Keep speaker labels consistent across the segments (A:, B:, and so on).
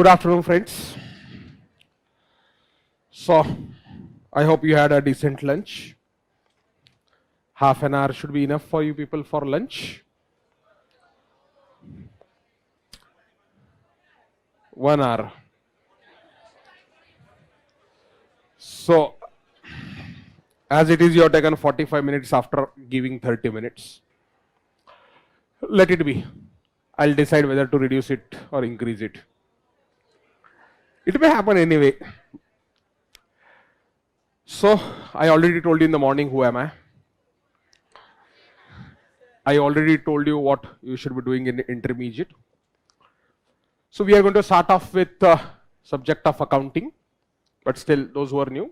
A: Good afternoon, friends. So, I hope you had a decent lunch. Half an hour should be enough for you people for lunch. 1 hour. So, as it is, you have taken 45 minutes after giving 30 minutes. Let it be. I'll decide whether to reduce it or increase it. It may happen anyway. So, I already told you in the morning who am I. I already told you what you should be doing in intermediate. So, we are going to start off with the subject of accounting. But still, those who are new,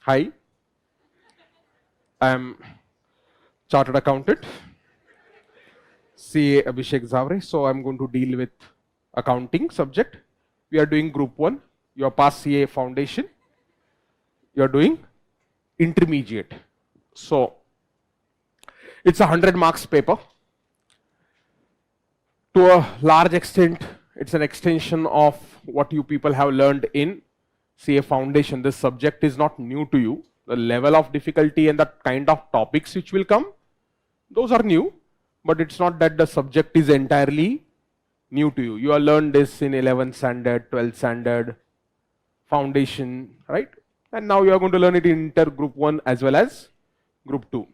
A: hi. I am Chartered Accountant, CA Abhishek Zaware. So, I am going to deal with accounting subject. We are doing group 1. You are past CA foundation. You are doing intermediate. So, it's a 100 marks paper. To a large extent, it's an extension of what you people have learned in CA foundation. This subject is not new to you. The level of difficulty and the kind of topics which will come, those are new. But it's not that the subject is entirely new to you. You have learned this in 11th standard, 12th standard, foundation, right? And now you are going to learn it in inter group 1 as well as group 2.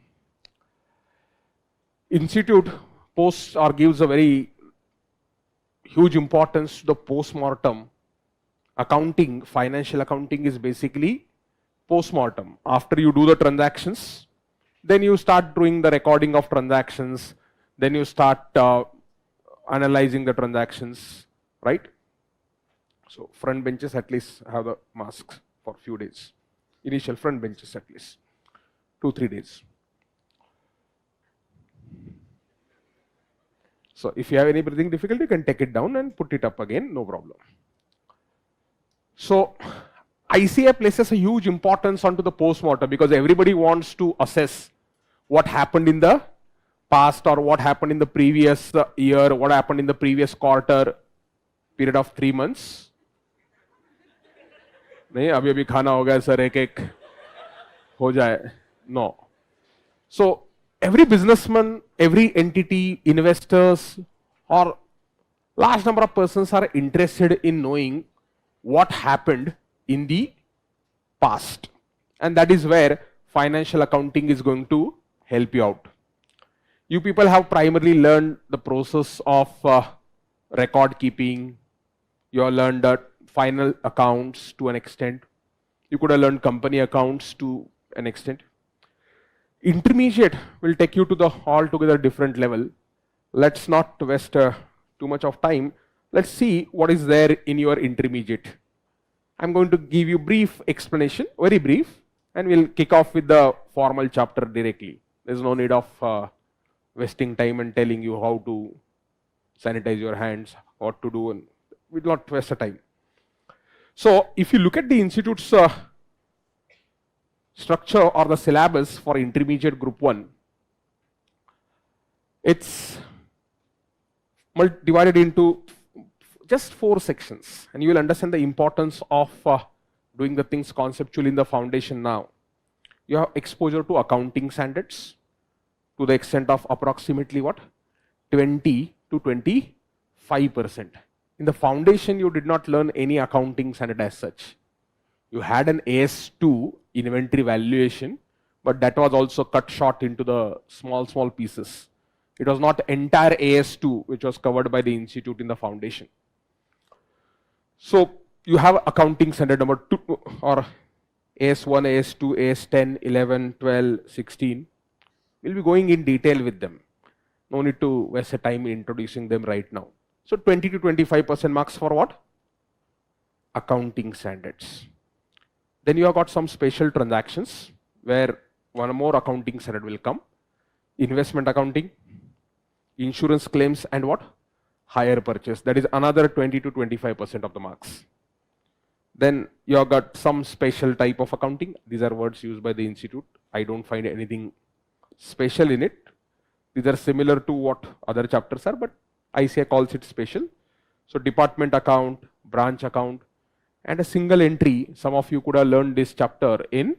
A: Institute posts or gives a very huge importance to the post-mortem. Accounting, financial accounting is basically post-mortem. After you do the transactions, then you start doing the recording of transactions, then you start analyzing the transactions, right? So front benches at least have the masks for few days. Initial front benches at least 2-3 days. So if you have any breathing difficulty, you can take it down and put it up again, no problem. So ICA places a huge importance onto the post-mortem because everybody wants to assess what happened in the past or what happened in the previous year, what happened in the previous quarter, period of 3 months. नहीं अभी अभी खाना हो गया sir एक हो जाए. No. So every businessman, every entity, investors or large number of persons are interested in knowing what happened in the past. And that is where financial accounting is going to help you out. You people have primarily learned the process of record keeping. You have learned the final accounts to an extent. You could have learned company accounts to an extent. Intermediate will take you to the altogether different level. Let's not waste too much of time. Let's see what is there in your intermediate. I'm going to give you brief explanation, very brief, and we'll kick off with the formal chapter directly. There's no need of wasting time and telling you how to sanitize your hands, what to do, and we'll not waste the time. So if you look at the institute's structure or the syllabus for intermediate group 1, it's divided into just 4 sections, and you will understand the importance of doing the things conceptually in the foundation now. You have exposure to accounting standards to the extent of approximately what? 20 to 25%. In the foundation, you did not learn any accounting standard as such. You had an AS2 inventory valuation, but that was also cut short into the small pieces. It was not entire AS2 which was covered by the institute in the foundation. So you have accounting standard number 2 or AS1, AS2, AS10, 11, 12, 16. We'll be going in detail with them. No need to waste time introducing them right now. So 20 to 25% marks for what? Accounting standards. Then you have got some special transactions where one more accounting standard will come. Investment accounting, insurance claims, and what? Hire purchase. That is another 20 to 25% of the marks. Then you have got some special type of accounting. These are words used by the institute. I don't find anything special in it. These are similar to what other chapters are, but ICA calls it special. So department account, branch account, and a single entry. Some of you could have learned this chapter in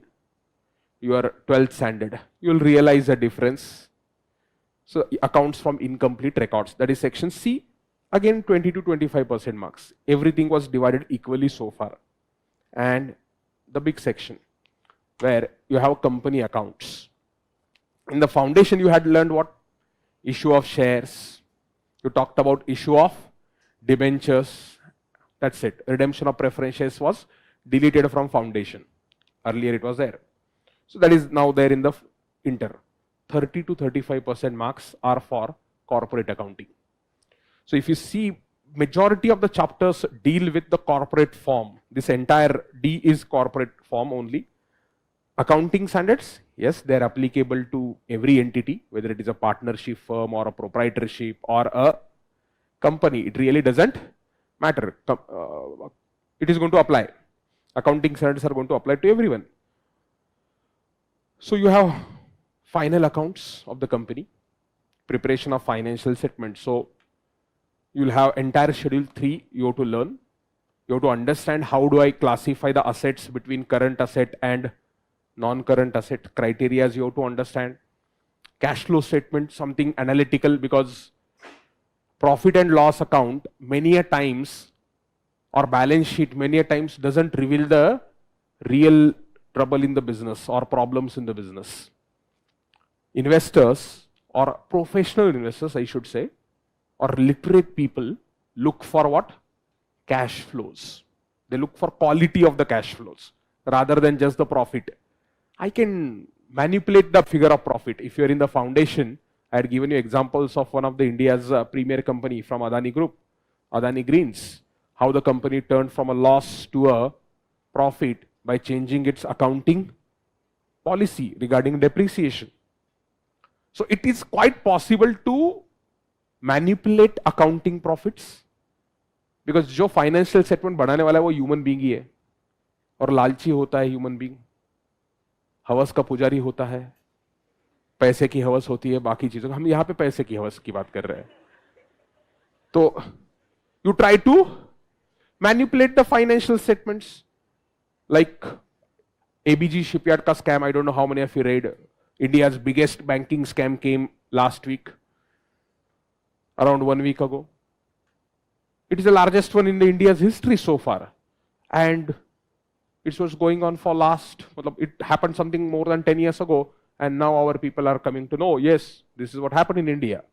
A: your 12th standard. You will realize the difference. So accounts from incomplete records, that is section C. Again 20 to 25% marks. Everything was divided equally so far. And the big section where you have company accounts. In the foundation you had learned what? Issue of shares. You talked about issue of debentures. That's it. Redemption of preference shares was deleted from foundation. Earlier it was there. So that is now there in the inter. 30 to 35% marks are for corporate accounting. So if you see, majority of the chapters deal with the corporate form. This entire D is corporate form only. Accounting standards, yes, they are applicable to every entity, whether it is a partnership firm or a proprietorship or a company. It really doesn't matter. It is going to apply. Accounting standards are going to apply to everyone. So you have final accounts of the company, preparation of financial statement. So you will have entire schedule 3 you have to learn. You have to understand how do I classify the assets between current asset and non-current asset. Criteria you have to understand. Cash flow statement, something analytical, because profit and loss account many a times, or balance sheet many a times, doesn't reveal the real trouble in the business or problems in the business. Investors, or professional investors I should say, or literate people, look for what? Cash flows. They look for quality of the cash flows rather than just the profit. I can manipulate the figure of profit. If you are in the foundation, I had given you examples of one of the India's premier company from Adani Group, Adani Greens, how the company turned from a loss to a profit by changing its accounting policy regarding depreciation. So it is quite possible to manipulate accounting profits, because जो financial statement बनाने वाला है वो human being ही है, और लालची होता है human being, हवस का पुजारी होता है, पैसे की हवस होती है, बाकी चीजों का। हम यहाँ पे पैसे की हवस की बात कर रहे हैं। तो you try to manipulate the financial statements, like ABG shipyard का scam. I don't know how many of you read. India's biggest banking scam came last week, around 1 week ago. It is the largest one in the India's history so far, and it was going on for last, it happened something more than 10 years ago, and now our people are coming to know, yes, this is what happened in India.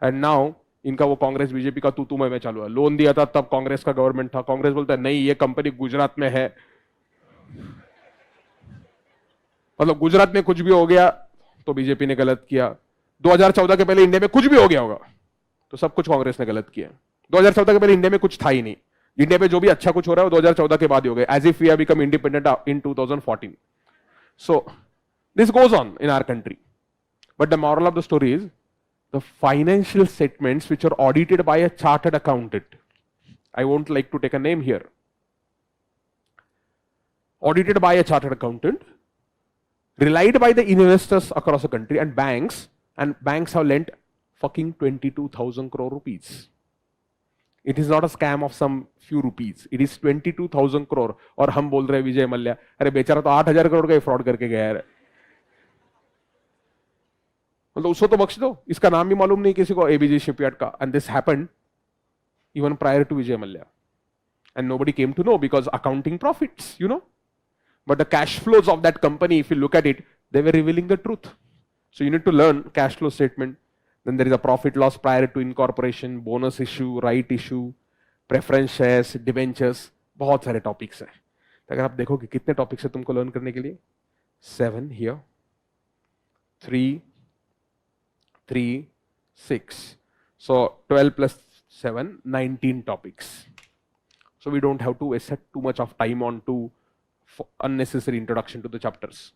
A: And now इनका वो Congress BJP का तू मैं चालू है। Loan दिया था तब कांग्रेस का गवर्नमेंट था, कांग्रेस बोलता है नहीं ये कंपनी गुजरात में है, मतलब गुजरात में कुछ भी हो गया तो बीजेपी ने गलत किया। 2014 के पहले इंडिया में कुछ भी हो गया होगा तो सब कुछ कांग्रेस ने गलत किया। 2014 के पहले इंडिया में कुछ था ही नहीं। इंडिया में जो भी अच्छा कुछ हो रहा है वो 2014 के बाद ही हो गया, as if we have become independent in 2014. So this goes on in our country. But the moral of the story is the financial statements which are audited by a chartered accountant. I won't like to take a name here. Audited by a chartered accountant, relied by the investors across the country and banks have lent fucking 22,000 crore rupees. It is not a scam of some few rupees. It is 22,000 crore. और हम बोल रहे हैं विजय मल्ल्या, अरे बेचारा तो 8,000 करोड़ का fraud करके गया है, मतलब उसको तो बख्श दो, इसका नाम भी मालूम नहीं किसी को, एबीजी शिपयार्ड का. And this happened even prior to Vijay Mallya, and nobody came to know because accounting profits, you know. But the cash flows of that company, if you look at it, they were revealing the truth. So you need to learn cash flow statement. Then there is a profit loss prior to incorporation, bonus issue, right issue, preference shares, debentures, बहुत सारे topics हैं. अगर आप देखोगे कितने topics हैं तुमको learn करने के लिए, 7 here, 3, 6. So 12 plus 7, 19 topics. So we don't have to waste too much of time on to unnecessary introduction to the chapters.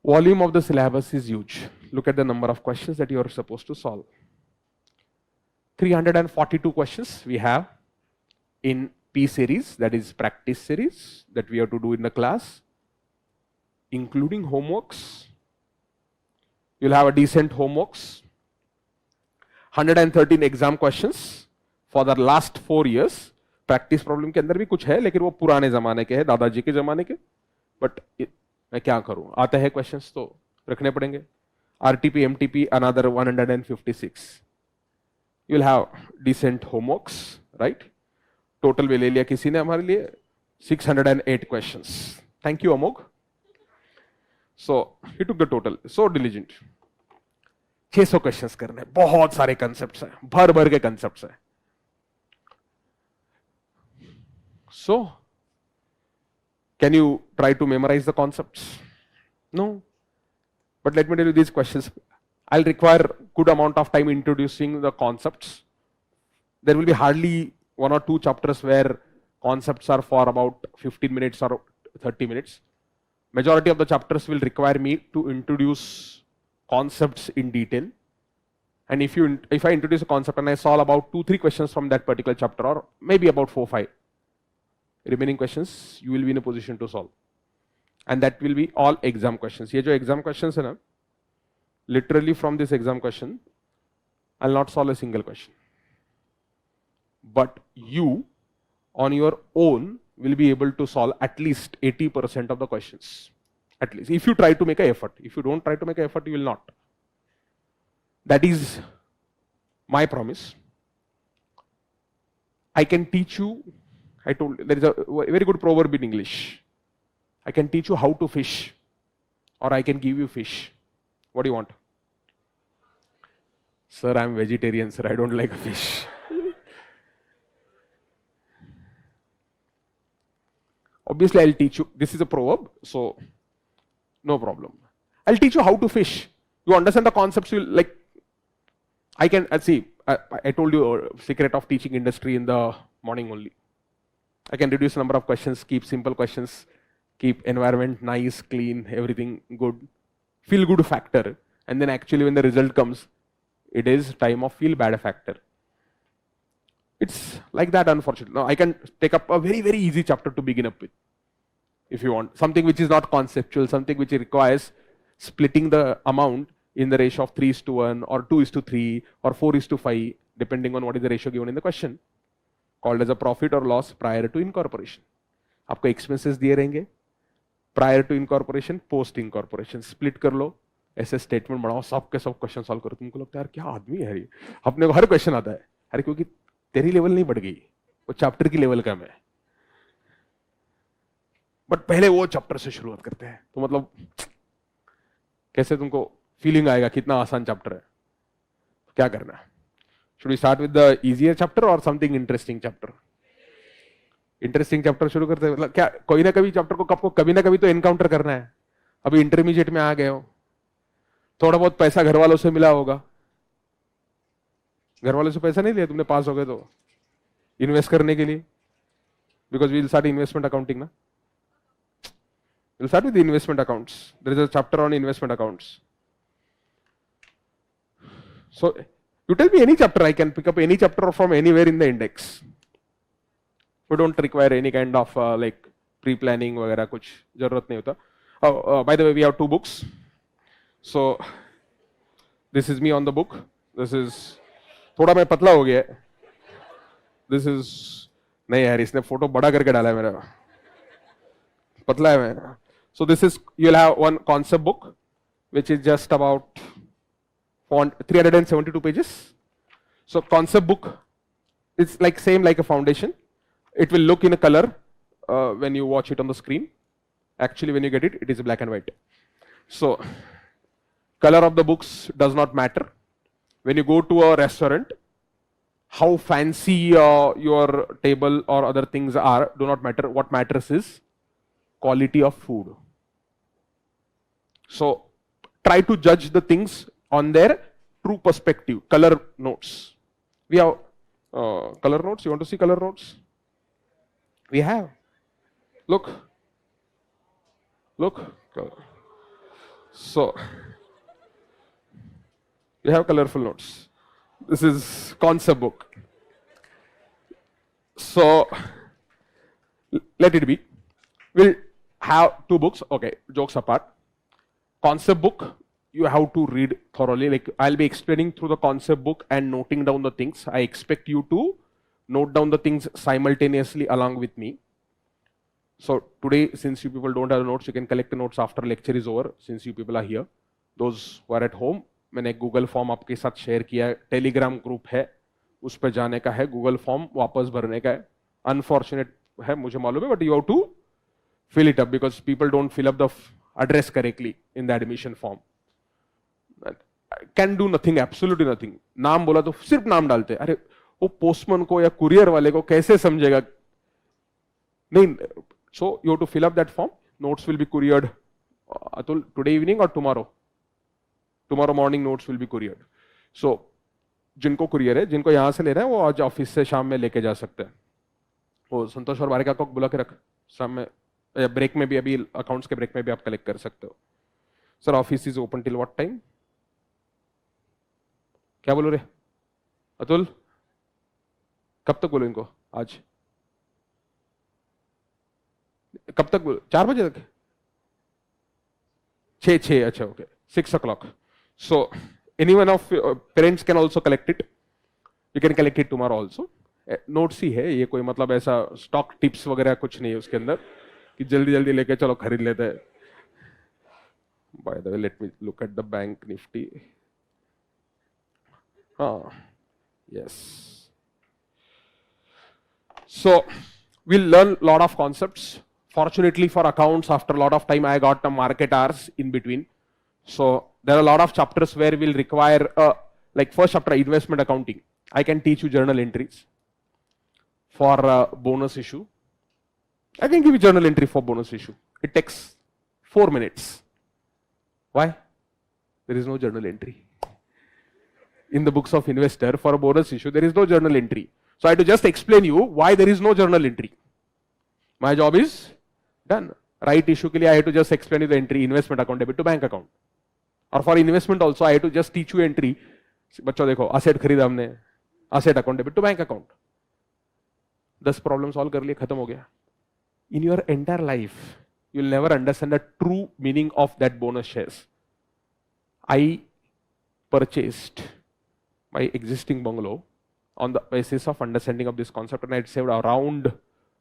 A: Volume of the syllabus is huge. Look at the number of questions that you are supposed to solve. 342 questions we have in P series, that is practice series, that we have to do in the class, including homeworks. You'll have a decent homeworks. 113 exam questions for the last 4 years practice problem के अंदर भी कुछ है, लेकिन वो पुराने जमाने के है, दादाजी के जमाने के. बट मैं क्या करूं, आते हैं क्वेश्चंस तो रखने पड़ेंगे. RTP MTP another 156. You will have decent homeworks, right. Total भी ले लिया किसी ने हमारे लिए 608 questions. Thank you Amogh. So he took the total, so diligent. 600 questions करने, बहुत सारे कंसेप्ट्स हैं, भर भर के कंसेप्ट्स हैं. So, can you try to memorize the concepts? No. But let me tell you these questions. I'll require good amount of time introducing the concepts. There will be hardly 1 or 2 chapters where concepts are for about 15 minutes or 30 minutes. Majority of the chapters will require me to introduce concepts in detail. And if I introduce a concept and I solve about 2-3 questions from that particular chapter, or maybe about 4-5 remaining questions, you will be in a position to solve. And that will be all exam questions. ये जो exam questions है ना, literally from this exam question, I'll not solve a single question. But you, on your own, will be able to solve at least 80% of the questions. At least. If you try to make an effort. If you don't try to make an effort, you will not. That is my promise. I can teach you. I told you, there is a very good proverb in English. I can teach you how to fish, or I can give you fish. What do you want? Sir, I'm vegetarian, sir. I don't like fish. Obviously, I'll teach you. This is a proverb, so no problem. I'll teach you how to fish. You understand the concepts. You like. I can see. I told you secret of teaching industry in the morning only. I can reduce number of questions, keep simple questions, keep environment nice, clean, everything good, feel good factor, and then actually when the result comes, it is time of feel bad factor. It's like that, unfortunately. Now I can take up a very, very easy chapter to begin up with, if you want. Something which is not conceptual, something which requires splitting the amount in the ratio of 3:1 or 2:3 or 4:5, depending on what is the ratio given in the question. Called as a profit or loss prior to incorporation. आपको expenses दिए रहेंगे, prior to incorporation, post incorporation, split कर लो, ऐसे statement बनाओ, सब के सब question solve करो. तुमको लगता है यार क्या आदमी है ये, अपने को हर question आता है. अरे क्योंकि तेरी लेवल नहीं बढ़ गई, वो चैप्टर की लेवल कम है. बट पहले वो चैप्टर से शुरुआत करते हैं, तो मतलब कैसे तुमको फीलिंग आएगा कितना आसान चैप्टर है. क्या करना है? Should we start with the easier chapter or something interesting chapter? Interesting chapter शुरू करते हैं. मतलब क्या कोई ना कभी चैप्टर को आपको कभी ना कभी तो एनकाउंटर करना है. अभी इंटरमीडिएट में आ गए हो, थोड़ा बहुत पैसा घर वालों से मिला होगा. घर वालों से पैसा नहीं लिया तुमने पास हो गए तो इन्वेस्ट करने के लिए, because we'll start investment accounting ना. We'll start with the investment accounts. There is a chapter on investment accounts. So you tell me any chapter, I can pick up any chapter from anywhere in the index. We don't require any kind of like pre-planning वगैरह कुछ जरूरत नहीं होता. By the way, we have 2 books. So this is me on the book. This is थोड़ा मैं पतला हो गया. This is नहीं यार, इसने फोटो बड़ा करके डाला है मेरा, पतला है मैं. So this is, you'll have one concept book which is just about 372 pages. So concept book, it's like same like a foundation. It will look in a color when you watch it on the screen. Actually when you get it, it is black and white. So color of the books does not matter. When you go to a restaurant, how fancy your table or other things are do not matter. What matters is quality of food. So try to judge the things on their true perspective. Color notes. We have color notes. You want to see color notes? We have. Look. Look. So we have colorful notes. This is concept book. So let it be. We'll have 2 books. Okay, jokes apart. Concept book, you have to read thoroughly. Like I'll be explaining through the concept book and noting down the things. I expect you to note down the things simultaneously along with me. So today, since you people don't have notes, you can collect the notes after lecture is over, since you people are here. Those who are at home, मैंने Google Form आपके साथ share किया है, Telegram group है, उस पर जाने का है, Google Form वापस भरने का है. Unfortunate है, मुझे मालूम है, but you have to fill it up because people don't fill up the address correctly in the admission form. Can do nothing, absolutely nothing. नाम बोला तो सिर्फ नाम डालते. अरे वो पोस्टमैन को या कुरियर वाले को कैसे समझेगा? नहीं. So you have to fill up that form. Notes will be couriered. Atul, today evening or tomorrow? Tomorrow morning notes will be couriered. So जिनको कुरियर है, जिनको यहाँ से ले रहे हैं, वो आज ऑफिस से शाम में लेके जा सकते हैं. वो संतोष और बारिका को बुला के रख, शाम में ब्रेक में भी, अभी अकाउंट्स के ब्रेक में भी आप कलेक्ट कर सकते हो. Sir office is open till what time? क्या बोलो रे अतुल? कब तक बोलो इनको? आज कब तक बोलो? 4 बजे तक? 6 अच्छा okay, 6 o'clock. So anyone of parents can also collect it. You can collect it tomorrow also. Notes ही है ये, कोई मतलब ऐसा स्टॉक टिप्स वगैरह कुछ नहीं है उसके अंदर कि जल्दी जल्दी लेके चलो खरीद लेते हैं. By the way, let me look at the bank nifty. Yes. So we'll learn a lot of concepts. Fortunately for accounts, after a lot of time, I got a market hours in between. So there are a lot of chapters where we'll require, like first chapter, investment accounting. I can teach you journal entries for bonus issue. I can give you journal entry for bonus issue. It takes 4 minutes. Why? There is no journal entry. In the books of investor, for a bonus issue, there is no journal entry. So I have to just explain you why there is no journal entry. My job is done. Right issue के लिए I have to just explain you the entry, investment account, debit to bank account. और for investment also I have to just teach you entry. बच्चों देखो, asset खरीदा हमने, asset account, debit to bank account. 10 problem solve कर लिए, खत्म हो गया. In your entire life, you will never understand the true meaning of that bonus shares. I purchased my existing bungalow on the basis of understanding of this concept, and I had saved around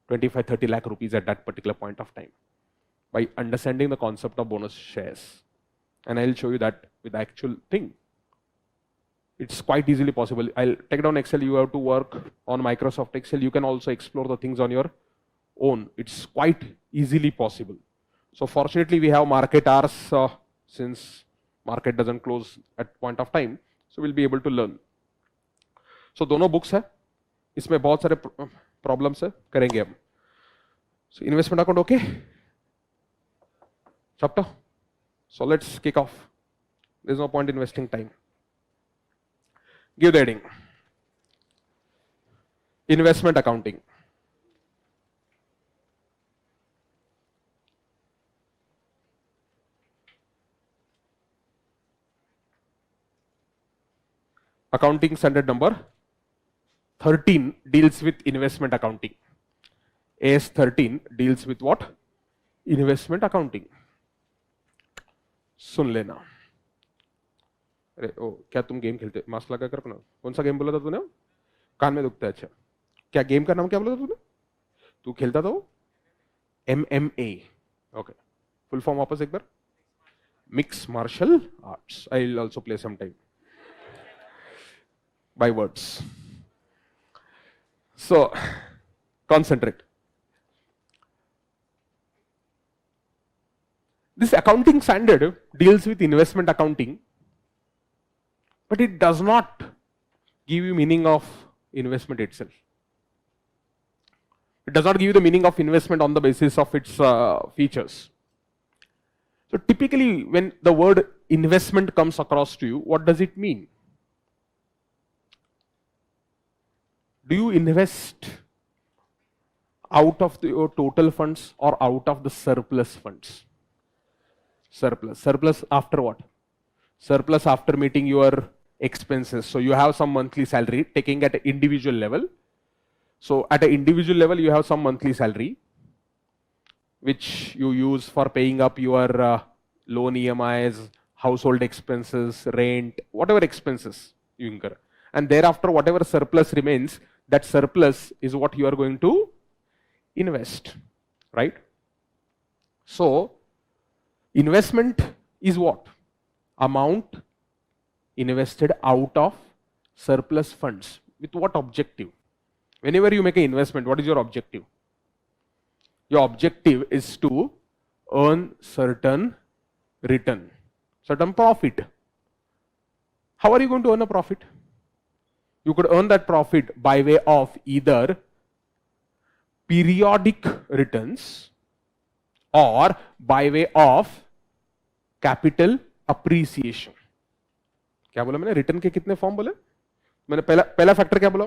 A: 25-30 lakh rupees at that particular point of time by understanding the concept of bonus shares. And I'll show you that with the actual thing. It's quite easily possible. I'll take down Excel. You have to work on Microsoft Excel. You can also explore the things on your own. It's quite easily possible. So fortunately, we have market hours since market doesn't close at point of time. So we'll be able to learn. So दोनों books है, इसमें बहुत सारे problems है, करेंगे हम. So investment account okay? Chapter? So let's kick off. There's no point in wasting time. Give the heading. Investment accounting. Accounting standard number 13 deals with investment accounting. AS 13 deals with what? Investment accounting. सुन लेना. अरे ओ क्या तुम game खेलते? Mask लगा कर अपना. कौन सा गेम बोला था तूने? कान में दुखता है. अच्छा, क्या गेम का नाम क्या बोला था तूने? तू खेलता था वो? MMA. ओके, फुल फॉर्म वापस एक बार. Mix martial arts. I will also play some time by words. So concentrate. This accounting standard deals with investment accounting, but it does not give you meaning of investment itself. It does not give you the meaning of investment on the basis of its features. So typically when the word investment comes across to you, what does it mean? Do you invest out of your total funds or out of the surplus funds? Surplus. Surplus after what? Surplus after meeting your expenses. So you have some monthly salary taking at an individual level. So at an individual level, you have some monthly salary which you use for paying up your loan EMIs, household expenses, rent, whatever expenses you incur. And thereafter, whatever surplus remains, that surplus is what you are going to invest, right? So, investment is what? Amount invested out of surplus funds. With what objective? Whenever you make an investment, what is your objective? Your objective is to earn certain return, certain profit. How are you going to earn a profit? You could earn that profit by way of either periodic returns or by way of capital appreciation. क्या बोला मैंने? Return के कितने form बोले? मैंने पहला factor क्या बोला?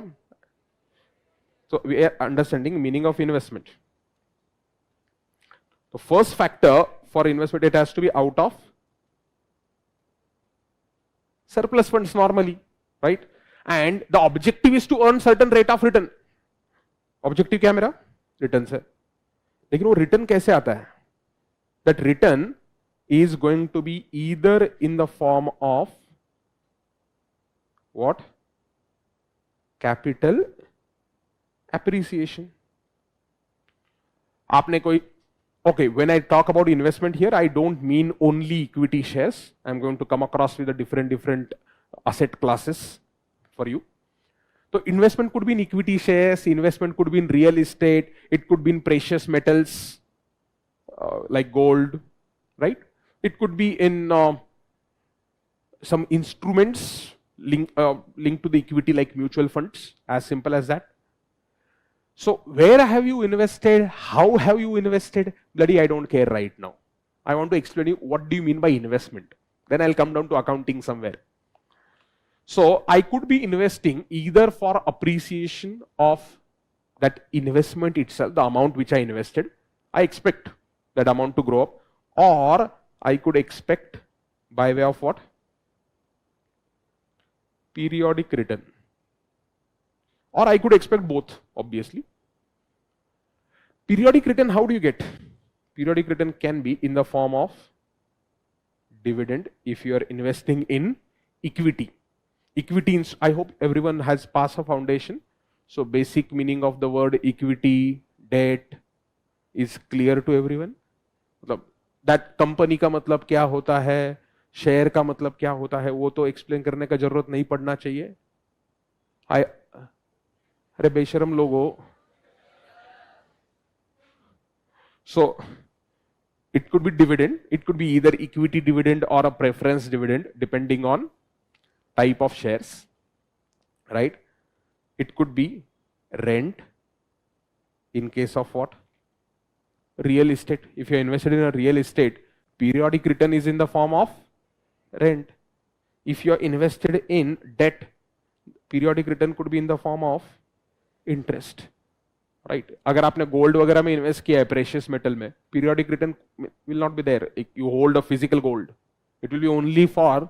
A: So we are understanding meaning of investment. The first factor for investment, it has to be out of surplus funds normally, right? And the objective is to earn certain rate of return. Objective क्या है मेरा? Return से. लेकिन वो return कैसे आता है? That return is going to be either in the form of what? Capital appreciation. आपने कोई, okay, when I talk about investment here, I don't mean only equity shares. I'm going to come across with the different asset classes for you. So investment could be in equity shares, investment could be in real estate, it could be in precious metals like gold, right? It could be in some instruments linked to the equity like mutual funds, as simple as that. So where have you invested? How have you invested? Bloody, I don't care right now. I want to explain you what do you mean by investment. Then I'll come down to accounting somewhere. So I could be investing either for appreciation of that investment itself, the amount which I invested. I expect that amount to grow up, or I could expect by way of what? Periodic return. Or I could expect both, obviously. Periodic return, how do you get? Periodic return can be in the form of dividend if you are investing in equity. Equity, I hope everyone has passed a foundation. So basic meaning of the word equity, debt is clear to everyone. That company का मतलब क्या होता है, share का मतलब क्या होता है, वो तो एक्सप्लेन करने का जरूरत नहीं पड़ना चाहिए. अरे बेशरम लोगों. So it could be dividend, it could be either equity dividend or a preference dividend depending on type of shares, right? It could be rent in case of what? Real estate. If you are invested in a real estate, periodic return is in the form of rent. If you are invested in debt, periodic return could be in the form of interest, right? अगर आपने gold वगैरह में invest किया है, precious metal में, periodic return will not be there. You hold a physical gold, it will be only for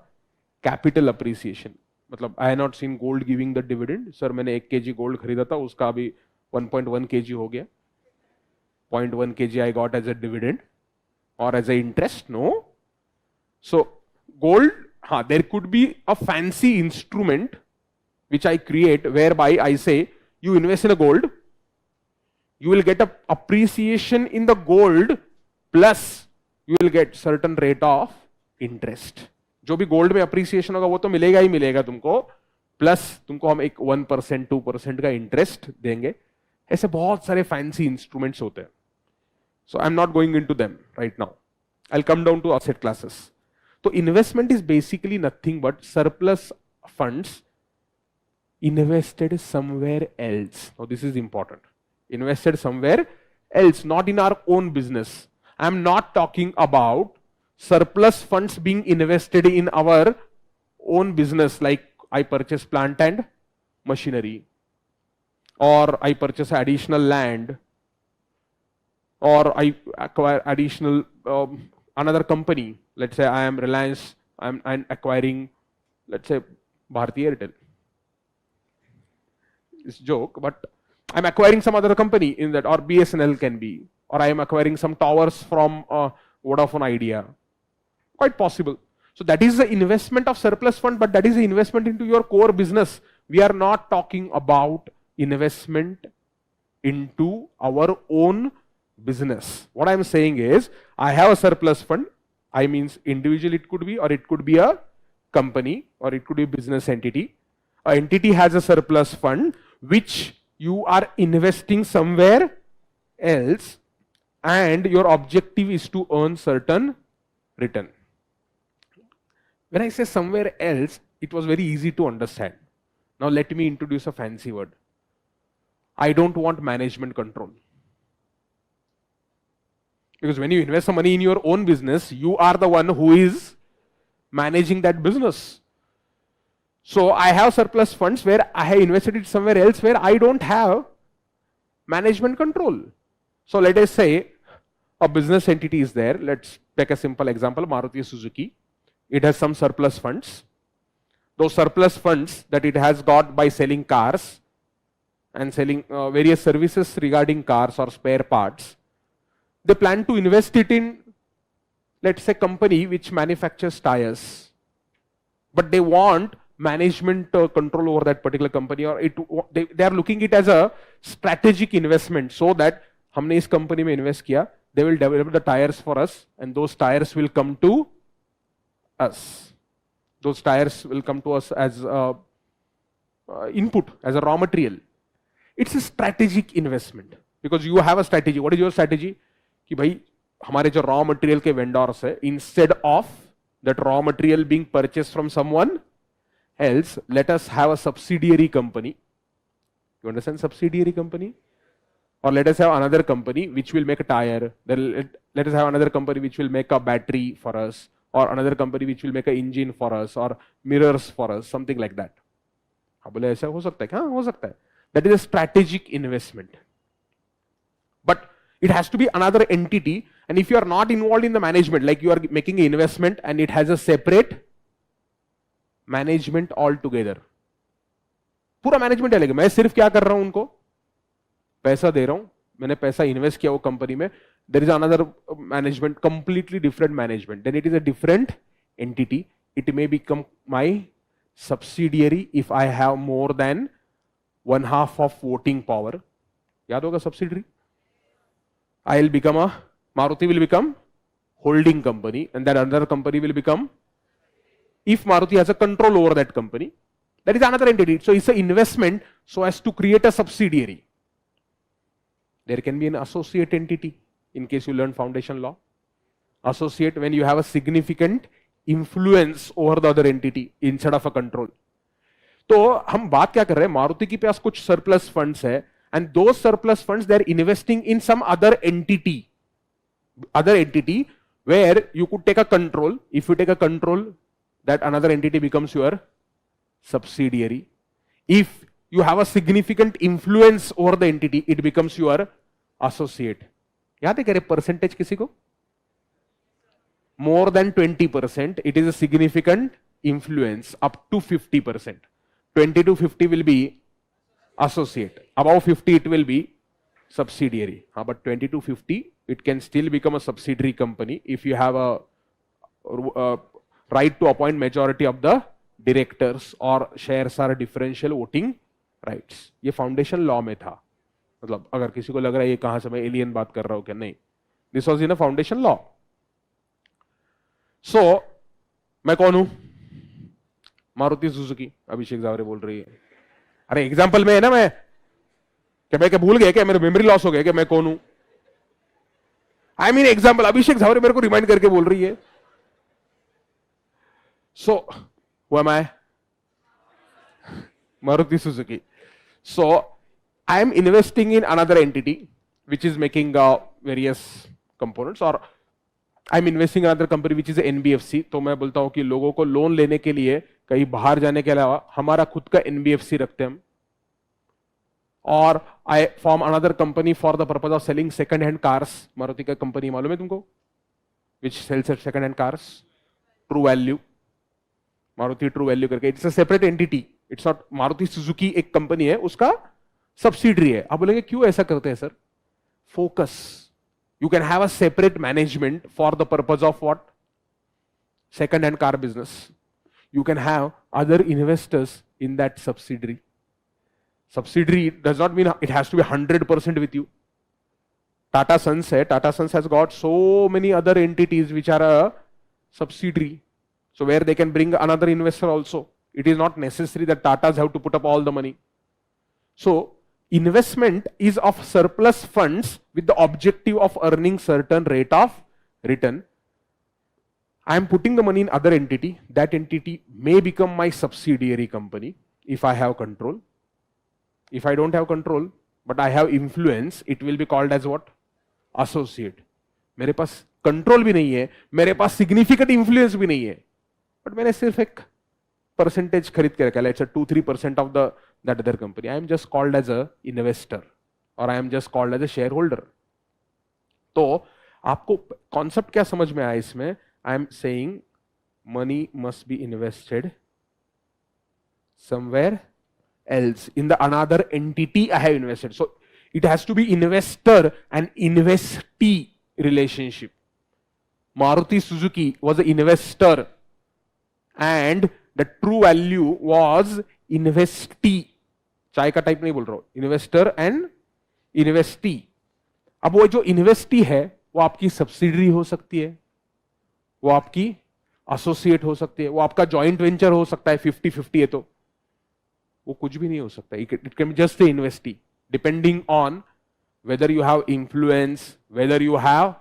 A: capital appreciation. मतलब I have not seen gold giving the dividend. Sir मैंने 1 kg gold खरीदा था, उसका अभी 1.1 kg हो गया. 0.1 kg I got as a dividend or as a interest. No. So gold, there could be a fancy instrument which I create whereby I say you invest in a gold, you will get a appreciation in the gold plus you will get certain rate of interest. जो भी gold में appreciation होगा वो तो मिलेगा ही मिलेगा तुमको, plus तुमको हम एक 1% 2% का इंटरेस्ट देंगे. ऐसे बहुत सारे फैंसी इंस्ट्रूमेंट्स होते हैं. So I am not going into them right now. I will come down to asset classes. तो investment is basically nothing but surplus funds invested somewhere else. Now this is important. Invested somewhere else, not in our own business. I am not talking about surplus funds being invested in our own business, like I purchase plant and machinery, or I purchase additional land, or I acquire additional another company. Let's say I am Reliance, I'm acquiring, let's say, Bharti Airtel. It's a joke, but I'm acquiring some other company in that, or BSNL can be, or I am acquiring some towers from Vodafone Idea. Quite possible. So that is the investment of surplus fund, but that is the investment into your core business. We are not talking about investment into our own business. What I'm saying is, I have a surplus fund. I means individual it could be, or it could be a company, or it could be a business entity. An entity has a surplus fund which you are investing somewhere else, and your objective is to earn certain return. When I say somewhere else, it was very easy to understand. Now let me introduce a fancy word. I don't want management control. Because when you invest some money in your own business, you are the one who is managing that business. So I have surplus funds where I have invested it somewhere else where I don't have management control. So let us say a business entity is there. Let's take a simple example, Maruti Suzuki. It has some surplus funds. Those surplus funds that it has got by selling cars and selling various services regarding cars or spare parts, they plan to invest it in, let's say, company which manufactures tires. But they want management control over that particular company, or they are looking it as a strategic investment, so that हमने इस company में invest किया, they will develop the tires for us, and those tires will come to us. Those tires will come to us as input, as a raw material. It's a strategic investment because you have a strategy. What is your strategy? कि भाई हमारे जो raw material के vendors है, instead of that raw material being purchased from someone else, let us have a subsidiary company. You understand subsidiary company? Or let us have another company which will make a tire. Then let us have another company which will make a battery for us, or another company which will make an engine for us, or mirrors for us, something like that. हाँ बोले ऐसा हो सकता है क्या? हाँ हो सकता है. That is a strategic investment. But it has to be another entity, and if you are not involved in the management, like you are making an investment and it has a separate management altogether. पूरा management अलग है. मैं सिर्फ क्या कर रहा हूं, उनको पैसा दे रहा हूं, मैंने पैसा इन्वेस्ट किया वो कंपनी में. There is another management, completely different management. Then it is a different entity. It may become my subsidiary if I have more than 1/2 of voting power. याद होगा subsidiary? I'll become Maruti will become holding company, and that another company will become, if Maruti has a control over that company, that is another entity. So it's an investment so as to create a subsidiary. There can be an associate entity, in case you learn foundation law. Associate when you have a significant influence over the other entity instead of a control. तो हम बात क्या कर रहे हैं, मारुति के पास कुछ surplus funds है, and those surplus funds they are investing in some other entity where you could take a control. If you take a control, that another entity becomes your subsidiary. If you have a significant influence over the entity, it becomes your associate. याद है क्या percentage किसी को? More than 20%, it is a significant influence. Up to 50%. 20 to 50 will be associate. Above 50 it will be subsidiary. But 20 to 50 it can still become a subsidiary company if you have a right to appoint majority of the directors, or shares are differential voting rights. ये foundation law में था. मतलब अगर किसी को लग रहा है ये कहां से मैं एलियन बात कर रहा हूं क्या, नहीं. This was in a foundation law. So मैं कौन हूं? मारुति सुजुकी. अभिषेक जावरे बोल रही है. अरे एग्जांपल में है ना, मैं क्या भूल गया क्या? मेरा मेमोरी लॉस हो गया क्या? मैं कौन हूं? I mean example. Abhishek Jaware मेरे को रिमाइंड करके बोल रही है. सो who am I? Maruti Suzuki. So I am investing in another entity which is making various components, or I am investing in another company which is a NBFC. तो मैं बोलता हूं कि लोगों को लोन लेने के लिए कहीं बाहर जाने के अलावा हमारा खुद का NBFC रखते हैं हम. और I form another company for the purpose of selling second hand cars. Maruti का कंपनी मालूम है तुमको? Which sells second hand cars? True Value. Maruti true value करके. It's a separate entity. It's not Maruti Suzuki. एक कंपनी है, उसका सब्सिडरी है. आप बोलेंगे क्यों ऐसा करते हैं sir? Focus. You can have a separate management for the purpose of what? Second hand car business. You can have other investors in that subsidiary. Subsidiary does not mean it has to be 100% with you. Tata Sons has got so many other entities which are a subsidiary. So where they can bring another investor also. It is not necessary that Tatas have to put up all the money. So investment is of surplus funds with the objective of earning certain rate of return. I am putting the money in other entity. That entity may become my subsidiary company if I have control. If I don't have control, but I have influence, it will be called as what? Associate. मेरे पास control भी नहीं है, मेरे पास significant influence भी नहीं है, but मैंने सिर्फ एक परसेंटेज खरीद के रखा है, let's say 2-3% of that other company. I am just called as a investor और I am just called as a shareholder. तो आपको कॉन्सेप्ट क्या समझ में आया इसमें? I am saying money must be invested somewhere else in the another entity I have invested. So it has to be investor and investee relationship. Maruti Suzuki was an investor and the true value was investee. चाय का type नहीं बोल रहा हूं, investor and investee. अब वो जो investee है वो आपकी सब्सिडरी हो सकती है, वो आपकी एसोसिएट हो सकती है, वो आपका जॉइंट वेंचर हो सकता है. 50-50 है तो वो कुछ भी नहीं हो सकता. It can be just the investee depending on whether you have influence, whether you have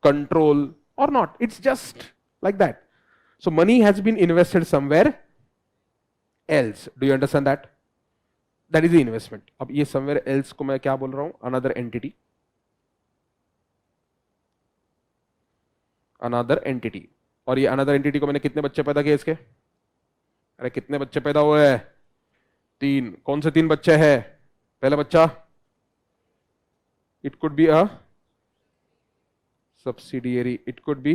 A: control or not. It's just like that. So money has been invested somewhere else. Do you understand that? That is the investment. अब ये somewhere else को मैं क्या बोल रहा हूं? Another entity. Another entity. और ये another entity को मैंने कितने बच्चे पैदा किए इसके? अरे कितने बच्चे पैदा हुए? 3. कौन से 3 बच्चे हैं? पहला बच्चा, it could be a subsidiary, it could be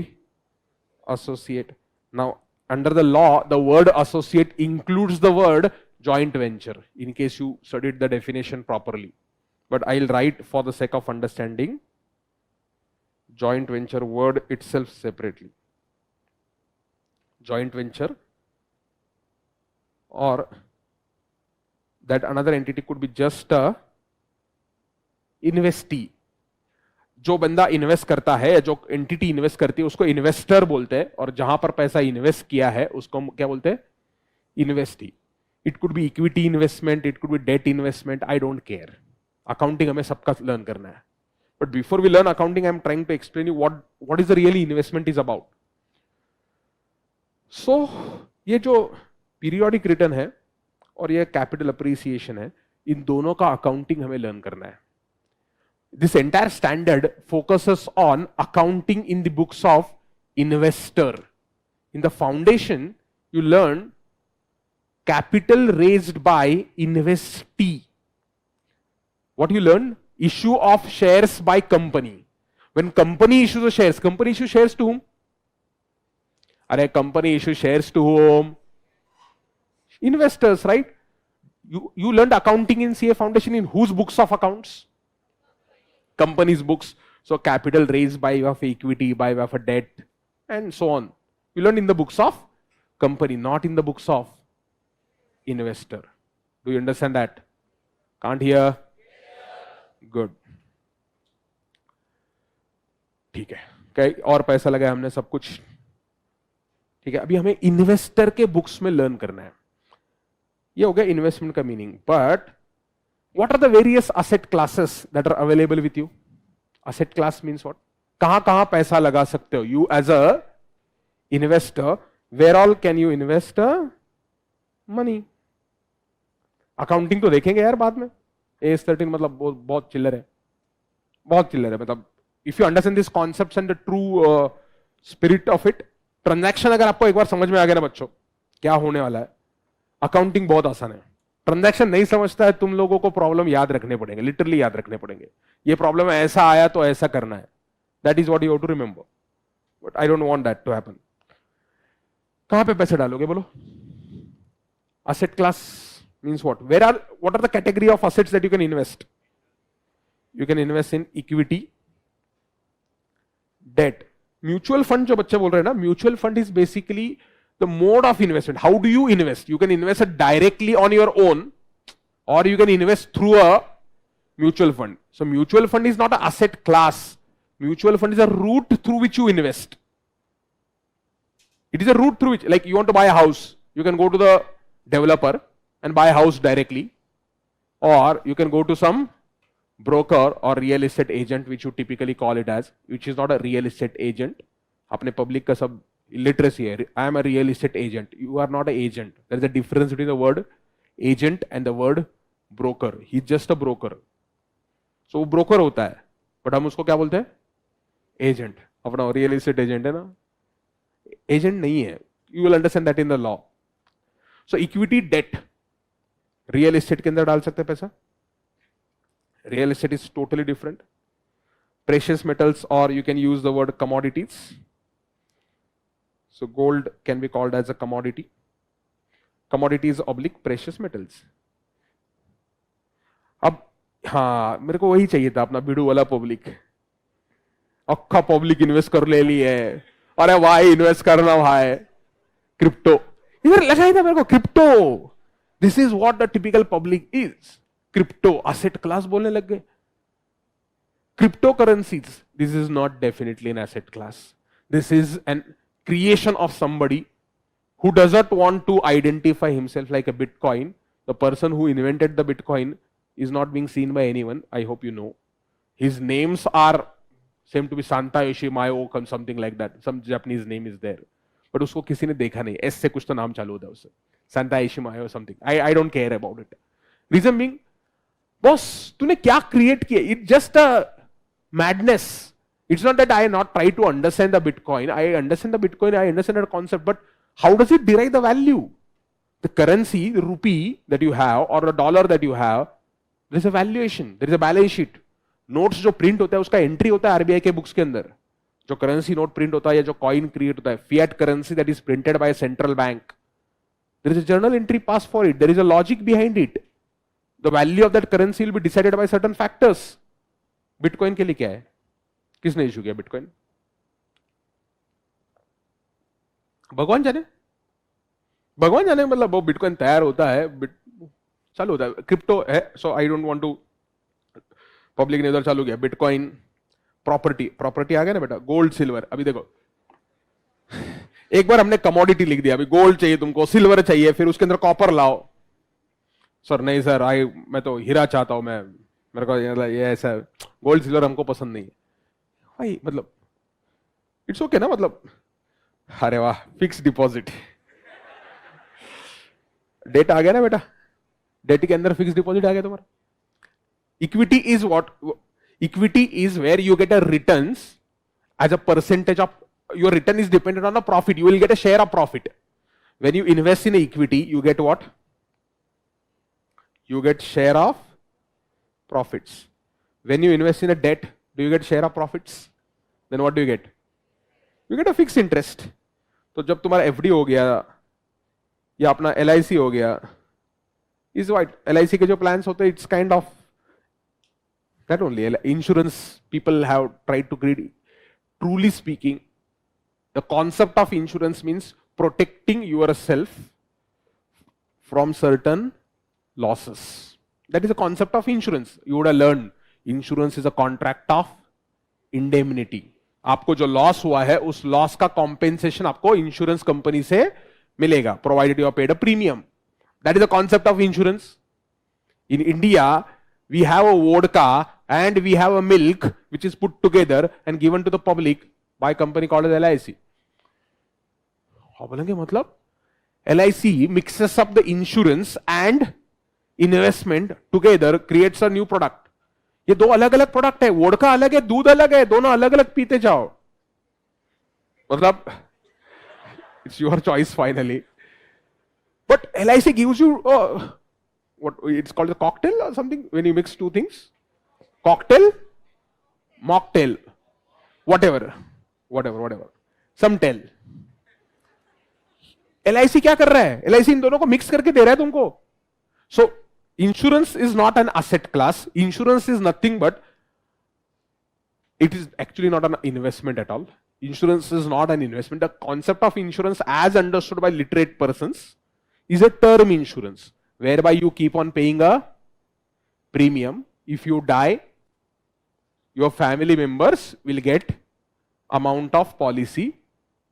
A: associate. Now under the law the word associate includes the word joint venture, in case you studied the definition properly, but I'll write for the sake of understanding joint venture word itself separately. Joint venture or that another entity could be just a investee. जो बंदा invest करता है, जो entity invest करती है उसको investor बोलते हैं, और जहां पर पैसा इन्वेस्ट किया है उसको क्या बोलते हैं? Investee. It could be equity investment, it could be debt investment, I don't care. Accounting हमें सबका लर्न करना है, but before we learn accounting I am trying to explain you what is the really investment is about. So ये जो periodic return है और ये capital appreciation है, इन दोनों का अकाउंटिंग हमें लर्न करना है. This entire standard focuses on accounting in the books of investor. In the foundation, you learn capital raised by investee. What you learn? Issue of shares by company. When company issues the shares, company issues shares to whom? Are company issues shares to whom? Investors, right? You learned accounting in CA foundation in whose books of accounts? Company's books. So capital raised by way of equity, by way of a debt, and so on. You learn in the books of company, not in the books of investor. Do you understand that? Can't hear? Good. ठीक है. कई और पैसा लगाया हमने, सब कुछ ठीक है. अभी हमें इन्वेस्टर के बुक्स में लर्न करना है. ये हो गया इन्वेस्टमेंट का meaning. But what are the various asset classes that are available with you? Asset class means what? कहां पैसा लगा सकते हो? You as a investor, where all can you invest money? Accounting तो देखेंगे यार बाद में. AS13 मतलब बहुत चिल्लर है, बहुत चिल्लर है. मतलब if you understand this concepts and the true spirit of it, transaction अगर आपको एक बार समझ में आ गया ना बच्चों क्या होने वाला है, अकाउंटिंग बहुत आसान है. ट्रांजैक्शन नहीं समझता है, तुम लोगों को प्रॉब्लम याद रखने पड़ेंगे, लिटरली याद रखने पड़ेंगे. ये प्रॉब्लम ऐसा आया तो ऐसा करना है. That is what you have to remember, but I don't want that to happen. कहां पे पैसे डालोगे बोलो? Asset class means what? What are the category of assets that you can invest? You can invest in equity, debt. Mutual fund जो बच्चे बोल रहे हैं ना, mutual fund is basically the mode of investment. How do you invest? You can invest it directly on your own, or you can invest through a mutual fund. So mutual fund is not an asset class. Mutual fund is a route through which you invest. It is a route through which, like you want to buy a house, you can go to the developer and buy a house directly, or you can go to some broker or real estate agent, which you typically call it as, which is not a real estate agent. अपने public का सब illiteracy है. I am a real estate agent. You are not an agent. There is a difference between the word agent and the word broker. He is just a broker. So वो broker होता है, but हम उसको क्या बोलते हैं? Agent. अपना real estate agent है ना? Agent नहीं है. You will understand that in the law. So equity debt, real estate के अंदर डाल सकते हैं पैसा. Real estate is totally different. Precious metals, or you can use the word commodities. So gold can be called as a commodity. Commodities oblique precious metals. अब हाँ, मेरे को वही चाहिए था अपना भिड़ू वाला पब्लिक. अक्खा पब्लिक इन्वेस्ट कर ले ली है. अरे भाई इन्वेस्ट करना भाई. क्रिप्टो इधर लगा था मेरे को. Crypto, this is what the typical public is. Crypto asset class बोलने लग गए. Cryptocurrencies, this is not definitely an asset class. This is an creation of somebody who does not want to identify himself like a Bitcoin. The person who invented the Bitcoin is not being seen by anyone. I hope you know. His names are seem to be 𝐓𝐡𝐚𝐧𝐤𝐬 something like that. Some Japanese name is there. But उसको किसी ने देखा नहीं. S से कुछ तो नाम चालू होता है उससे. 𝐓𝐡𝐚𝐧𝐤𝐬 something. I don't care about it. Reason being, boss, तूने क्या create किया? It's just a madness. It's not that I not try to understand the Bitcoin. I understand the Bitcoin, I understand the concept, but how does it derive the value? The currency, the rupee that you have or the dollar that you have, there is a valuation, there is a balance sheet. Notes जो print होता है उसका entry होता है RBI के books के अंदर. जो currency note print होता है या जो coin create होता है, fiat currency that is printed by a central bank, there is a journal entry passed for it. There is a logic behind it. The value of that currency will be decided by certain factors. Bitcoin के लिए क्या है? किसने issue किया bitcoin? भगवान जाने. भगवान जाने मतलब वो बिटकॉइन तैयार होता है, चालू होता है. क्रिप्टो है. So I don't want to. Public ने उधर चालू किया बिटकॉइन. प्रॉपर्टी आ गया ना बेटा. Gold silver. अभी देखो, एक बार हमने कमोडिटी लिख दिया. अभी गोल्ड चाहिए तुमको, सिल्वर चाहिए, फिर उसके अंदर कॉपर लाओ. सर नहीं सर, मैं तो हीरा चाहता हूं. मेरे को ये ऐसा गोल्ड सिल्वर हमको पसंद नहीं है भाई. मतलब इट्स ओके ना. मतलब अरे वाह, फिक्स डिपॉजिट. डेट आ गया ना बेटा. डेट के अंदर फिक्स डिपॉजिट आ गया तुम्हारा. Equity is what? Equity is where you get a returns as a percentage of your return is dependent on a profit. You will get a share of profit. When you invest in equity, you get what? You get share of profits. When you invest in a debt, do you get share of profits? Then what do you get? You get a fixed interest. तो जब तुम्हारा FD हो गया या अपना LIC हो गया, is what LIC के जो plans होते हैं, it's kind of that only. Insurance people have tried to create. Truly speaking, the concept of insurance means protecting yourself from certain losses. That is the concept of insurance. You would have learned insurance is a contract of indemnity. आपको जो loss हुआ है उस loss का compensation आपको insurance company से मिलेगा, provided you paid a premium. That is the concept of insurance. In India we have a vodka and we have a milk which is put together and given to the public by a company called as LIC. हाँ बोलेंगे मतलब LIC mixes up the insurance and investment together, creates a new product. ये दो अलग अलग product है. Vodka अलग है, दूध अलग है, दोनों अलग अलग पीते जाओ. मतलब it's your choice finally. But LIC gives you what it's called a cocktail or something when you mix two things. Cocktail, mocktail, whatever, some tail. LIC क्या कर रहा है? LIC इन दोनों को मिक्स करके दे रहा है तुमको. So insurance is not an asset class. Insurance is nothing but it is actually not an investment at all. Insurance is not an investment. The concept of insurance as understood by literate persons is a term insurance whereby you keep on paying a premium. If you die, your family members will get amount of policy.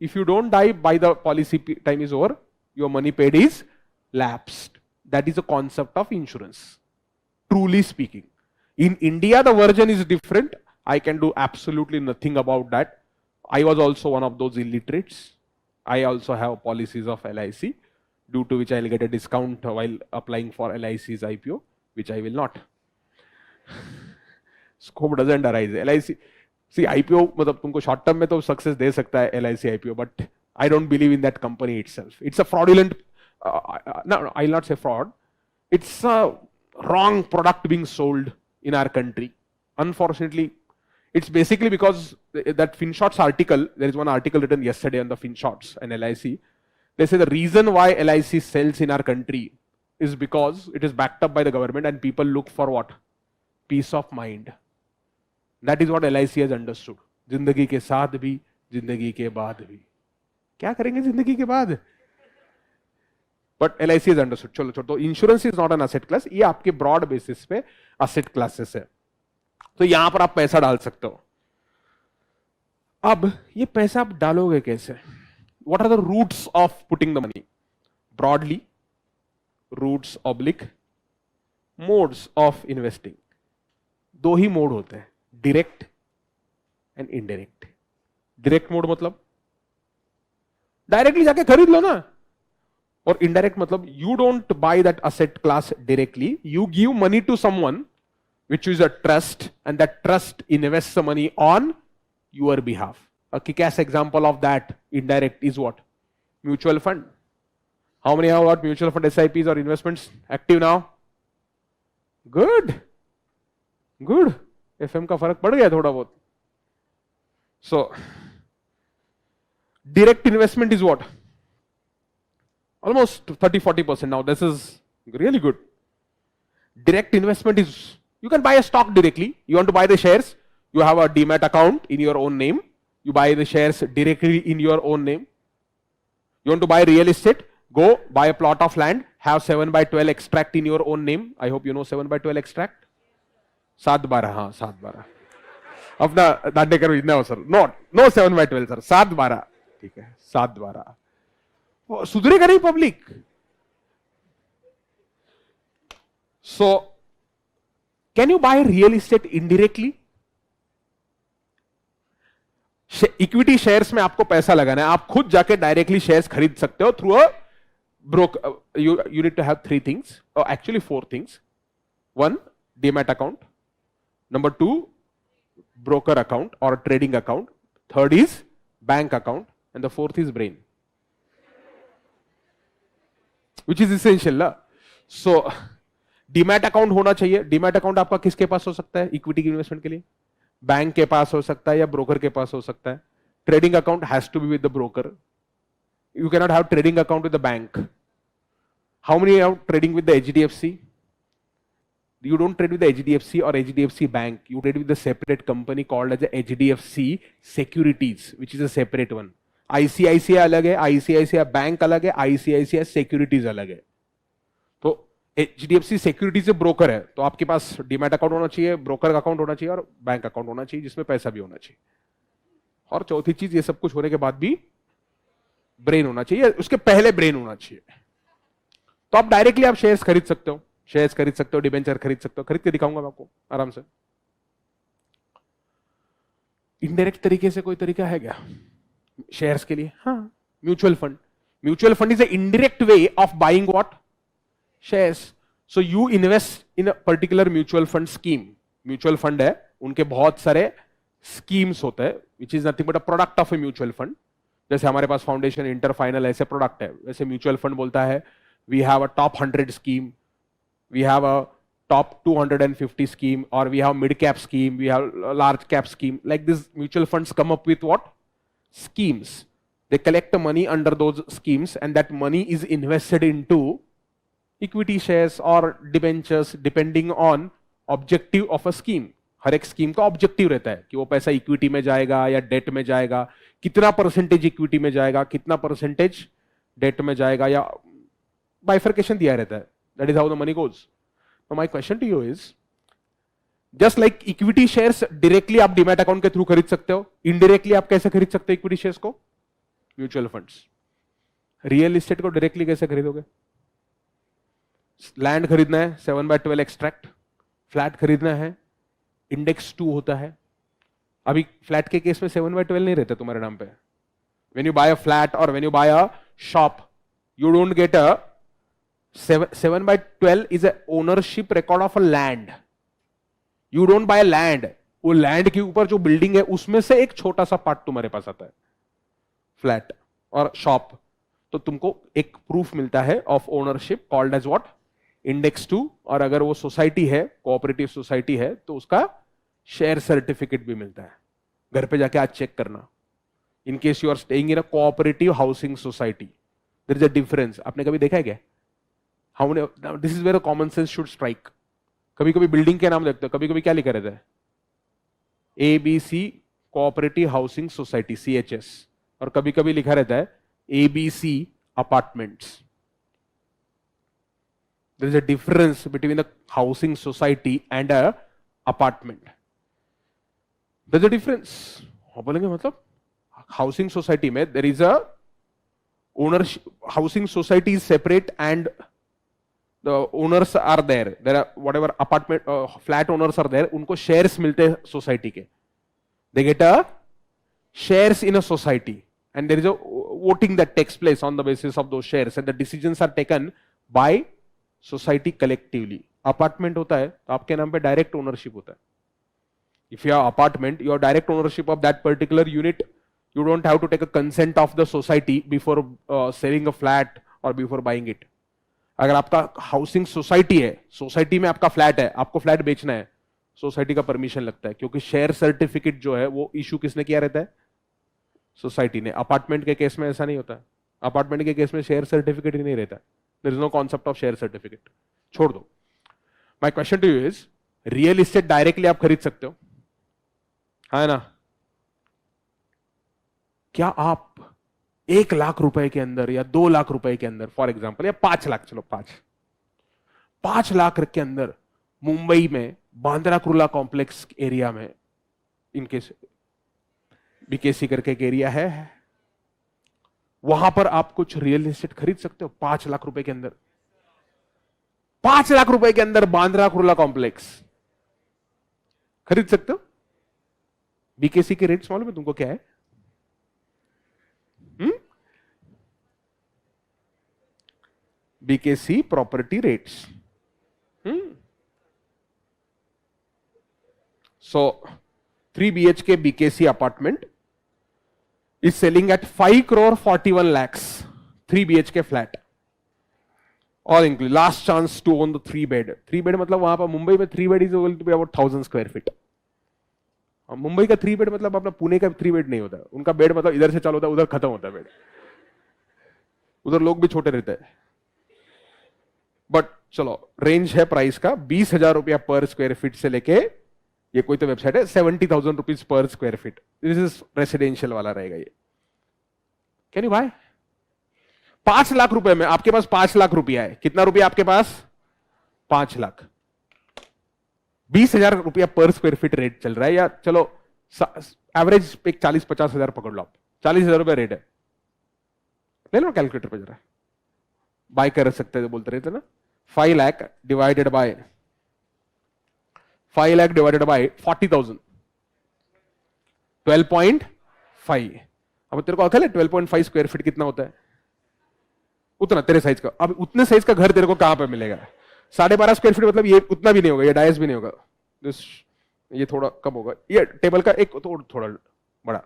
A: If you don't die by the policy time is over, your money paid is lapsed. That is the concept of insurance, truly speaking. In India, the version is different. I can do absolutely nothing about that. I was also one of those illiterates. I also have policies of LIC, due to which I'll get a discount while applying for LIC's IPO, which I will not. Scope doesn't arise. LIC, see, IPO, मतलब तुमको short term में तो success दे सकता है LIC IPO, but I don't believe in that company itself. It's a fraudulent, no, I'll not say fraud. It's a wrong product being sold in our country. Unfortunately, it's basically because that FinShots article, there is one article written yesterday on the FinShots and LIC. They say the reason why LIC sells in our country is because it is backed up by the government and people look for what? Peace of mind. That is what LIC has understood. जिंदगी के साथ भी, जिंदगी के बाद भी. क्या करेंगे जिंदगी के बाद? But LIC has understood. चलो छोड़ो. Insurance is not an asset class. ये आपके broad basis पे asset classes है. तो यहां पर आप पैसा डाल सकते हो. अब ये पैसा आप डालोगे कैसे? What are the roots of putting the money? Broadly, roots oblique modes of investing. दो ही मोड होते हैं, direct and indirect. Direct mode मतलब डायरेक्टली जाके खरीद लो ना, और इनडायरेक्ट मतलब you don't buy that asset class directly, you give money to someone which is a trust, and that trust invests the money on your behalf. A kick-ass example of that indirect is what? Mutual fund. How many have got mutual fund SIPs or investments active now? Good. Good. FM का फर्क पड़ गया थोड़ा बहुत. So, direct investment is what? Almost 30-40% now. This is really good. Direct investment is, you can buy a stock directly. You want to buy the shares, you have a demat account in your own name. You buy the shares directly in your own name. You want to buy real estate, go buy a plot of land, have 7/12 extract in your own name. I hope you know 7/12 extract. 7/12, हाँ 7/12. अपना दांडे करो इतना हो sir. No 7/12 sir, 7/12. ठीक है, 7/12. सुधरेगा नहीं public. So, can you buy real estate indirectly? Equity shares में आपको पैसा लगाना है, आप खुद जाके डायरेक्टली शेयर्स खरीद सकते हो through a broker. You need to have 3 things, और actually 4 things. 1, demat account. Number 2, broker account or trading account. 3rd is bank account, and the 4th is brain, which is essential. So, demat account होना चाहिए. Demat account आपका किसके पास हो सकता है equity की investment के लिए? बैंक के पास हो सकता है या ब्रोकर के पास हो सकता है. Trading account has to be with the broker. You can not have trading account with the bank. How many are trading with the HDFC? You don't trade with the HDFC or HDFC Bank. You trade with the separate company called as the HDFC Securities, which is a separate one. ICICI अलग है, ICICI Bank अलग है, ICICI Securities अलग है. तो HDFC Securities से broker है, तो आपके पास डीमैट अकाउंट होना चाहिए, ब्रोकर अकाउंट होना चाहिए और बैंक अकाउंट होना चाहिए जिसमें पैसा भी होना चाहिए. और चौथी चीज, ये सब कुछ होने के बाद भी ब्रेन होना चाहिए. उसके पहले ब्रेन होना चाहिए. तो आप डायरेक्टली आप शेयर्स खरीद सकते हो, शेयर्स खरीद सकते हो, डिबेंचर खरीद सकते हो. खरीद के दिखाऊंगा मैं आपको आराम से. इनडायरेक्ट तरीके से कोई तरीका है क्या शेयर्स के लिए? हाँ, mutual fund. Mutual fund is a indirect way of buying what? Shares. So you invest in a particular mutual fund scheme. Mutual fund है, उनके बहुत सारे स्कीम्स होते हैं, which is nothing but a product of a mutual fund. जैसे हमारे पास foundation, inter, final ऐसे प्रोडक्ट है, वैसे म्यूचुअल फंड बोलता है we have a top 100 scheme, we have a top 250 scheme, or we have mid cap scheme, we have a large cap scheme. Like this, mutual funds come up with what? Schemes. They collect the money under those schemes, and that money is invested into equity shares or debentures depending on objective of a scheme. हर एक scheme का objective रहता है कि वो पैसा equity में जाएगा या डेट में जाएगा, कितना परसेंटेज इक्विटी में जाएगा, कितना परसेंटेज डेट में जाएगा, या बाइफर्केशन दिया रहता है. That is how the money goes. So my question to you is, just like equity shares directly आप डीमैट अकाउंट के थ्रू खरीद सकते हो, इनडायरेक्टली आप कैसे खरीद सकते हो इक्विटी शेयर्स को? Mutual funds. रियल एस्टेट को डायरेक्टली कैसे खरीदोगे? लैंड खरीदना है 7/12 एक्सट्रैक्ट, फ्लैट खरीदना है, इंडेक्स 2 होता है। अभी फ्लैट के केस में 7/12 नहीं रहता तुम्हारे नाम पे। When you buy a flat और when you buy a shop, you don't get a 7/12 is a ownership record of a land. You don't buy land, वो लैंड के ऊपर जो बिल्डिंग है उसमें से एक छोटा सा पार्ट तुम्हारे पास आता है। फ्लैट और शॉप, तो तुमको एक प्रूफ मिलता है of ownership called as what? Index 2। और अगर वो सोसाइटी है, कोऑपरेटिव सोसाइटी है, तो उसका शेयर सर्टिफिकेट भी मिलता है। घर पे जाके आज चेक करना। In case you are staying in a cooperative housing society, there is a difference. आपने कभी देखा है क्या? How this is where common sense should strike. कभी कभी बिल्डिंग के नाम देखते हो, कभी कभी क्या लिखा रहता है? ABC cooperative housing society, CHS, और कभी कभी लिखा रहता है ABC apartments. There is a difference between a housing society and a apartment. There is a difference. हाँ बोलेंगे मतलब हाउसिंग सोसाइटी में there is a ownership. Housing society is separate and the owners are there. There are whatever apartment flat owners are there. उनको shares मिलते हैं society के. They get a shares in a society and there is a voting that takes place on the basis of those shares and the decisions are taken by society collectively. Apartment होता है तो आपके नाम पे direct ownership होता है। If you have apartment, your direct ownership of that particular unit, you don't have to take a consent of the society before selling a flat और before buying it. अगर आपका हाउसिंग सोसाइटी है, society में आपका flat है, आपको flat बेचना है, सोसाइटी का परमिशन लगता है, क्योंकि शेयर सर्टिफिकेट जो है वो इशू किसने किया रहता है? सोसाइटी ने। अपार्टमेंट के केस में ऐसा नहीं होता है। अपार्टमेंट के केस में शेयर सर्टिफिकेट ही नहीं रहता है। There is no concept of share certificate. छोड़ दो। My question to you is, real estate directly आप खरीद सकते हो, है ना? क्या आप 1 लाख रुपए के अंदर या 2 लाख रुपए के अंदर, फॉर एग्जाम्पल, या 5 लाख, चलो 5 लाख के अंदर मुंबई में बांद्रा कुर्ला कॉम्प्लेक्स एरिया में, इनके बीकेसी करके एक एरिया है, वहां पर आप कुछ रियल एस्टेट खरीद सकते हो 5 लाख रुपए के अंदर। 5 लाख रुपए के अंदर बांद्रा कुर्ला कॉम्प्लेक्स खरीद सकते हो। बीकेसी के रेट्स मालूम है तुमको क्या है? BKC property rates. So 3 BHK BKC apartment is selling at 5,41 lakhs, 3 BHK flat, all include. Last chance to own the 3 bed. 3 bed मतलब वहां पर मुंबई में 3 bed is going to be about 1,000 square feet. Mumbai का 3 bed मतलब अपना पुणे का 3 bed नहीं होता है। उनका बेड मतलब इधर से चालू होता है, उधर खत्म होता है बेड। उधर लोग भी छोटे रहते हैं। बट चलो, रेंज है प्राइस का 20,000 रुपया पर स्क्वायर फीट से लेके, ये कोई तो वेबसाइट है, 70,000 rupees per square feet. This is residential वाला रहेगा ये। Can you bye? 5 लाख रुपए में आपके पास 5 लाख रुपया है। कितना रुपया आपके पास? 5 लाख। 20,000 रुपया पर स्क्वायर फीट रेट चल रहा है, या चलो एवरेज एक 40-50 हजार पकड़ लो आप। 40,000 रुपया रेट है, ले लो कैलकुलेटर पे जरा, बाय कर सकते थे बोलते रहते ना। 5 लाख डिवाइडेड बाय 40,000, 12.5। अब तेरे को अकल है 12.5 स्क्वायर फीट कितना होता है? उतना तेरे साइज का। अब उतने साइज का घर तेरे को कहां पे मिलेगा? 12.5 स्क्वायर फीट मतलब ये उतना भी नहीं होगा, ये डायस भी नहीं होगा, ये थोड़ा कम होगा, ये टेबल का एक थोड़ा बड़ा,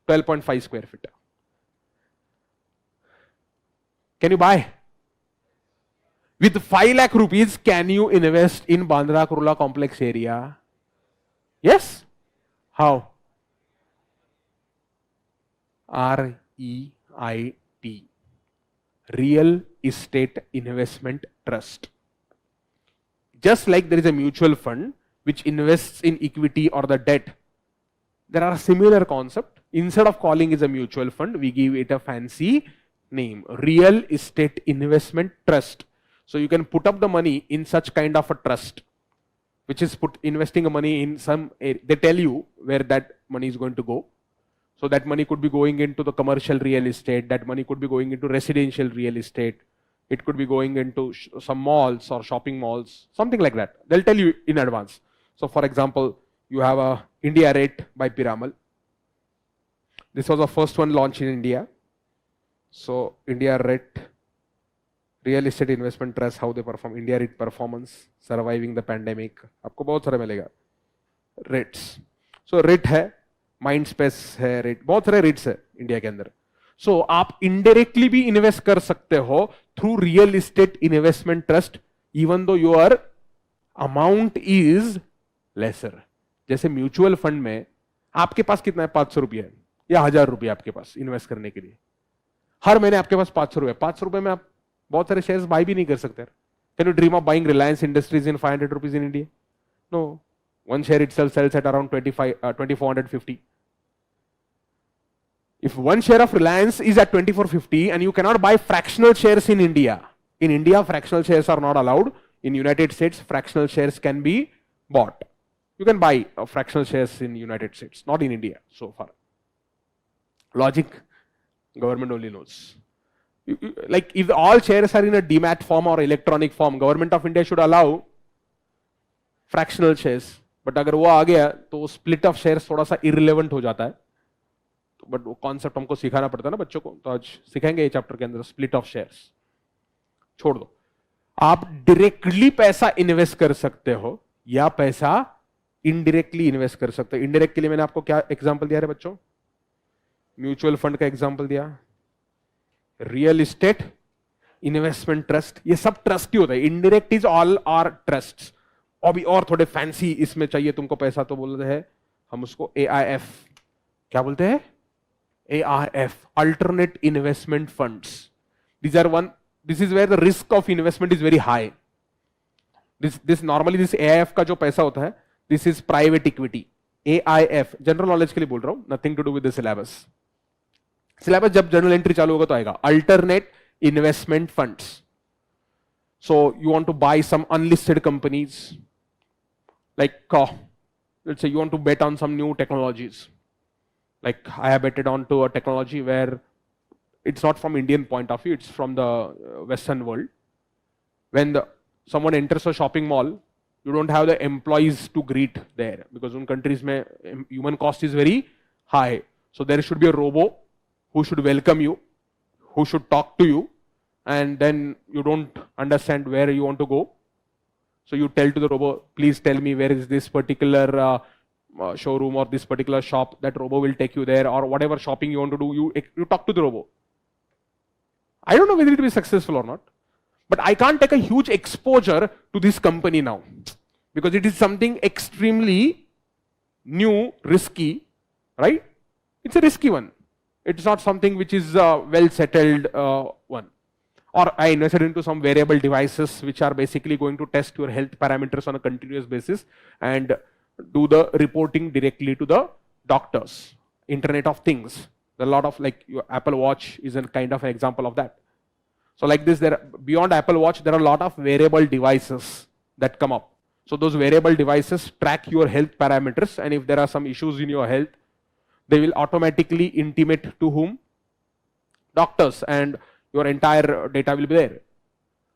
A: 12.5 square feet. Can you buy? With 5 lakh rupees, can you invest in Bandra Kurla complex area? Yes? How? REIT, Real Estate Investment Trust. Just like there is a mutual fund which invests in equity or the debt, there are similar concept. Instead of calling it a mutual fund, we give it a fancy name, Real Estate Investment Trust. So you can put up the money in such kind of a trust. which is investing money in some area. They tell you where that money is going to go. So that money could be going into the commercial real estate, that money could be going into residential real estate, it could be going into some malls or shopping malls, something like that. They'll tell you in advance. So for example, you have a India REIT by Piramal. This was the first one launched in India. So India REIT, Real Estate Investment Trust, how they perform, India REIT performance, surviving the pandemic. आपको बहुत सारे मिलेगा REITs. So REIT है, mind space है, rate, बहुत सारे rates है India के अंदर. सो आप इनडायरेक्टली भी इन्वेस्ट कर सकते हो through real estate investment trust, even though your amount is lesser. जैसे म्यूचुअल फंड में आपके पास कितना है, 500 रुपया है या 1000 रुपया आपके पास इन्वेस्ट करने के लिए. हर महीने आपके पास 500 रुपये, 500 रुपये में आप बहुत सारे शेयर्स बाय भी नहीं कर सकते. Can you dream of buying Reliance Industries in 500 rupees in India? No. One share itself sells at around 2450. If one share of Reliance is at 2450 and you cannot buy fractional shares in India. In India, fractional shares are not allowed. In United States, fractional shares can be bought. You can buy fractional shares in United States, not in India so far. Logic, government only knows. Like if all shares are in a demat form or electronic form, government of India should allow fractional shares. But अगर वो आ गया तो split of shares थोड़ा सा irrelevant हो जाता है. But वो कॉन्सेप्ट हमको सिखाना पड़ता है ना बच्चों को, तो आज सिखाएंगे ये चैप्टर के अंदर. स्प्लिट ऑफ शेयर्स छोड़ दो. आप डायरेक्टली पैसा इन्वेस्ट कर सकते हो या पैसा इनडायरेक्टली इन्वेस्ट कर सकते हो. इनडायरेक्ट के लिए मैंने आपको क्या एग्जांपल दिया है बच्चों? म्यूचुअल फंड का एग्जांपल दिया, रियल इस्टेट इन्वेस्टमेंट ट्रस्ट, ये सब ट्रस्ट ही होता है. Indirect is all are trust. अभी और थोड़े फैंसी इसमें चाहिए तुमको पैसा तो बोलते हैं हम उसको AIF. क्या बोलते हैं? AIF, alternate investment funds. This is where the risk of investment is very high. This normally this AIF का जो पैसा होता है, this is private equity. AIF general knowledge के लिए बोल रहा हूं, nothing to do with the syllabus. Syllabus जब जर्नल एंट्री चालू होगा तो आएगा. Alternate investment funds. So you want to buy some unlisted companies, like let's say you want to bet on some new technologies. Like I have betted onto a technology where it's not from Indian point of view, it's from the Western world. When someone enters a shopping mall, you don't have the employees to greet there because in countries mein human cost is very high. So there should be a robo who should welcome you, who should talk to you, and then you don't understand where you want to go. So you tell to the robo, please tell me where is this particular showroom or this particular shop. That robo will take you there, or whatever shopping you want to do, you talk to the robo. I don't know whether it will be successful or not, but I can't take a huge exposure to this company now because it is something extremely new, risky, right? It's a risky one. It's not something which is well settled one. Or I invested into some wearable devices which are basically going to test your health parameters on a continuous basis and do the reporting directly to the doctors. Internet of Things. There are a lot of, like your Apple Watch is a kind of an example of that. So like this, beyond Apple Watch, there are a lot of wearable devices that come up. So those wearable devices track your health parameters, and if there are some issues in your health, they will automatically intimate to whom? Doctors, and your entire data will be there.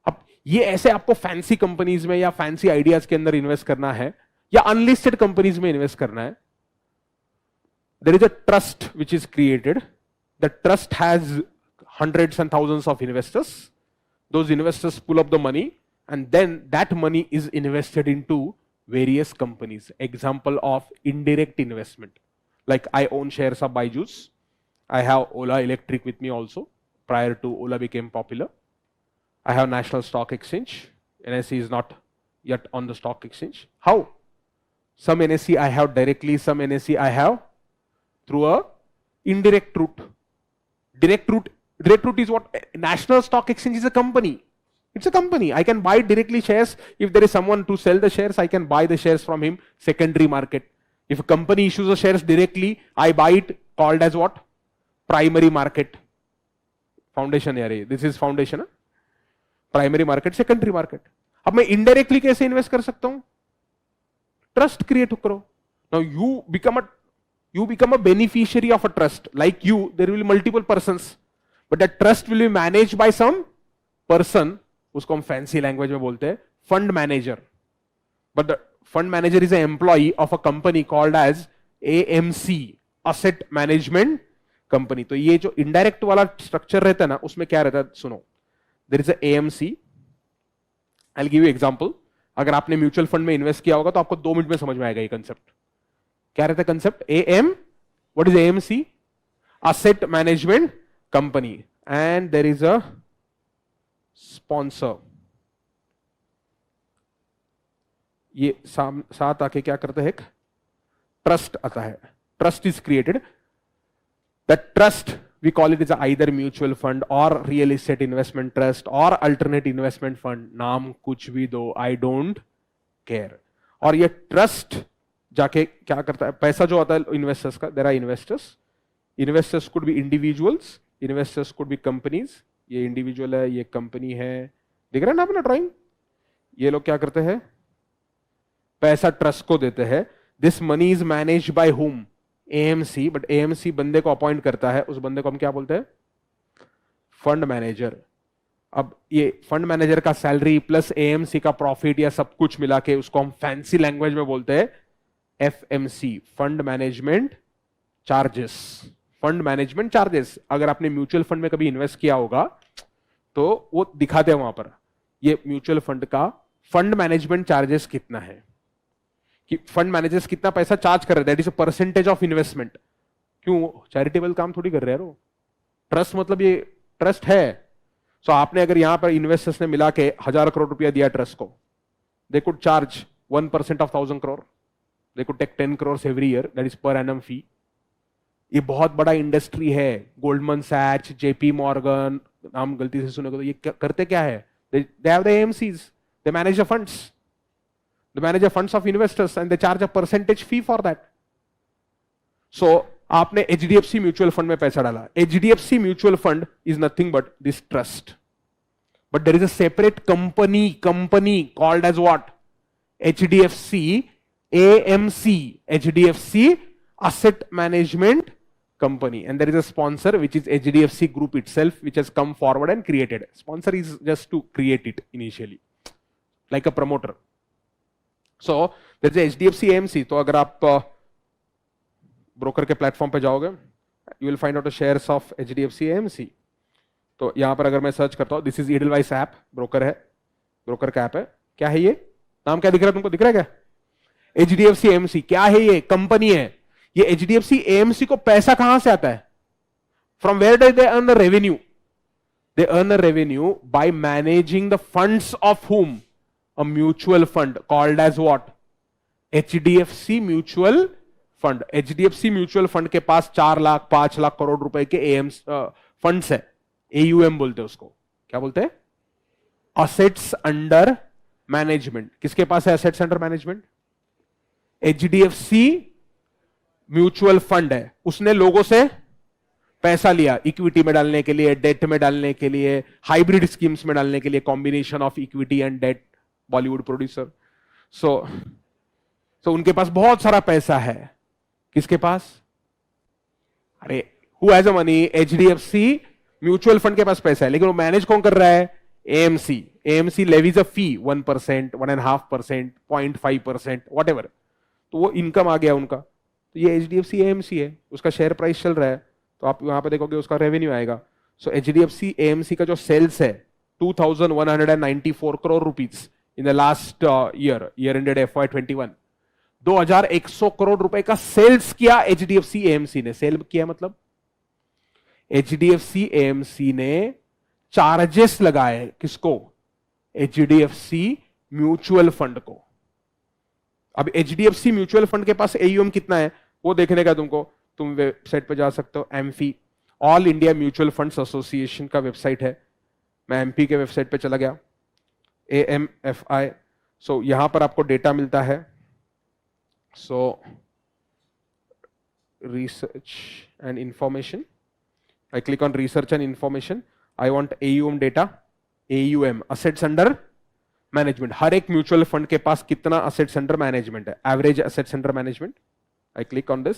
A: अब ये ऐसे आपको fancy companies में या fancy ideas के अंदर invest करना है या अनलिस्टेड कंपनीज में इन्वेस्ट करना है. There is a trust which is created. The trust has hundreds and thousands of investors. Those investors pull up the money and then that money is invested into various companies. Example of indirect investment. Like I own shares of Byju's. I have Ola Electric with me also. Prior to Ola became popular. I have National Stock Exchange. NSE is not yet on the stock exchange. How? Some NSE I have directly, some NSE I have through a indirect route. Direct route is what? National Stock Exchange is a company. It's a company. I can buy directly shares. If there is someone to sell the shares, I can buy the shares from him. Secondary market. If a company issues the shares directly, I buy it, called as what? Primary market. Foundation यार ये, this is foundation. Primary market, secondary market. अब मैं indirectly कैसे invest कर सकता हूं? Trust create करो. Now you become a beneficiary of a trust. Like you, there will be multiple persons, but that trust will be managed by some person. उसको हम fancy language में बोलते हैं fund manager. But the fund manager is a employee of a company called as AMC, asset management company. तो ये जो indirect वाला structure रहता है ना, उसमें क्या रहता है सुनो. There is a AMC. I will give you example. अगर आपने म्यूचुअल फंड में इन्वेस्ट किया होगा तो आपको 2 मिनट में समझ में आएगा ये कंसेप्ट. क्या रहता है concept? what is AMC? Asset Management Company. And there is a sponsor. ये साथ आके क्या करता है? एक ट्रस्ट आता है. Trust is created. That trust we call it as either mutual fund or real estate investment trust or alternate investment fund. नाम कुछ भी दो, I don't care. और ये ट्रस्ट जाके क्या करता है? पैसा जो आता है इन्वेस्टर्स का, there are investors could be individuals, investors could be companies. ये इंडिविजुअल है, ये कंपनी है. दिख रहा है ना अपना ड्राइंग? ये लोग क्या करते हैं? पैसा ट्रस्ट को देते हैं. This money is manage by whom? AMC. But AMC बंदे को अपॉइंट करता है. उस बंदे को हम क्या बोलते हैं? Fund manager. अब ये फंड मैनेजर का सैलरी प्लस AMC का प्रॉफिट या सब कुछ मिला के उसको हम फैंसी लैंग्वेज में बोलते हैं FMC, fund management charges. Fund management charges. अगर आपने म्यूचुअल फंड में कभी इन्वेस्ट किया होगा तो वो दिखाते हैं वहां पर, ये म्यूचुअल फंड का फंड मैनेजमेंट चार्जेस कितना है, कि फंड मैनेजर्स कितना पैसा चार्ज कर रहे हैं. That is a percentage of investment. क्यों? चैरिटेबल काम थोड़ी कर रहे हैं. ट्रस्ट मतलब ये ट्रस्ट है. सो आपने अगर यहां पर इन्वेस्टर्स ने मिला के 1000 करोड़ रुपया दिया ट्रस्ट को, they could charge 1% of 1000 crore. They could take 10 crores every year. That is per annum fee. ये बहुत बड़ा इंडस्ट्री है. गोल्डमन सैक्स, JP मॉर्गन, नाम गलती से सुने को तो ये करते क्या है? They have the AMCs. They manage the funds. They manage the funds of investors and they charge a percentage fee for that. So आपने HDFC म्यूचुअल फंड में पैसा डाला. HDFC mutual fund is nothing but this trust. But there is a separate company called as what? HDFC AMC, HDFC Asset Management Company, and there is a sponsor which is HDFC Group itself, which has come forward and created. Sponsor is just to create it initially, like a promoter. So there is a HDFC AMC. तो अगर आप broker के platform पे जाओगे, you will find out the shares of HDFC AMC. तो यहां पर अगर मैं सर्च करता हूं, this is Edelweiss app, broker है, ब्रोकर का ऐप है. क्या है ये? नाम क्या दिख रहा है तुमको? दिख रहा है क्या? HDFC AMC. क्या है ये? कंपनी है. ये HDFC AMC को पैसा कहां से आता है? From where do they earn the revenue? They earn the revenue by managing the funds of whom? A mutual fund called as what? HDFC mutual fund. HDFC mutual fund के पास 4 लाख 5 लाख करोड़ रुपए के फंड्स है. AUM बोलते हैं उसको. क्या बोलते हैं? Assets under management. किसके पास है assets under management? HDFC mutual fund है. उसने लोगों से पैसा लिया इक्विटी में डालने के लिए, डेट में डालने के लिए, हाइब्रिड स्कीम्स में डालने के लिए, combination of equity and debt. Bollywood producer. So उनके पास बहुत सारा पैसा है. किसके पास? अरे who has a money? HDFC mutual fund के पास पैसा है, लेकिन वो मैनेज कौन कर रहा है? AMC. AMC levies a fee 1%, 1.5%, 0.5%, whatever. तो वो इनकम आ गया उनका. तो ये HDFC AMC है, उसका शेयर प्राइस चल रहा है, तो आप वहां पे देखोगे उसका रेवेन्यू आएगा. सो HDFC AMC का जो सेल्स है 2194 crore rupees in the last year ended FY21. 2100 crore रुपए का सेल्स किया HDFC AMC ने. सेल किया मतलब HDFC AMC ने चार्जेस लगाए. किसको? HDFC म्यूचुअल फंड को. अब HDFC म्यूचुअल फंड के पास AUM कितना है वो देखने का तुमको, तुम वेबसाइट पे जा सकते हो. AMFI, all India mutual funds association का वेबसाइट है. मैं MP के वेबसाइट पे चला गया, AMFI. सो यहां पर आपको डेटा मिलता है. सो research and information. I click on research and information. I want AUM data. AUM, assets under management, हर एक म्यूचुअल फंड के पास कितना असेट्स अंडर मैनेजमेंट है, average assets under management. I click on this,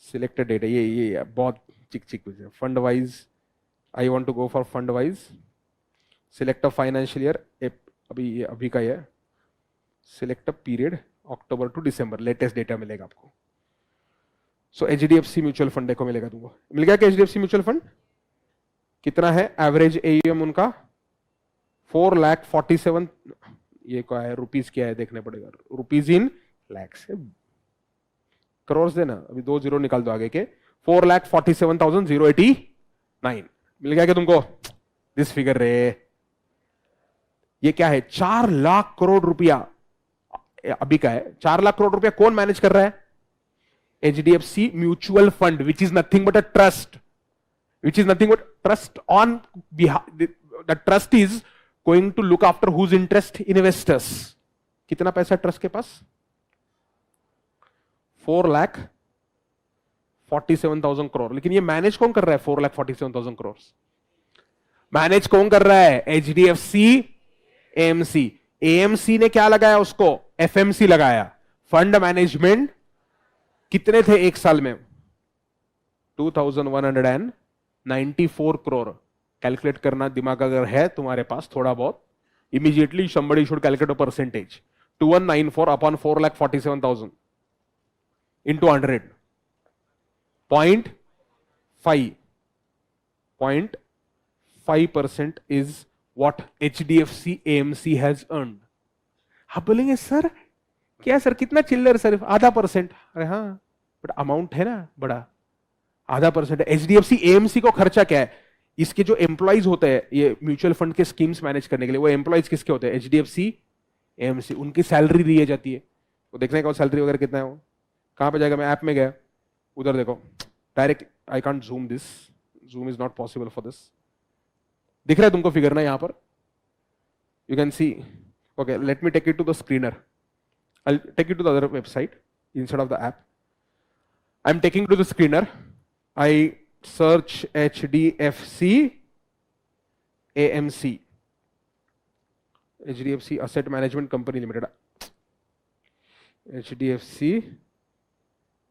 A: selected data, ये बहुत चिक चिक fund wise, I want to go for fund wise, select a financial year, अभी ये अभी का है, select a period October to December, latest data मिलेगा आपको। सो एचडीएफसी म्यूचुअल फंड देखो मिलेगा तुमको, मिल गया क्या एचडीएफसी म्यूचुअल फंड? कितना है एवरेज एयूएम उनका? 4,47,000, ये क्या है रुपीज, क्या है देखने पड़ेगा, रुपीज इन लैक्स, करोड़ देना, अभी 2 जीरो निकाल दो आगे के, 4,47,089, मिल गया क्या तुमको? दिस फिगर रे, ये क्या है? 4 लाख करोड़ रुपया अभी का है। 4 लाख करोड़ रुपया कौन मैनेज कर रहा है? HDFC mutual fund, which is nothing but a trust, which is nothing but trust on behalf, the trust is going to look after whose interest? Investors. कितना पैसा ट्रस्ट के पास? 4,47,000 करोड़। लेकिन ये मैनेज कौन कर रहा है 4,47,000 करोड़? मैनेज कौन कर रहा है? HDFC AMC. एएमसी ने क्या लगाया उसको? एफएमसी लगाया। फंड मैनेजमेंट कितने थे एक साल में? 2,194 करोड़। कैलकुलेट करना दिमाग अगर है तुम्हारे पास थोड़ा बहुत, immediately somebody should calculate a percentage. 2194 upon 4,47,000 into 100, 0.5% is what HDFC AMC has earned. आप बोलेंगे सर क्या सर कितना चिल्लर सर, आधा परसेंट? अरे हाँ बट अमाउंट है ना बड़ा, आधा परसेंट है। एचडीएफसी एएमसी को खर्चा क्या है? इसके जो एम्प्लॉइज होते हैं ये म्यूचुअल फंड के स्कीम्स मैनेज करने के लिए, वो एम्प्लॉइज किसके होते हैं? एचडीएफसी एएमसी, उनकी सैलरी दी जाती है। वो देखने का सैलरी वगैरह कितना है, वो कहां पे जाएगा? मैं ऐप में गया, उधर देखो direct, I can't zoom this, zoom is not possible for this. दिख रहा है तुमको फिगर ना यहां पर? You can see, okay let me take it to the screener, I take it to the other website instead of the app. I am taking to the screener, I search HDFC AMC, HDFC Asset Management Company Limited, HDFC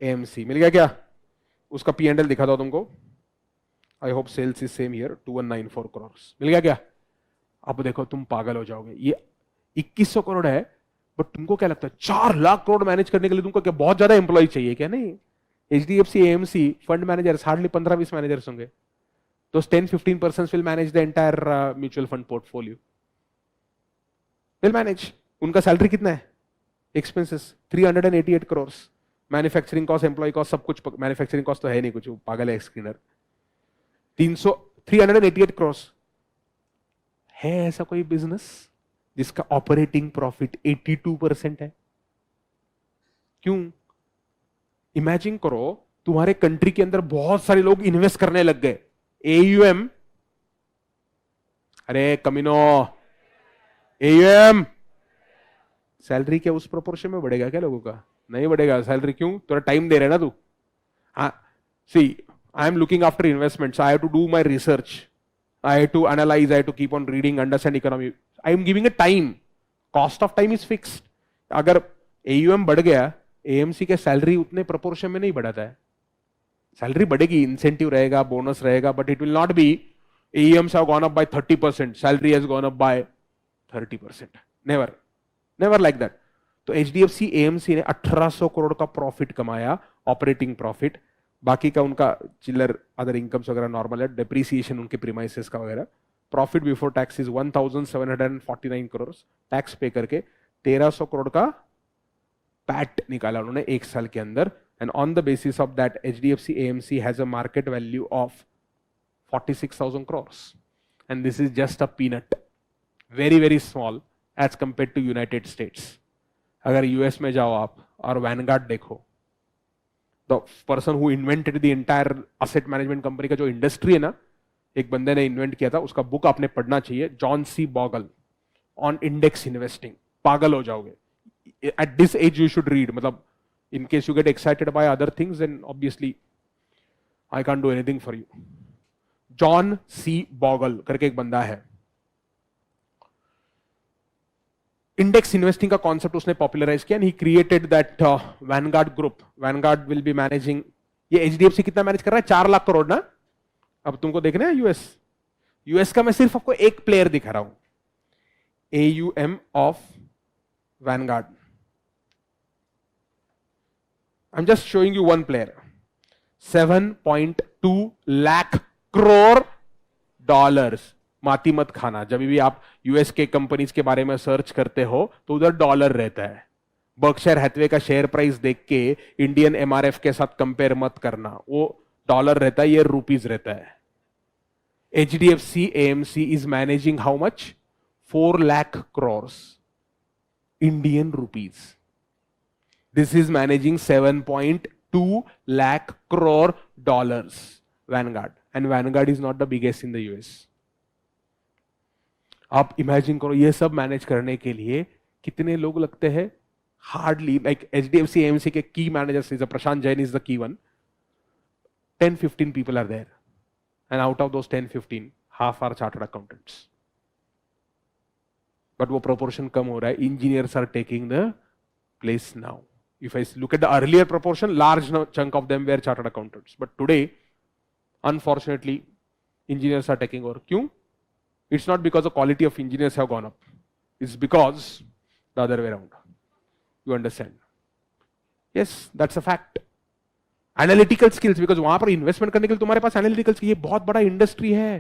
A: AMC, मिल गया क्या? उसका P&L दिखा दो तुमको। I hope sales is same here, 2194 crore, मिल गया क्या? अब देखो तुम पागल हो जाओगे, ये 2100 करोड़ है, बट तुमको क्या लगता है 4 लाख करोड़ मैनेज करने के लिए तुमको क्या बहुत ज्यादा एम्प्लॉय चाहिए क्या? नहीं। HDFC AMC fund managers hardly 15-20 managers होंगे, तो 10-15% will manage the entire mutual fund portfolio, will manage। उनका सैलरी कितना है? Expenses 388 crore, manufacturing cost, employee cost, सब कुछ, मैन्युफैक्चरिंग कॉस्ट तो है नहीं कुछ, पागल है स्क्रीनर। 388 करोड़। है ऐसा कोई बिजनेस जिसका ऑपरेटिंग प्रॉफिट 82% है? क्यों? इमेजिन करो तुम्हारे कंट्री के अंदर बहुत सारे लोग इन्वेस्ट करने लग गए, एयूएम, अरे कमीनो, एयूएम, सैलरी क्या उस प्रोपोर्शन में बढ़ेगा क्या लोगों का? नहीं बढ़ेगा सैलरी। क्यों? थोड़ा टाइम दे रहे ना तू। See I am looking after investments, I have to do my research, I have to analyse, I have to keep on reading, understand economy, I am giving a time, cost of time is fixed. अगर AUM बढ़ गया, AMC के salary उतने proportion में नहीं बढ़ाता है। Salary बढ़ेगी, इंसेंटिव रहेगा, बोनस रहेगा, but it will not be AMs have gone up by 30%, salary has gone up by 30%, never, never like that. तो एचडीएफसी एएमसी ने 1800 करोड़ का प्रॉफिट कमाया, ऑपरेटिंग प्रॉफिट। बाकी का उनका चिल्लर अदर इनकम्स वगैरह नॉर्मल है, डेप्रीसिएशन उनके प्रीमाइसेस का वगैरह। Profit before tax is 1749 crore, tax पे करके 1300 करोड़ का पैट निकाला उन्होंने एक साल के अंदर। And on the basis of that HDFC AMC has a market value of 46,000 crore, and this is just a peanut, very very small as compare to United States. अगर यूएस में जाओ आप और वैनगार्ड देखो, the person who invented the entire asset management company का जो industry है ना, एक बंदे ने इन्वेंट किया था, उसका बुक आपने पढ़ना चाहिए, John C Bogle on index investing. पागल हो जाओगे। At this age you should read, मतलब in case you get excited by other things then obviously I can't do anything for you। John C Bogle करके एक बंदा है, index investing का concept उसने पॉपुलराइज किया, and he created that Vanguard group. Vanguard will be managing, ये HDFC कितना manage कर रहा है? 4 लाख करोड़ ना. अब तुमको देखना है यूएस. यूएस का मैं सिर्फ आपको एक प्लेयर दिखा रहा हूं, AUM of Vanguard. I am just showing you one player. 7.2 lakh crore dollars. माती मत खाना, जब भी आप यूएस के कंपनीज के बारे में सर्च करते हो तो उधर डॉलर रहता है. बर्कशायर हैथवे का शेयर प्राइस देख के इंडियन एमआरएफ के साथ कंपेयर मत करना, वो डॉलर रहता है, ये रुपीज रहता है. HDFC AMC is managing how much? 4 lakh crore Indian rupees. This is managing 7.2 lakh crore dollars. Vanguard, and Vanguard is not the biggest in the US. आप इमेजिन करो, ये सब मैनेज करने के लिए कितने लोग लगते हैं? हार्डली, लाइक एचडीएफसी एएमसी के की managers is Prashant Jain is the key one. 10-15 people are there, and out of those 10-15, half are chartered accountants. But वो proportion कम हो रहा है. Engineers are taking the place now. If I look at the earlier proportion, large chunk of them were chartered accountants. But today, unfortunately, engineers are taking over. क्यों? It's not because the quality of engineers have gone up. It's because the other way around. You understand? Yes, that's a fact. Analytical skills, because वहां पर investment करने के लिए तुम्हारे पास analytical skill, ये बहुत बड़ा इंडस्ट्री है.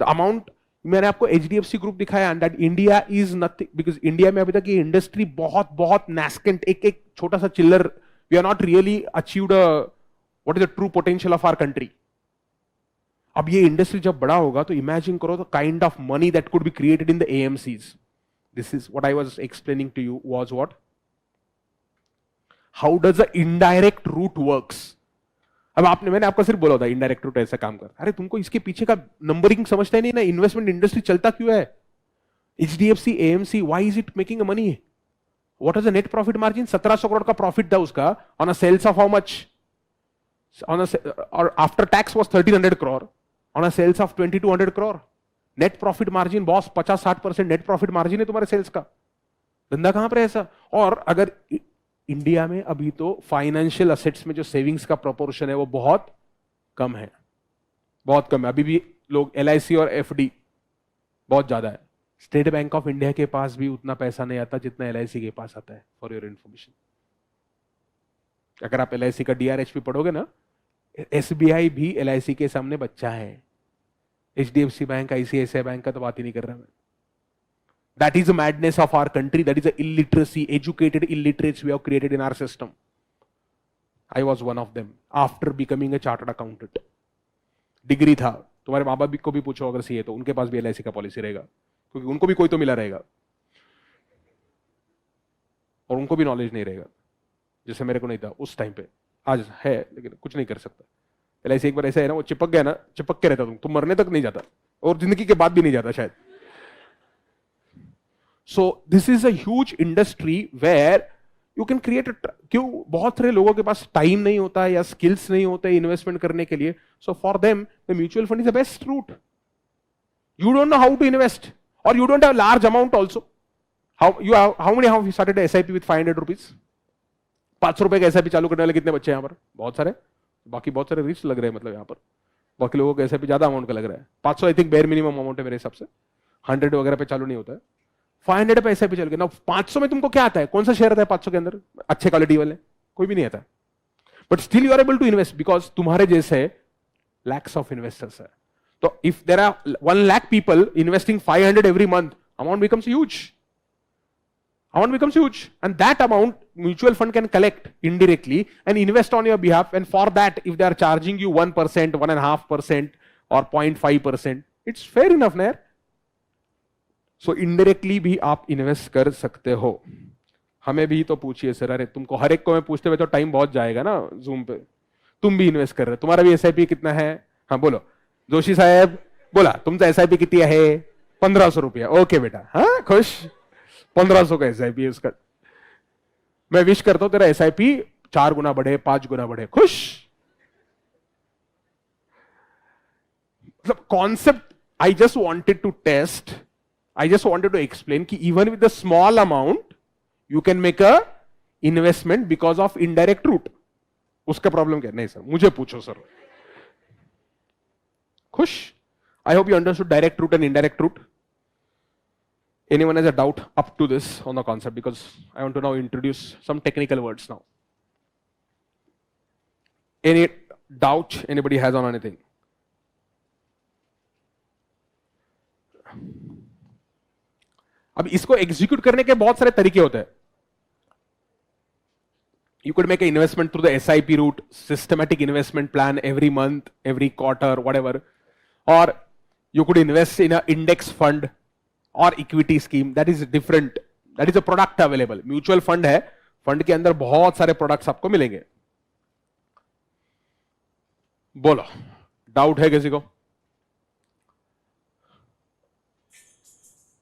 A: द अमाउंट, मैंने आपको एचडीएफसी ग्रुप दिखाया, and that India is nothing, because India में अभी तक ये इंडस्ट्री बहुत बहुत नैस्केंट, एक एक छोटा सा चिल्लर. We are not really achieved what is the true potential of our country. अब ये इंडस्ट्री जब बड़ा होगा तो इमेजिन करो the kind of money that could be created in the AMCs. This is what I was explaining to you was what, how does the indirect route works. अब मैंने आपको सिर्फ बोला था इनडायरेक्ट रूट ऐसा काम कर. अरे तुमको इसके पीछे का नंबरिंग समझता ही नहीं ना. इन्वेस्टमेंट इंडस्ट्री चलता क्यों है? HDFC AMC, why is it making money? What is the net profit margin? 1700 crore का प्रॉफिट था उसका on a sales of how much? और after tax was 1300 crore on a sales of 2200 crore. Net profit margin boss 50-60% net profit margin है तुम्हारे sales का. धंधा कहां पर है ऐसा? और अगर इंडिया में अभी तो फाइनेंशियल असेट्स में जो सेविंग्स का प्रोपोर्शन है वो बहुत कम है, बहुत कम है. अभी भी लोग एलआईसी और एफडी बहुत ज्यादा है. स्टेट बैंक ऑफ इंडिया के पास भी उतना पैसा नहीं आता जितना एलआईसी के पास आता है, फॉर योर इंफॉर्मेशन. अगर आप एलआईसी का डीआरएचपी पढ़ोगे ना, एसबीआई भी एलआईसी के सामने बच्चा है. एचडीएफसी बैंक, आईसीआईसीआई बैंक का तो बात ही नहीं कर रहा मैं. That is the madness of our country. That is the illiteracy, educated illiterates we have created in our system. I was one of them after becoming a chartered accountant. Degree था. तुम्हारे माँ बाप को भी पूछो अगर सीए तो उनके पास भी एलआईसी का पॉलिसी रहेगा, क्योंकि उनको भी कोई तो मिला रहेगा और उनको भी नॉलेज नहीं रहेगा, जैसे मेरे को नहीं था उस टाइम पे. आज है लेकिन कुछ नहीं कर सकता. एलआईसी एक बार ऐसा है ना, वो चिपक गया ना, चिपक के रहता तुम मरने तक नहीं जाता और जिंदगी के बाद भी नहीं जाता शायद. So this is a huge industry where you can create क्यों? बहुत सारे लोगों के पास टाइम नहीं होता है या स्किल्स नहीं होते इन्वेस्टमेंट करने के लिए. So for them the mutual fund is the best route. You don't know how to invest or you don't have large amount also. How many have you started a SIP with 500 rupees? 500 रुपए का SIP चालू करने वाले कितने बच्चे हैं यहाँ पर? बहुत सारे. बाकी बहुत सारे रिच लग रहे हैं, मतलब यहाँ पर बाकी लोगों को SIP ज्यादा अमाउंट का लग रहा है. 500 I think bare minimum amount है मेरे हिसाब से. 100 वगैरह पे चालू नहीं होता है. 500 पे SIP चल गया ना. 500 में तुमको क्या आता है? कौन सा शेयर आता है 500 के अंदर अच्छे क्वालिटी वाले? कोई भी नहीं आता. But still you are able to invest because तुम्हारे जैसे लैक्स ऑफ इन्वेस्टर्स है. तो if there are 1 lakh people investing 500 every month, amount becomes huge. Amount becomes huge, and that amount mutual fund can collect indirectly and invest on your behalf. And for that, if they are charging you 1%, 1.5%, or 0.5%, it's fair enough, ना? So indirectly भी आप invest कर सकते हो. हमें भी तो पूछिए सर, अरे तुमको हर एक को मैं पूछते हुए तो टाइम बहुत जाएगा ना जूम पे. तुम भी इन्वेस्ट कर रहे हो, तुम्हारा भी SIP कितना है? हाँ बोलो. जोशी साहब बोला तुमचा SIP किती है? 1500 रुपया. ओके बेटा, हाँ खुश. 1500 का SIP है उसका. मैं विश करता हूं तेरा SIP 4 गुना बढ़े, 5 गुना बढ़े. खुश. मतलब concept I just wanted to test I just wanted to explain कि even with the small amount, you can make a investment because of indirect route. उसका प्रॉब्लम क्या? नहीं सर, मुझे पूछो सर. खुश? I hope you understood direct route and indirect route. Anyone has a doubt up to this on the concept? Because I want to now introduce some technical words now. Any doubt anybody has on anything? अब इसको execute करने के बहुत सारे तरीके होते हैं. You could make an investment through the SIP route, systematic investment plan every month, every quarter, whatever. Or you could invest in an index fund or equity scheme. That is different. That is a product available. Mutual fund है, fund के अंदर बहुत सारे products आपको मिलेंगे. बोलो, doubt है किसी को?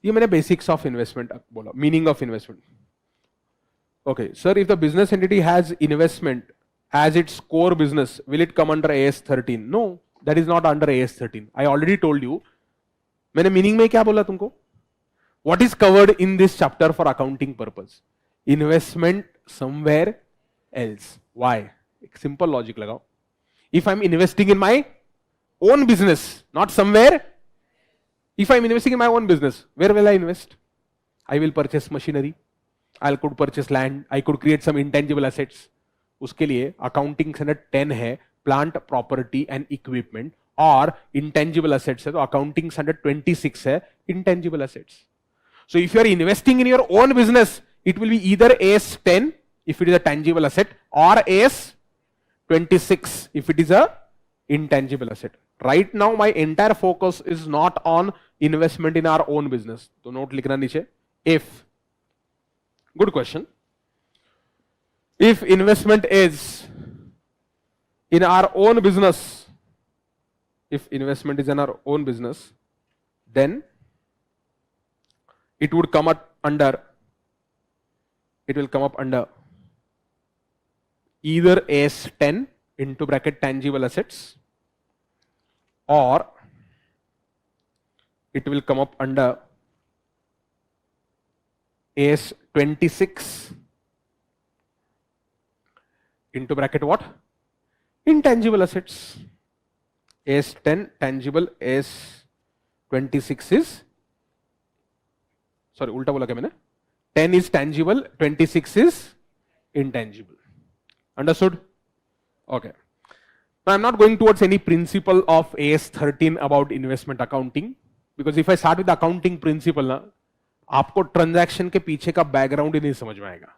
A: ये मैंने बेसिक्स ऑफ इन्वेस्टमेंट बोला, meaning of investment. Okay, sir, if the business entity has investment as its core business, will it come under AS 13? No, that is not under AS 13. I already told you. मैंने meaning में क्या बोला तुमको? What is covered in this chapter for accounting purpose? Investment somewhere else. Why? एक simple logic लगाओ. If I'm investing in my own business, not somewhere. If I'm investing in my own business, where will I invest? I will purchase machinery. I could purchase land. I could create some intangible assets. उसके लिए accounting standard 10 है, plant, property and equipment, और intangible assets है तो accounting standard 26 है, intangible assets. So if you are investing in your own business, it will be either AS 10 if it is a tangible asset or AS 26 if it is a intangible asset. Right now my entire focus is not on investment in our own business. तो note लिखना नीचे. If, good question, if investment is in our own business, if investment is in our own business, then it would come up under, it will come up under either AS 10 into bracket tangible assets, or it will come up under AS 26 into bracket what? Intangible assets. AS 10 tangible, AS 26 is, sorry, उल्टा बोला क्या मैंने? 10 is tangible, 26 is intangible. Understood? Okay. Now I'm not going towards any principle of AS 13 about investment accounting, because if I start with the accounting principle ना, आपको transaction के पीछे का background ही नहीं समझ में आएगा.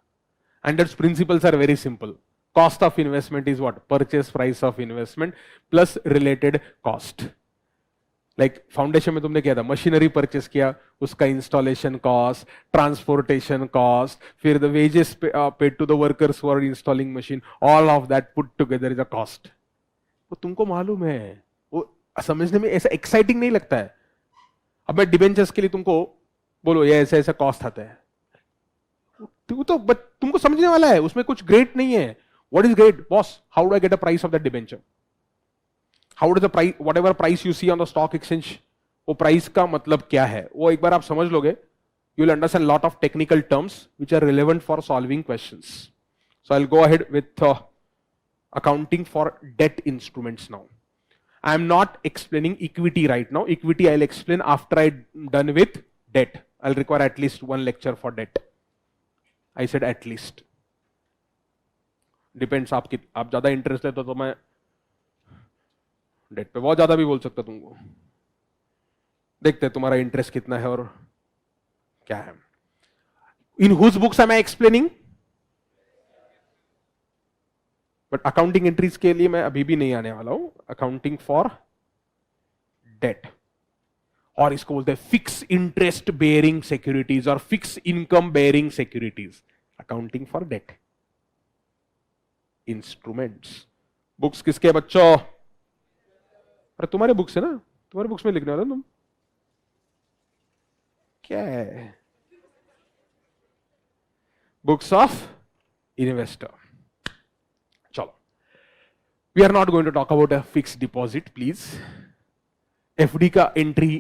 A: And that's principles are very simple. Cost of investment is what? Purchase price of investment plus related cost. Like foundation में तुमने किया था, मशीनरी परचेस किया, उसका इंस्टॉलेशन कॉस्ट, ट्रांसपोर्टेशन कॉस्ट, फिर the wages paid to the workers who are installing machine, all of that put together is a cost. वो तुमको मालूम है, वो समझने में ऐसा एक्साइटिंग नहीं लगता है. अब मैं डिबेंचर्स के लिए तुमको बोलो ये ऐसा ऐसा कॉस्ट आता है, तो बट तुमको समझने वाला है, उसमें कुछ ग्रेट नहीं है. What is great boss? How do I get a price of that debenture? How does the price, whatever price you see on the stock exchange, वो प्राइस का मतलब क्या है, वो एक बार आप समझ लोगे, you will understand lot of technical terms which are relevant for solving questions. So I will go ahead with accounting for debt instruments now. I am not explaining equity right now. Equity I'll explain after I'm done with debt. I'll require at least one lecture for debt. I said at least. Depends आप ज्यादा interest लेते तो मैं date पे बहुत ज्यादा भी बोल सकता तुमको. देखते तुम्हारा इंटरेस्ट कितना है और क्या है. In whose books am I explaining? But accounting entries के लिए मैं अभी भी नहीं आने वाला हूं. अकाउंटिंग फॉर डेट, और इसको बोलते हैं फिक्स इंटरेस्ट बेयरिंग सिक्योरिटीज और fix income bearing securities. Accounting for debt instruments. Books किसके बच्चों? अरे तुम्हारे बुक्स है ना, तुम्हारे बुक्स में लिखने वाला तुम क्या है? Books of investor. We are not going to talk about a fixed deposit, please. FD का एंट्री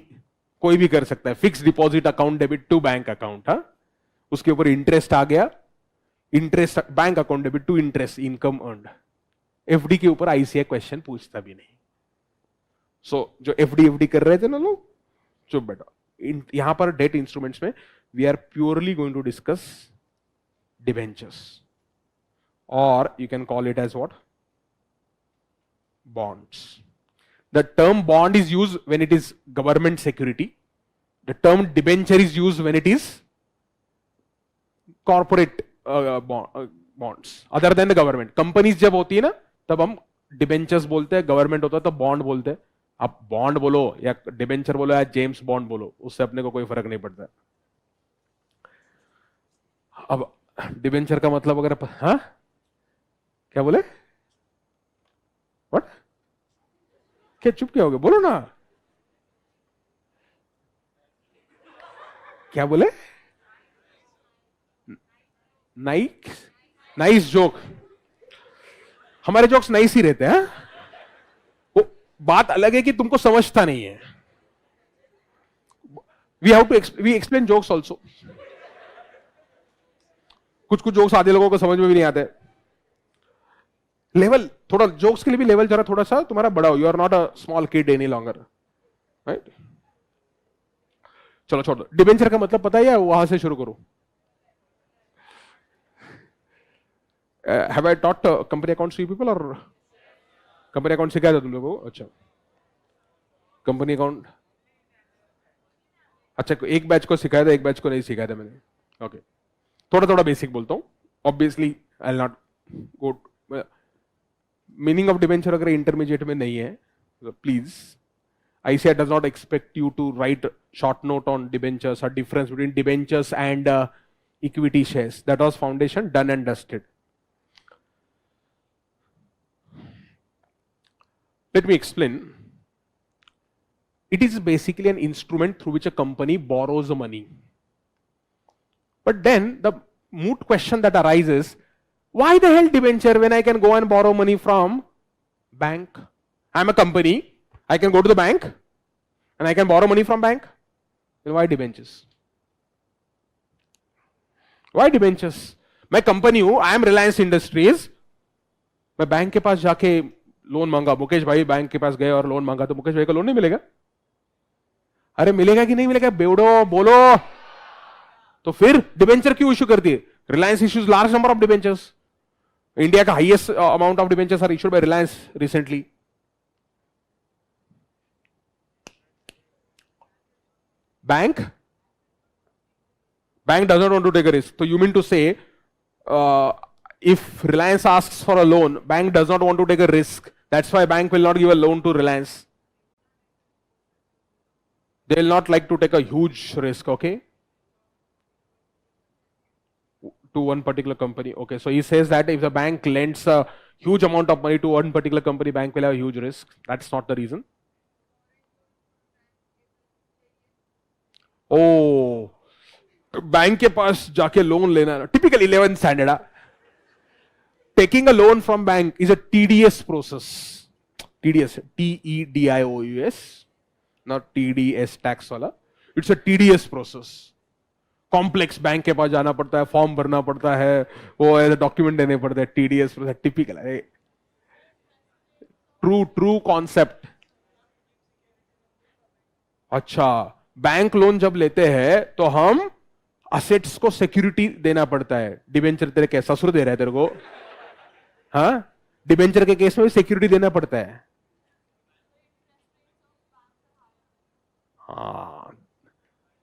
A: कोई भी कर सकता है, fix deposit account debit to bank account, हाँ, उसके ऊपर इंटरेस्ट आ गया, interest bank account debit to interest income earned. FD के ऊपर आईसीआई क्वेश्चन पूछता भी नहीं। सो जो एफडी कर रहे थे ना लोग, चुप बैठो। यहां पर डेट इंस्ट्रूमेंट्स में we are purely going to discuss debentures, और you can call it as what, bonds. The term bond is used when it is government security. The term debenture is used when it is corporate bonds other than the government. Companies जब होती है ना तब हम debentures बोलते हैं, government होता है तो बॉन्ड बोलते हैं। आप बॉन्ड बोलो या डिबेंचर बोलो या जेम्स बॉन्ड बोलो, उससे अपने को कोई फर्क नहीं पड़ता। अब डिबेंचर का मतलब अगर, हाँ क्या बोले, व्हाट, क्या चुप क्या हो गए, बोलो ना, क्या बोले, नाइस जोक। हमारे जोक्स नाइस ही रहते हैं, वो बात अलग है कि तुमको समझता नहीं है। We explain jokes also. कुछ जोक्स आधे लोगों को समझ में भी नहीं आते। लेवल थोड़ा, जोक्स के लिए भी लेवल जरा थोड़ा सा तुम्हारा बड़ा हो। You are not a small kid any longer, right. चलो छोड़ दो। डिबेंचर का मतलब पता है या वहां से शुरू करूं? Have I taught company accounts to people, और कंपनी अकाउंट सिखाया था तुम लोगों को? अच्छा, कंपनी अकाउंट, अच्छा एक बैच को सिखाया था, एक बैच को नहीं सिखाया था मैंने। ओके, थोड़ा थोड़ा बेसिक बोलता हूं। Obviously I will not go, meaning of debenture अगर इंटरमीडिएट में नहीं है please, ICAI does not expect you to write short note on debentures or difference between debentures and equity shares. That was foundation, done and dusted. Let me explain. It is basically an instrument through which a company borrows money. But then the moot question that arises, why the hell debenture when I can go and borrow money from bank? I'm a company, I can go to the bank and I can borrow money from bank. Then why debentures? Why debentures? मैं company हूं, I am Reliance industries, मैं bank के पास जाके loan मांगा, मुकेश भाई bank के पास गए और लोन मांगा, तो मुकेश भाई को लोन नहीं मिलेगा? अरे मिलेगा कि नहीं मिलेगा बेवड़ो, बोलो। तो फिर डिबेंचर क्यों इशू करती है? Reliance issues large number of debentures. India का highest amount of debentures are issued by Reliance recently. Bank does not want to take a risk. So you mean to say, if Reliance asks for a loan, bank does not want to take a risk. That's why bank will not give a loan to Reliance. They will not like to take a huge risk, okay? To one particular company. Okay, so he says that if the bank lends a huge amount of money to one particular company, bank will have a huge risk. That's not the reason. ओ, bank के पास जाके loan लेना, typical 11th standard, taking a loan from bank is a TDS process. TDS, TEDIOUS, not TDS tax वाला। It's a TDS process, complex. Bank के पास जाना पड़ता है, फॉर्म भरना पड़ता है, वो डॉक्यूमेंट देने पड़ते हैं। टीडीएस प्रोसेस टिपिकल है, ट्रू कॉन्सेप्ट। अच्छा, बैंक लोन जब लेते हैं तो हम असेट्स को सिक्योरिटी देना पड़ता है। डिबेंचर तेरे क्या ससुर दे रहा है तेरे को? हाँ, डिबेंचर के केस में भी सिक्योरिटी देना पड़ता है। हाँ,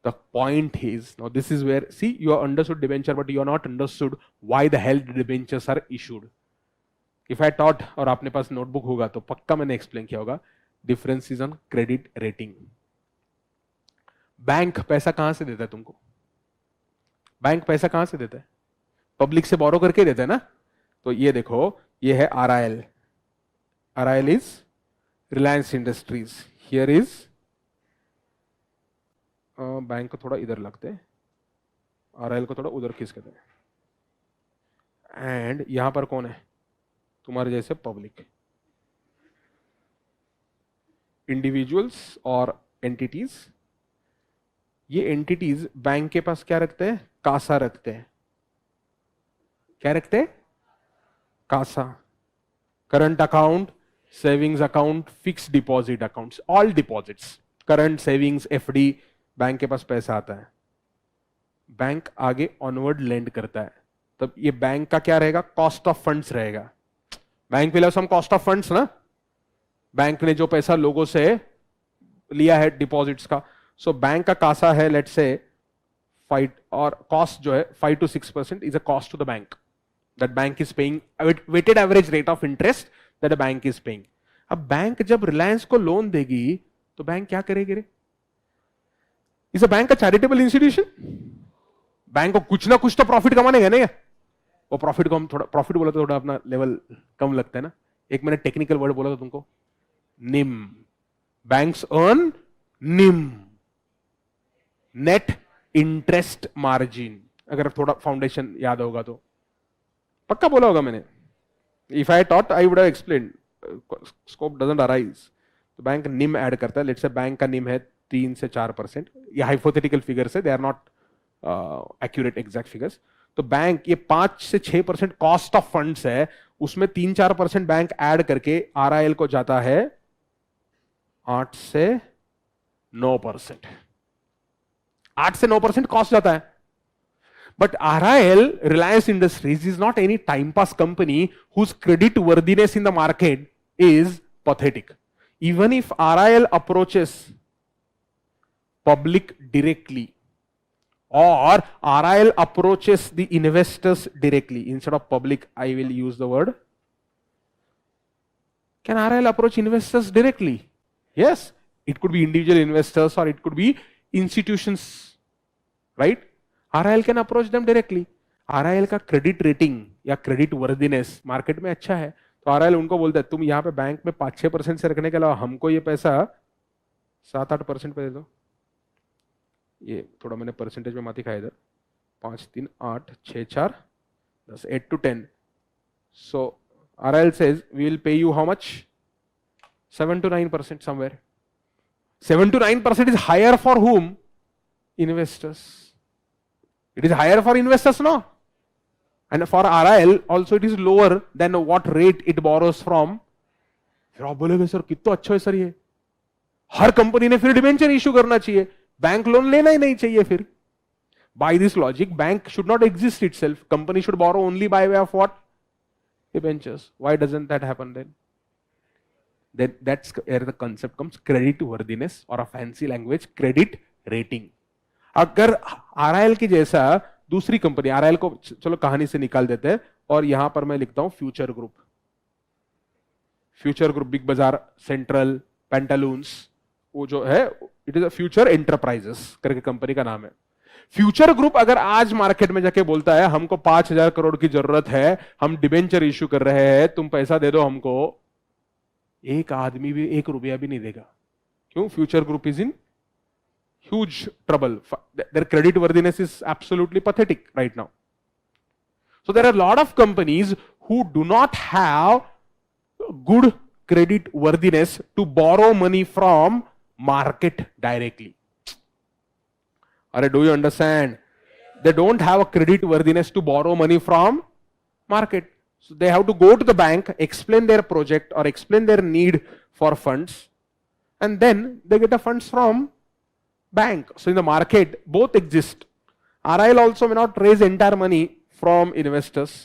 A: the point is, now this is where, see you are understood debenture but you are not understood why the hell debentures are issued. If I taught, और आपने पास नोटबुक होगा तो पक्का मैंने एक्सप्लेन किया होगा, difference is on credit rating. Bank पैसा कहां से देता है तुमको? बैंक पैसा कहां से देता है? पब्लिक से बोरो करके देता है ना। तो ये देखो, ये है RIL। RIL is Reliance industries, here is, bank को थोड़ा इधर लगते हैं, RIL को थोड़ा उधर खींच देते हैं, एंड यहां पर कौन है? तुम्हारे जैसे पब्लिक, इंडिविजुअल्स और एंटिटीज ये एंटिटीज बैंक के पास क्या रखते हैं? कासा रखते हैं। क्या रखते हैं? CASA, current account, savings account, fixed deposit accounts, all deposits, current, savings, FD, bank के पास पैसा आता है, बैंक आगे ऑनवर्ड लेंड करता है, तब ये बैंक का क्या रहेगा? कॉस्ट ऑफ फंड्स रहेगा। Bank will have some cost of funds ना, बैंक ने जो पैसा लोगों से लिया है डिपॉजिट्स का, सो बैंक का कासा है लेट्स से 5, और कॉस्ट जो है 5 to 6% is a cost to the bank, that bank is paying weighted average rate of interest that a bank is paying. अब बैंक जब रिलायंस को लोन देगी तो बैंक क्या करेगी रे? Is a bank a charitable institution? Bank को कुछ ना कुछ तो प्रॉफिट कमाने का नहीं? वो प्रॉफिट को हम थोड़ा, प्रॉफिट बोला तो थोड़ा अपना लेवल कम लगता है ना, एक मैंने टेक्निकल वर्ड बोला था तुमको, निम। बैंक्स अर्न निम, नेट इंटरेस्ट मार्जिन, अगर थोड़ा फाउंडेशन याद होगा तो पक्का बोला होगा मैंने। If I taught I would have explained, scope doesn't arise. तो बैंक निम ऐड करता है, लेट्स से बैंक का निम है 3 से 4%, ये हाइपोथेटिकल फिगर्स है, they are not accurate exact figures. तो बैंक ये 5 से 6% कॉस्ट ऑफ फंड्स है, उसमें 3-4% बैंक ऐड करके आरआईएल को जाता है 8 से 9%। 8 से 9% कॉस्ट जाता है। But RIL, Reliance Industries, is not any time pass company whose credit worthiness in the market is pathetic. Even if RIL approaches public directly, or RIL approaches the investors directly, instead of public, I will use the word. Can RIL approach investors directly? Yes, it could be individual investors or it could be institutions, right? RIL can approach them directly. RIL का credit rating या credit worthiness market में अच्छा है, तो RIL उनको बोलता है तुम यहाँ पे बैंक में 5-6% से रखने के अलावा हमको ये पैसा 7-8% पे दे दो। ये थोड़ा मैंने परसेंटेज में माती खाया इधर, 5, 3, 8, 6, 4, 10, 8 to 10. So RIL says we will pay you how much? 7 to 9% somewhere. 7 to 9% is higher for whom? Investors. It is higher for investors, no? And for RIL also it is lower than what rate it borrows from. फिर आप बोलेगे sir कितना अच्छा है sir, ये हर company ने फिर debenture issue करना चाहिए, बैंक लोन लेना ही नहीं चाहिए फिर। By this logic, bank should not exist itself. Company should borrow only by way of what? Debentures. Why doesn't that happen then? Then that's where the concept comes, credit worthiness, or a fancy language, credit rating. अगर RIL की जैसा दूसरी company, RIL को चलो कहानी से निकाल देते हैं और यहां पर मैं लिखता हूं future group. Future group, big बाजार, सेंट्रल, पेंटालून्स, वो जो है it is a future enterprises करके कंपनी का नाम है। फ्यूचर ग्रुप अगर आज मार्केट में जाके बोलता है हमको 5,000 करोड़ की जरूरत है, हम डिबेंचर इश्यू कर रहे हैं, तुम पैसा दे दो हमको, एक आदमी भी 1 रुपया भी नहीं देगा। क्यों? Future group is in huge trouble. Their credit worthiness is absolutely pathetic right now. So there are a lot of companies who do not have good credit worthiness to borrow money from market directly. Do you understand? They don't have a credit worthiness to borrow money from market. So they have to go to the bank, explain their project or explain their need for funds, and then they get the funds from bank. So in the market, both exist. RIL also may not raise entire money from investors.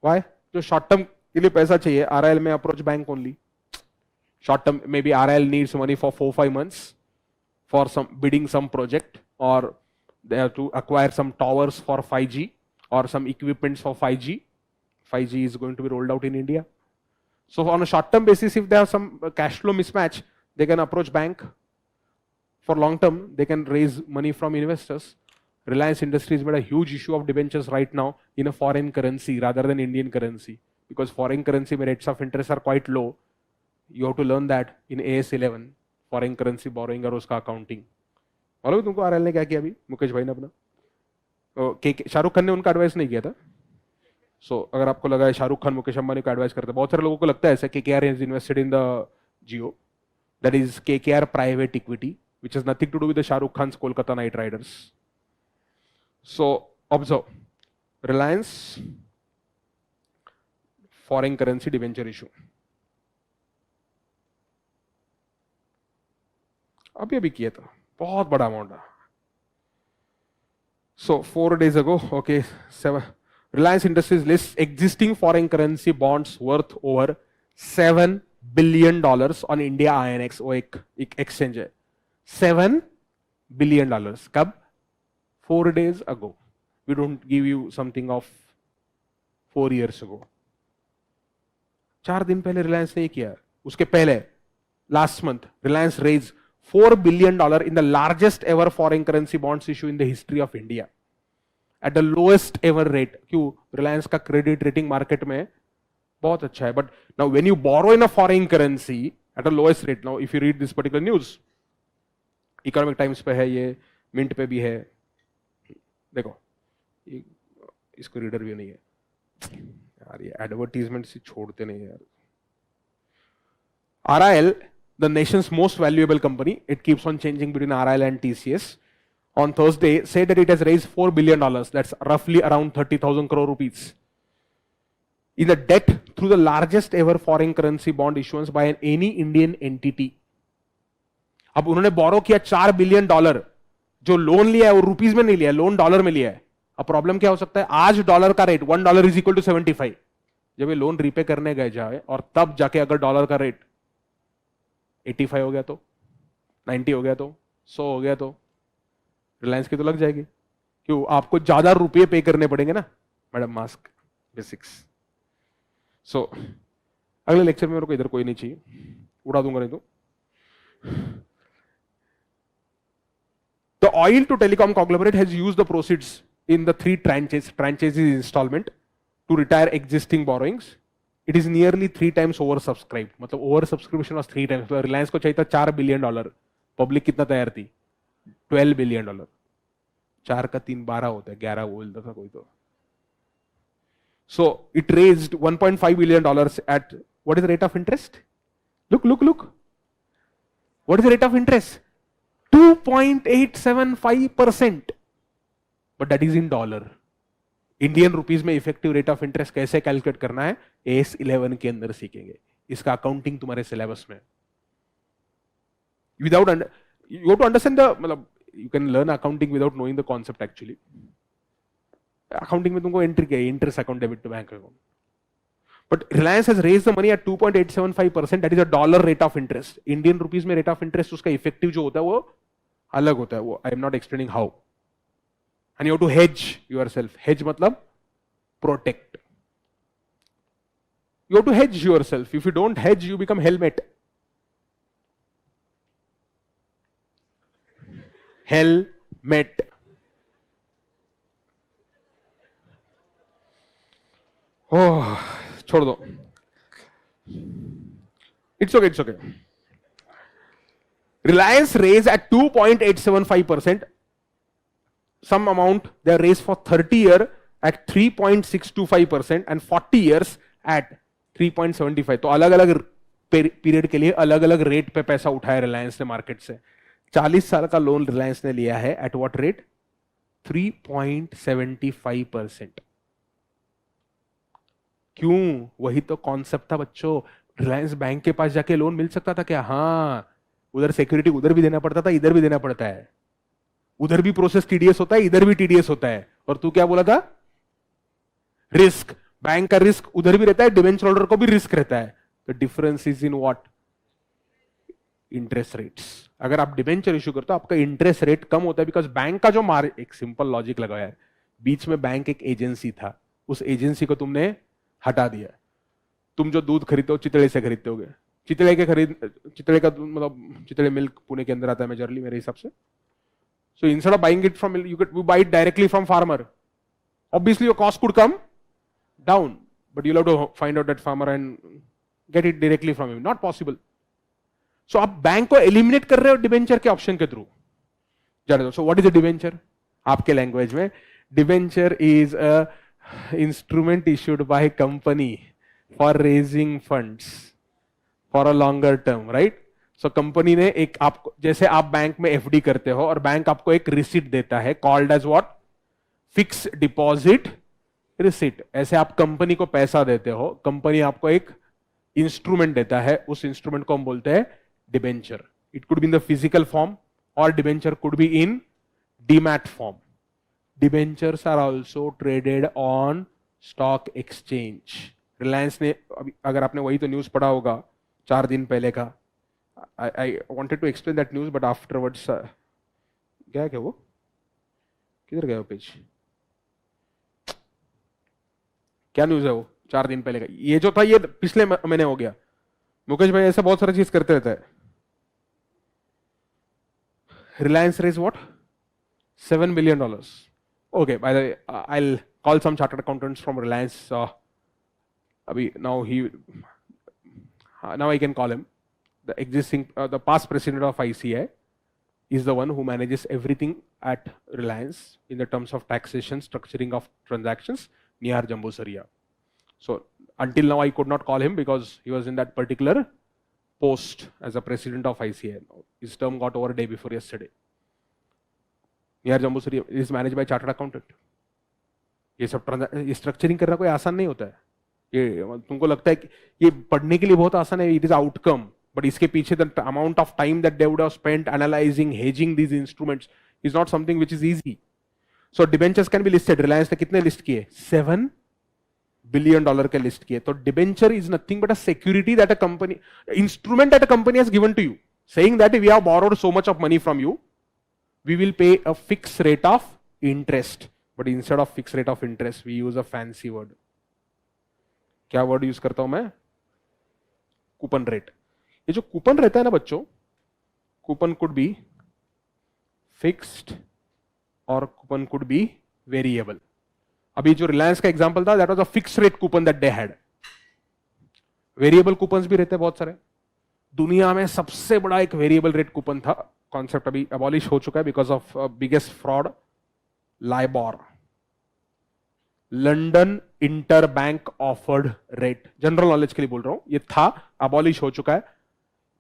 A: Why? जो short term के लिए पैसा चाहिए, RIL may approach bank only. Short term, maybe RIL needs money for 4-5 months for some bidding some project, or they have to acquire some towers for 5G or some equipments for 5G. 5G is going to be rolled out in India. So on a short term basis, if they have some cash flow mismatch, they can approach bank. For long term, they can raise money from investors. Reliance Industries made a huge issue of debentures right now in a foreign currency rather than Indian currency, because foreign currency rates of interest are quite low. You have to learn that in AS 11, foreign currency borrowing और उसका accounting. मालूम तुमको RIL ने क्या किया अभी? मुकेश भाई ने अपना, शाहरुख खान ने उनका एडवाइस नहीं किया था। So अगर आपको लगा है शाहरुख खान मुकेश अंबानी को एडवाइस करते, बहुत सारे लोगों को लगता है ऐसा, KKR is invested in the Jio, that is KKR private equity. which has nothing to do with the Shah Rukh Khan's Kolkata Knight Riders. So observe, Reliance foreign currency debenture issue. अभी किया था, बहुत बड़ा amount है. So 4 days ago, okay, Reliance Industries lists existing foreign currency bonds worth over $7 billion on India INX. वो एक exchange है. $7 billion. कब? 4 days ago. We don't give you something of 4 years ago. 4 दिन पहले Reliance ने ये किया. उसके पहले last month Reliance raised $4 billion in the largest ever foreign currency bonds issue in the history of India at the lowest ever rate. क्यों? Reliance का credit rating market में बहुत अच्छा है. But now when you borrow in a foreign currency at the lowest rate, now if you read this particular news, Economic Times पे है ये, Mint पे भी है. देखो, इसको रीडर भी नहीं है यार, ये एडवर्टीजमेंट से छोड़ते नहीं यार. RIL, the nation's most valuable company, it keeps on changing between RIL and TCS, on Thursday said that it has raised $4 billion, that's roughly around 30,000 crore rupees, in the debt through the largest ever foreign currency bond issuance by any Indian entity. अब उन्होंने बोरो किया $4 billion, जो loan लिया है वो rupees में नहीं लिया, लोन डॉलर में लिया है. अब प्रॉब्लम क्या हो सकता है? आज डॉलर का रेट $1 इज इक्वल टू 75. जब ये लोन रीपे करने गए जाए और तब जाके अगर डॉलर का रेट 85 हो गया तो, 90 हो गया तो, 100 हो गया तो रिलायंस की तो लग जाएगी. क्यों? आपको ज्यादा रुपये पे करने पड़ेंगे ना मैडम. Mask basics. सो अगले लेक्चर में मेरे को इधर कोई नहीं चाहिए, उड़ा दूंगा नहीं तो. The oil to telecom conglomerate has used the proceeds in the 3 tranches. Tranches is installment to retire existing borrowings. It is nearly 3 times oversubscribed. मतलब oversubscription was 3 times. तो रिलायंस को चाहिए था $4 बिलियन. पब्लिक कितना तैयार थी? $12 बिलियन. 4 का 3 12 होता है, 11 बोलता था कोई तो. So it raised $1.5 billion at what is the rate of interest? Look. What is the rate of interest? 2.875%. But that is in dollar. Indian rupees में इफेक्टिव रेट ऑफ इंटरेस्ट कैसे कैलकुलेट करना है AS 11 के अंदर सीखेंगे. इसका accounting तुम्हारे syllabus में. Without you have to understand the, मतलब you can learn accounting without knowing the concept. Actually accounting में तुमको एंट्री क्या, interest account, debit to bank account. But Reliance has raised the money at 2.875%. That is a dollar rate of interest. Indian rupees में rate of interest उसका effective जो होता है वो अलग होता है. वो I am not explaining how. And you have to hedge yourself. Hedge matlab protect. You have to hedge yourself. If you don't hedge, you become helmet. Helmet. Oh, छोड़ दो. It's okay. Reliance raised at 2.875%. Some amount they are raised for 30 years at 3.625% and 40 years at 3.75. तो अलग अलग period के लिए अलग अलग rate पे पैसा उठाया रिलायंस ने मार्केट से. 40 साल का लोन रिलायंस ने लिया है एट व्हाट रेट? 3.75%. क्यों? वही तो कॉन्सेप्ट था बच्चों. रिलायंस बैंक के पास जाके लोन मिल सकता था क्या? हाँ, उधर सिक्योरिटी उधर भी देना पड़ता था, इधर भी देना पड़ता है. उधर भी प्रोसेस टीडीएस होता है, इधर भी टीडीएस होता है. और तू क्या बोला था? रिस्क. बैंक का रिस्क उधर भी रहता है, डिवेंचर होल्डर को भी रिस्क रहता है. The difference is in what? Interest rates. अगर आप डिवेंचर इश्यू करते हो आपका इंटरेस्ट रेट कम होता है, बिकॉज बैंक का जो एक सिंपल लॉजिक लगाया है, बीच में बैंक एक एजेंसी था, उस एजेंसी को तुमने हटा दिया. तुम जो दूध खरीदते हो चितड़े से खरीदते होगे. चितड़े का मतलब चितड़े मिल्क पुणे के अंदर आता है मेजरली मेरे हिसाब से. So instead of buying it from, you buy it directly from farmer. Obviously your cost could come down, but you'll have to find out that farmer and get it directly from him. Not possible. So आप bank को eliminate कर रहे हो debenture के option के through. So what is a debenture? आपके language में debenture is a instrument issued by company for raising funds for a longer term, right? So company ने एक आपको, जैसे आप बैंक में एफडी करते हो और बैंक आपको एक रिसिट देता है, called as what, fix deposit receipt. ऐसे आप कंपनी को पैसा देते हो, कंपनी आपको एक इंस्ट्रूमेंट देता है, उस इंस्ट्रूमेंट को हम बोलते हैं debenture. It could be in the physical form और debenture could be in demat form. Debentures are also traded on stock exchange. Reliance ने अभी, अगर आपने वही तो न्यूज पढ़ा होगा 4 दिन पहले का, I wanted to explain that news but afterwards क्या क्या वो किधर गया वो पेज, क्या न्यूज है वो 4 दिन पहले का? ये जो था ये पिछले महीने हो गया। मुकेश भाई ऐसे बहुत सारी चीज करते रहता है। Reliance raise what, $7 billion. Okay, by the way, I'll call some chartered accountants from Reliance. Now I can call him. The past president of ICI is the one who manages everything at Reliance in the terms of taxation, structuring of transactions, 𝐓𝐡𝐚𝐧𝐤𝐬. So until now I could not call him because he was in that particular post as a president of ICI. His term got over day before yesterday. 𝐓𝐡𝐚𝐧𝐤𝐬 is managed by chartered accountant. ये सब structuring करना कोई आसान नहीं होता है। ये तुमको लगता है कि ये पढ़ने के लिए बहुत आसान है, इट इज आउटकम, बट इसके पीछे the amount of time that they would have spent analysing, hedging these instruments is not something which is easy. So debentures can be listed. Reliance ने कितने लिस्ट किए? $7 billion के लिस्ट किए। तो debenture is nothing but a security that a company, instrument that a company has given to you, saying that we have borrowed so much of money from you, we will pay a fixed rate of interest, but instead of fixed rate of interest we use a fancy word. क्या word use करता हूं मैं? Coupon rate. ये जो coupon रहता है ना बच्चों, कूपन कुड बी फिक्स्ड और कूपन कुड बी वेरिएबल। अभी जो रिलायंस का एग्जांपल था, that was a fixed rate coupon that they had. Variable coupons भी रहते हैं बहुत सारे। दुनिया में सबसे बड़ा एक वेरिएबल रेट कूपन था, कॉन्सेप्ट अभी अबॉलिश हो चुका है because of biggest fraud, LIBOR, London inter bank offered rate. General knowledge के लिए बोल रहा हूं, ये था, अबॉलिश हो चुका है।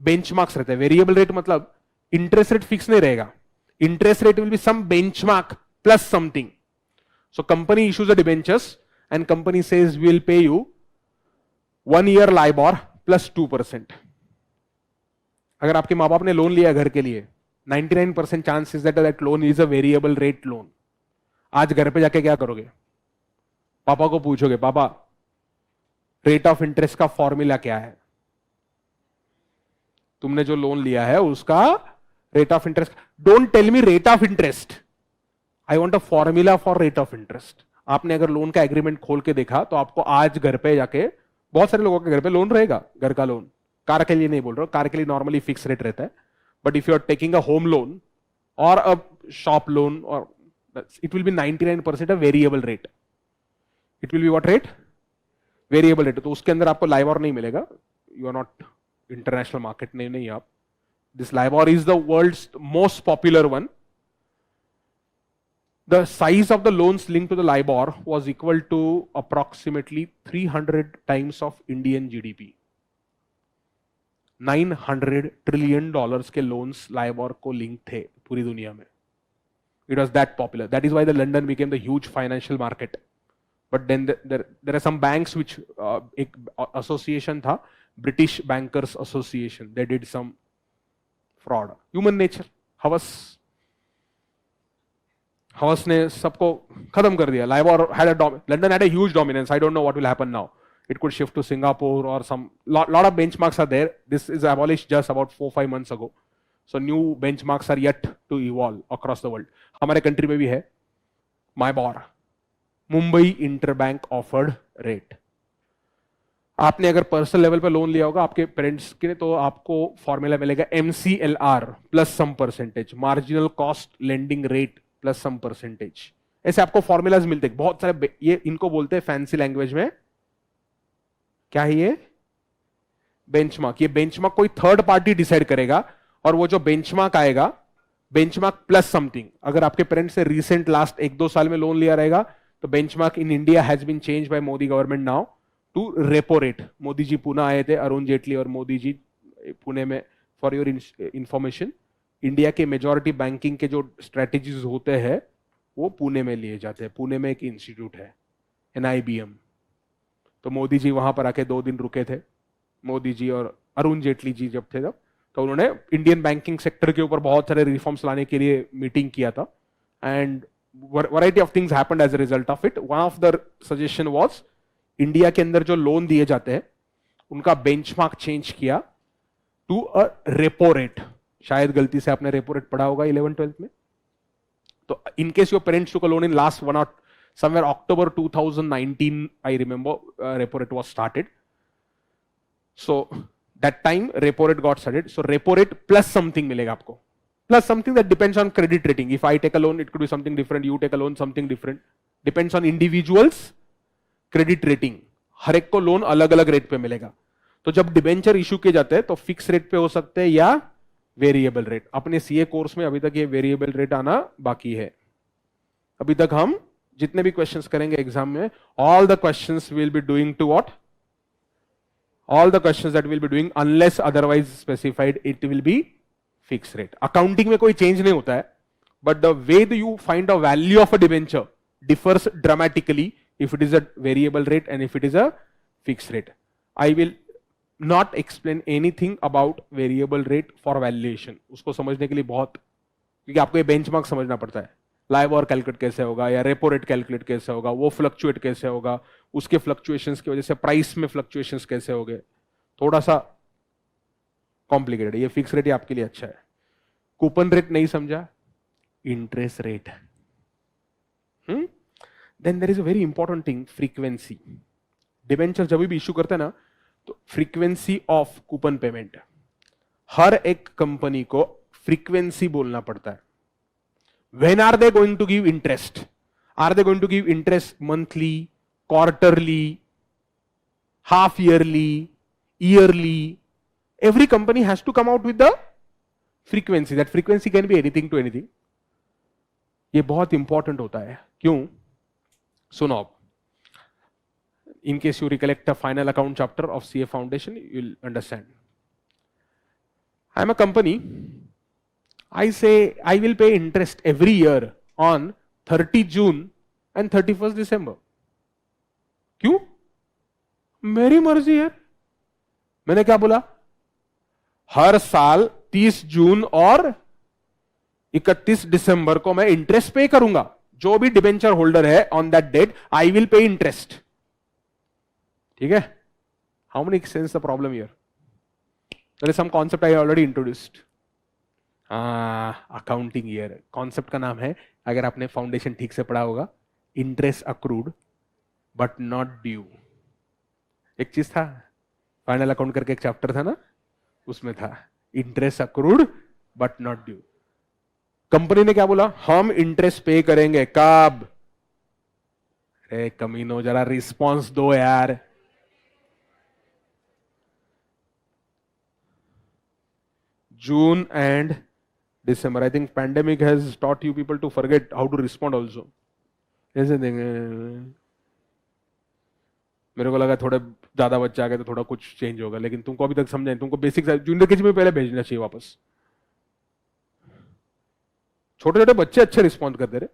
A: बेंचमार्क्स रहते हैं। वेरिएबल रेट मतलब इंटरेस्ट रेट फिक्स नहीं रहेगा, interest rate will be some benchmark plus something. So company issues a debentures and company says we will pay you 1 year LIBOR plus 2%। अगर आपके माँ बाप ने लोन लिया घर के लिए, 99% chances that loan is a variable rate loan. आज घर पे जाके क्या करोगे? पापा को पूछोगे, पापा रेट ऑफ इंटरेस्ट का फॉर्मूला क्या है? तुमने जो लोन लिया है उसका rate of interest. Don't tell me rate of interest, I want a formula for rate of interest. आपने अगर लोन का एग्रीमेंट खोल के देखा तो आपको आज घर पे जाके, बहुत सारे लोगों के घर पे लोन रहेगा, घर का लोन, कार के लिए नहीं बोल रहा हूं, कार के लिए नॉर्मली फिक्स रेट रहता है, but if you are taking a home loan और अ शॉप लोन, और it will be 99% a variable rate. It will be what rate? Variable rate. तो उसके अंदर आपको लाइबॉर नहीं मिलेगा, you are not international market में नहीं आप। This LIBOR is the world's most popular one. The size of the loans linked to the LIBOR was equal to approximately 300 times of Indian GDP. $900 trillion के loans LIBOR को link थे पूरी दुनिया में। It was that popular. That is why the London became the huge financial market. But then there are some banks which एक association था, British Bankers Association. They did some fraud. Human nature, हवस ने सबको खत्म कर दिया। LIBOR London had a huge dominance. I don't know what will happen now. It could shift to Singapore or some lot of benchmarks are there. This is abolished just about 4-5 months ago. So new benchmarks are yet to evolve across the world. हमारे country में भी है MIBOR, Mumbai interbank offered rate. आपने अगर personal level पे loan लिया होगा आपके पेरेंट्स के, तो आपको फॉर्मूला मिलेगा MCLR plus some percentage, marginal cost lending rate plus some percentage. ऐसे आपको फॉर्मूलाज मिलते हैं बहुत सारे। ये इनको बोलते हैं फैंसी लैंग्वेज में, क्या है ये? बेंचमार्क। ये बेंचमार्क कोई थर्ड पार्टी डिसाइड करेगा, और वो जो बेंचमार्क आएगा, बेंचमार्क प्लस समथिंग। अगर आपके पेरेंट्स से रिसेंट लास्ट 1-2 साल में लोन लिया रहेगा, तो benchmark in India has been change by Modi government now to repo rate. Modi ji Pune आए थे, अरुण जेटली और मोदी जी पुणे में फॉर योर इंफॉर्मेशन, इंडिया के मेजॉरिटी बैंकिंग के जो स्ट्रेटेजीज होते हैं वो पुणे में लिए जाते हैं। पुणे में एक इंस्टीट्यूट है NIBM। तो मोदी जी वहां पर आके 2 दिन रुके थे, मोदी जी और अरुण जेटली जी जब थे तब, तो उन्होंने इंडियन बैंकिंग सेक्टर के ऊपर बहुत सारे रिफॉर्म्स लाने के लिए मीटिंग किया था। And variety of things happened as a result of it. One of the suggestion was India के अंदर जो लोन दिए जाते हैं उनका बेंचमार्क चेंज किया टू अ रेपो रेट। शायद गलती से आपने रेपो रेट पढ़ा होगा 11th-12th में। तो in case your parents took a loan in last one और somewhere October 2019, I remember, repo rate was started. So that time repo rate got started. So repo rate plus something मिलेगा आपको, plus something that depends on credit rating. If I take a loan, it could be something different. You take a loan, something different. Depends on individuals credit rating. हर एक को loan अलग अलग rate पे मिलेगा। तो जब डिबेंचर इशू किए जाते हैं तो फिक्स रेट पे हो सकते हैं या वेरिएबल रेट। अपने सीए कोर्स में अभी तक ये वेरिएबल रेट आना बाकी है। अभी तक हम जितने भी क्वेश्चंस करेंगे एग्जाम में, all the questions will be doing to what, all the questions that will be doing unless otherwise specified, it will be fix rate. Accounting में कोई चेंज नहीं होता है, but the way you find a value of a debenture differs dramatically if it is a variable rate and if it is a fixed rate. I will not explain anything about variable rate for valuation. उसको समझने के लिए बहुत, क्योंकि आपको ये benchmark समझना पड़ता है। लाइबोर कैलकुलेट कैसे होगा या रेपो रेट कैलकुलेट कैसे होगा, वो फ्लक्चुएट कैसे होगा, उसके फ्लक्चुएशंस की वजह से प्राइस में फ्लक्चुएशंस कैसे होंगे, थोड़ा सा कॉम्प्लिकेटेड है। ये फिक्स रेट ही आपके लिए अच्छा है। कूपन रेट नहीं समझा, interest rate. Then there is a very important thing, frequency. Debenture जब भी इशू करते हैं ना, तो फ्रीक्वेंसी ऑफ कूपन पेमेंट, हर एक कंपनी को फ्रीक्वेंसी बोलना पड़ता है। When are they going to give interest? Are they going to give interest monthly, quarterly, half yearly, yearly? Every company has to come out with the frequency. That frequency can be anything to anything. ये बहुत important होता है। क्यों? सुनो आप, in case you recollect the final account chapter of CA Foundation, you'll understand. I'm a company. I say I will pay interest every year on 30 June and 31st December. क्यों? मेरी मर्जी है। मैंने क्या बोला? हर साल 30 जून और 31 दिसंबर को मैं इंटरेस्ट पे करूंगा। जो भी डिबेंचर होल्डर है on that date I will pay interest. ठीक है? How many sense the problem here? There is some concept I already introduced. Accounting year concept का नाम है, अगर आपने फाउंडेशन ठीक से पढ़ा होगा, interest accrued but not due. एक चीज था, फाइनल अकाउंट करके एक चैप्टर था ना, उसमें था interest accrued but not due. Company ने क्या बोला? हम इंटरेस्ट पे करेंगे। कब? अरे कमीनो, जरा रिस्पॉन्स दो यार। June and December. I think pandemic has taught you people to forget how to respond also. ऐसे देंगे। मेरे को लगा थोड़े ज्यादा बच्चे आ गए तो थोड़ा कुछ चेंज होगा, लेकिन तुमको अभी तक समझा नहीं। तुमको बेसिक जूनियर केजी में पहले भेजना चाहिए वापस। छोटे छोटे बच्चे अच्छे रिस्पॉन्ड करते रहे।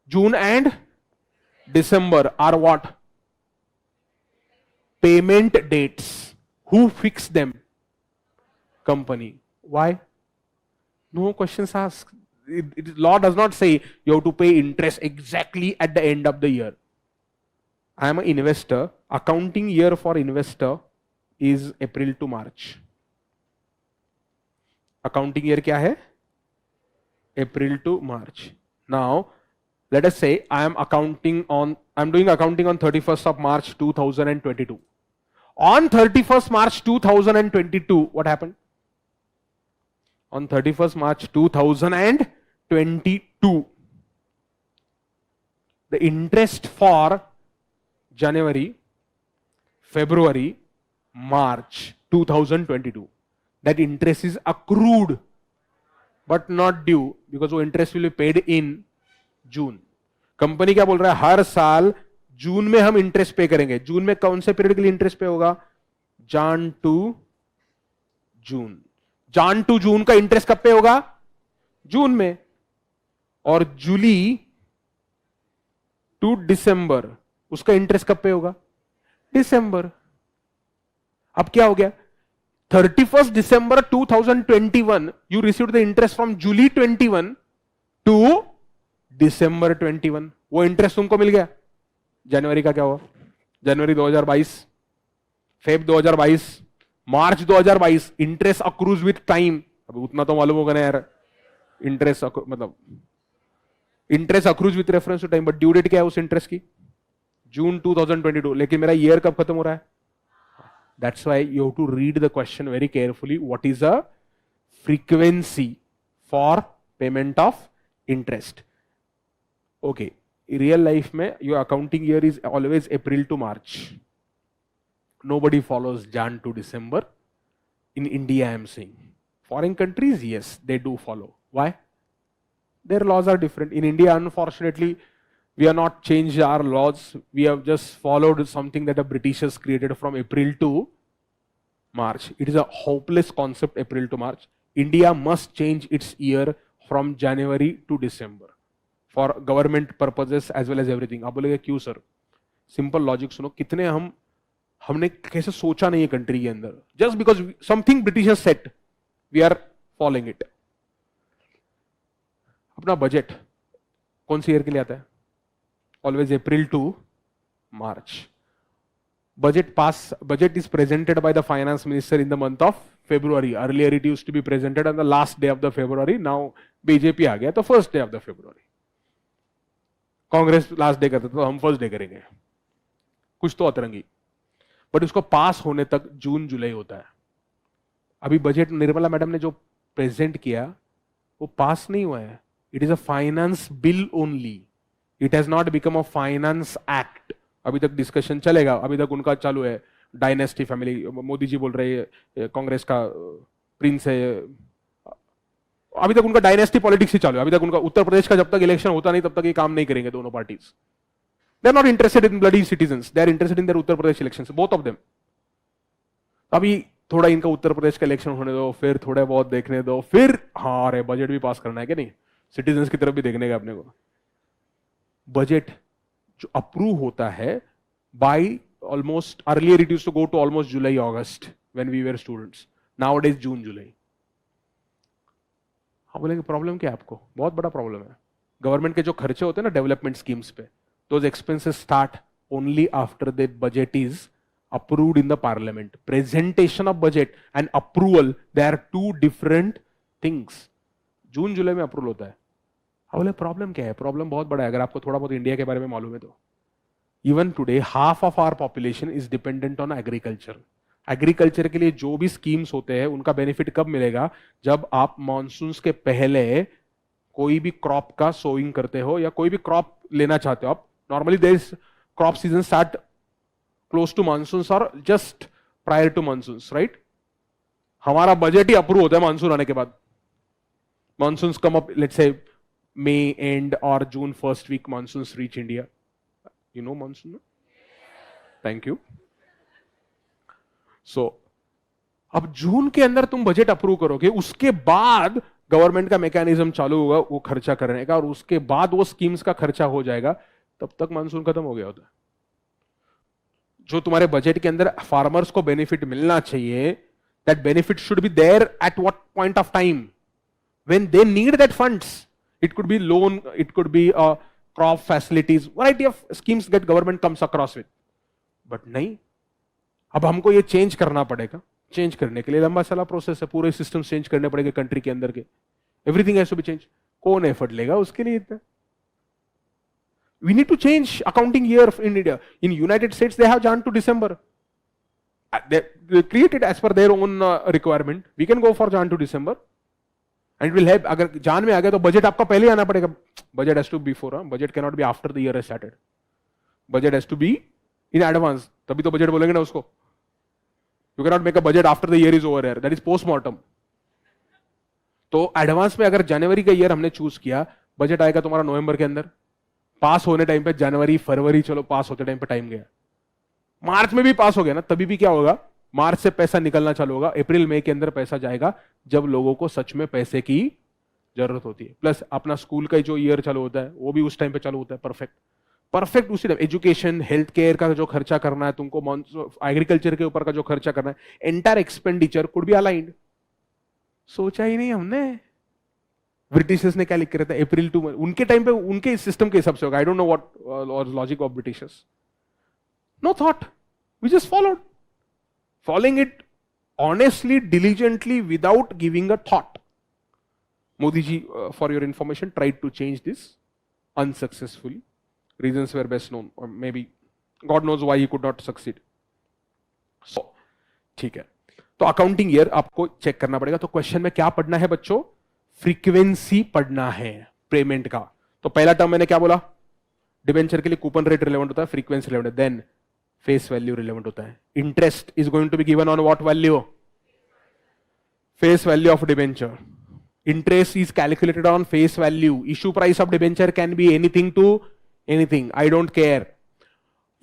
A: June and December are what? Payment dates. Who fix them? Company. Why? No questions asked. Law does not say you have to pay interest exactly at the end of the year. I am a investor. Accounting year for investor is April to March. Accounting year क्या है? April to March. Now, let us say I'm doing accounting on 31st of March 2022. On 31st March 2022, what happened? On 31st March 2022, the interest for January, February, March 2022, that interest is accrued but not due because वो interest will be paid in June. Company क्या बोल रहा है? हर साल जून में हम interest पे करेंगे। जून में कौन से पीरियड के लिए इंटरेस्ट पे होगा? जन टू जून। जान टू जून का इंटरेस्ट कब पे होगा? जून में। और जुलाई टू दिसंबर उसका इंटरेस्ट कब पे होगा? दिसंबर। अब क्या हो गया? 31st December 2021 you received the interest from July 21 to December 21। वो इंटरेस्ट तुमको मिल गया। जनवरी का क्या हुआ? January 2022, Feb 2022, March 2022, interest accrues with time. अब उतना तो मालूम होगा ना यार, इंटरेस्ट मतलब interest accrues with reference to time, but due date क्या है उस इंटरेस्ट की? जून 2022। लेकिन मेरा ईयर कब खत्म हो रहा है? That's why you have to read the question very carefully. What is a frequency for payment of interest? Okay. In real life में your accounting year is always April to March. Nobody follows Jan to December. In India, I am saying. Foreign countries, yes, they do follow. Why? Their laws are different. In India, unfortunately, we have not changed our laws. We have just followed something that the Britishers created from April to March. It is a hopeless concept, April to March. India must change its year from January to December for government purposes as well as everything. आप बोलेंगे क्यों sir? Simple logic सुनो, कितने हमने कैसे सोचा नहीं है कंट्री के अंदर, just because something Britishers set we are following it. अपना बजट कौन सी ईयर के लिए आता है? Always April to March. Budget is presented by the finance minister in the month of February. Earlier it used to be presented on the last day of the February. Now BJP आ गया तो first day of the February. Congress last day करता तो हम first day करेंगे, कुछ तो अतरंगी। But उसको पास होने तक जून जुलाई होता है। अभी बजट निर्मला मैडम ने जो प्रेजेंट किया वो पास नहीं हुआ है। It is a finance bill only. It has not become a finance act. अभी तक डिस्कशन चलेगा, अभी तक उनका चालू है। डायनेस्टी फैमिली, मोदी जी बोल रहे हैं कांग्रेस का प्रिंस है, अभी तक उनका डायनेस्टी पॉलिटिक्स ही चालू है। अभी तक उनका उत्तर प्रदेश का जब तक इलेक्शन होता नहीं तब तक ये काम नहीं करेंगे दोनों parties. They are not interested in bloody citizens, they are interested in their Uttar Pradesh election, both of them. अभी थोड़ा इनका उत्तर प्रदेश का इलेक्शन होने दो, फिर थोड़े बहुत देखने दो, फिर हाँ अरे बजट भी पास करना है कि नहीं, सिटीजन्स की तरफ भी देखने का अपने को। बजट जो अप्रूव होता है by almost, earlier it used to go to almost July August when we were students, nowadays June July. हाँ बोलेंगे प्रॉब्लम क्या है आपको? बहुत बड़ा प्रॉब्लम है। गवर्नमेंट के जो खर्चे होते हैं ना डेवलपमेंट स्कीम्स पे, those expenses start only after the budget is approved in the parliament. Presentation of budget and approval, they are two different things. जून जुलाई में अप्रूवल होता है। हाँ बोले प्रॉब्लम क्या है? प्रॉब्लम बहुत बड़ा है। अगर आपको थोड़ा बहुत इंडिया के बारे में मालूम है तो even today half of our population is dependent on agriculture. Agriculture के लिए जो भी स्कीम्स होते हैं उनका बेनिफिट कब मिलेगा? जब आप मॉनसून के पहले कोई भी क्रॉप का सोइंग करते हो या कोई भी क्रॉप लेना चाहते हो आप। Normally there is crop season start close to monsoons or just prior to monsoons, right? हमारा बजट ही अप्रूव होता है मानसून आने के बाद। Monsoons come up, let's say May end or June first week, monsoons reach India. You know monsoon? No? Thank you. So, अब जून के अंदर तुम बजट अप्रूव करोगे, उसके बाद गवर्नमेंट का मैकेनिज्म चालू होगा वो खर्चा करने का, और उसके बाद वो स्कीम्स का खर्चा हो जाएगा, तब तक मानसून खत्म हो गया होता है। जो तुम्हारे बजट के अंदर फार्मर्स को बेनिफिट मिलना चाहिए, that benefit should be there at what point of time when they need that funds. It could be loan, it could be crop facilities, variety of schemes that government comes across with. But नहीं, अब हमको ये change करना पड़ेगा। Change करने के लिए लंबा चला प्रोसेस है, पूरे सिस्टम चेंज करने पड़ेंगे कंट्री के अंदर के। Everything has to be change. कौन एफर्ट लेगा उसके लिए इतना? We need to change accounting year in India. In United States, they have Jan to December. They create it as per their own requirement. We can go for Jan to December, and it will help. अगर जान में आ गया तो budget आपका पहले ही आना पड़ेगा। Budget has to be before, budget cannot be after the year has started. Budget has to be in advance. तभी तो बजट बोलेंगे ना उसको। You cannot make a budget after the year is over here. That is post-mortem. तो advance में अगर जनवरी का year हमने चूज किया, बजट आएगा तुम्हारा नवंबर के अंदर। पास होने टाइम पे जनवरी फरवरी, चलो पास होते टाइम पे टाइम गया। मार्च में भी पास हो गया ना, तभी भी क्या होगा? मार्च से पैसा निकलना चालू होगा, अप्रैल मई के अंदर पैसा जाएगा जब लोगों को सच में पैसे की जरूरत होती है। प्लस अपना स्कूल का जो ईयर चालू होता है वो भी उस टाइम पे चालू होता है, परफेक्ट परफेक्ट उसी टाइम। एजुकेशन, हेल्थ केयर का जो खर्चा करना है तुमको, एग्रीकल्चर के ऊपर का जो खर्चा करना है, entire expenditure could be aligned. सोचा ही नहीं हमने। ब्रिटिशर्स ने क्या लिख के रहता है, अप्रैल टू, उनके टाइम पे उनके सिस्टम के हिसाब से होगा। I don't know what logic of Britishers, no thought, we just followed, following it honestly, diligently, without giving a thought. Modi ji, for your information, tried to change this unsuccessfully. Reasons were best known, or maybe God knows why he could not succeed. So, ठीक है, तो accounting year आपको check करना पड़ेगा। तो question में क्या पढ़ना है बच्चों? फ्रीक्वेंसी पढ़ना है पेमेंट का। तो पहला टर्म मैंने क्या बोला? डिबेंचर के लिए कूपन रेट रिलेवेंट होता है, frequency relevant, then face value relevant होता है। Interest is going to be given on what value? Face value of debenture. Interest is calculated on face value. Issue price of debenture can be anything to anything. I don't care.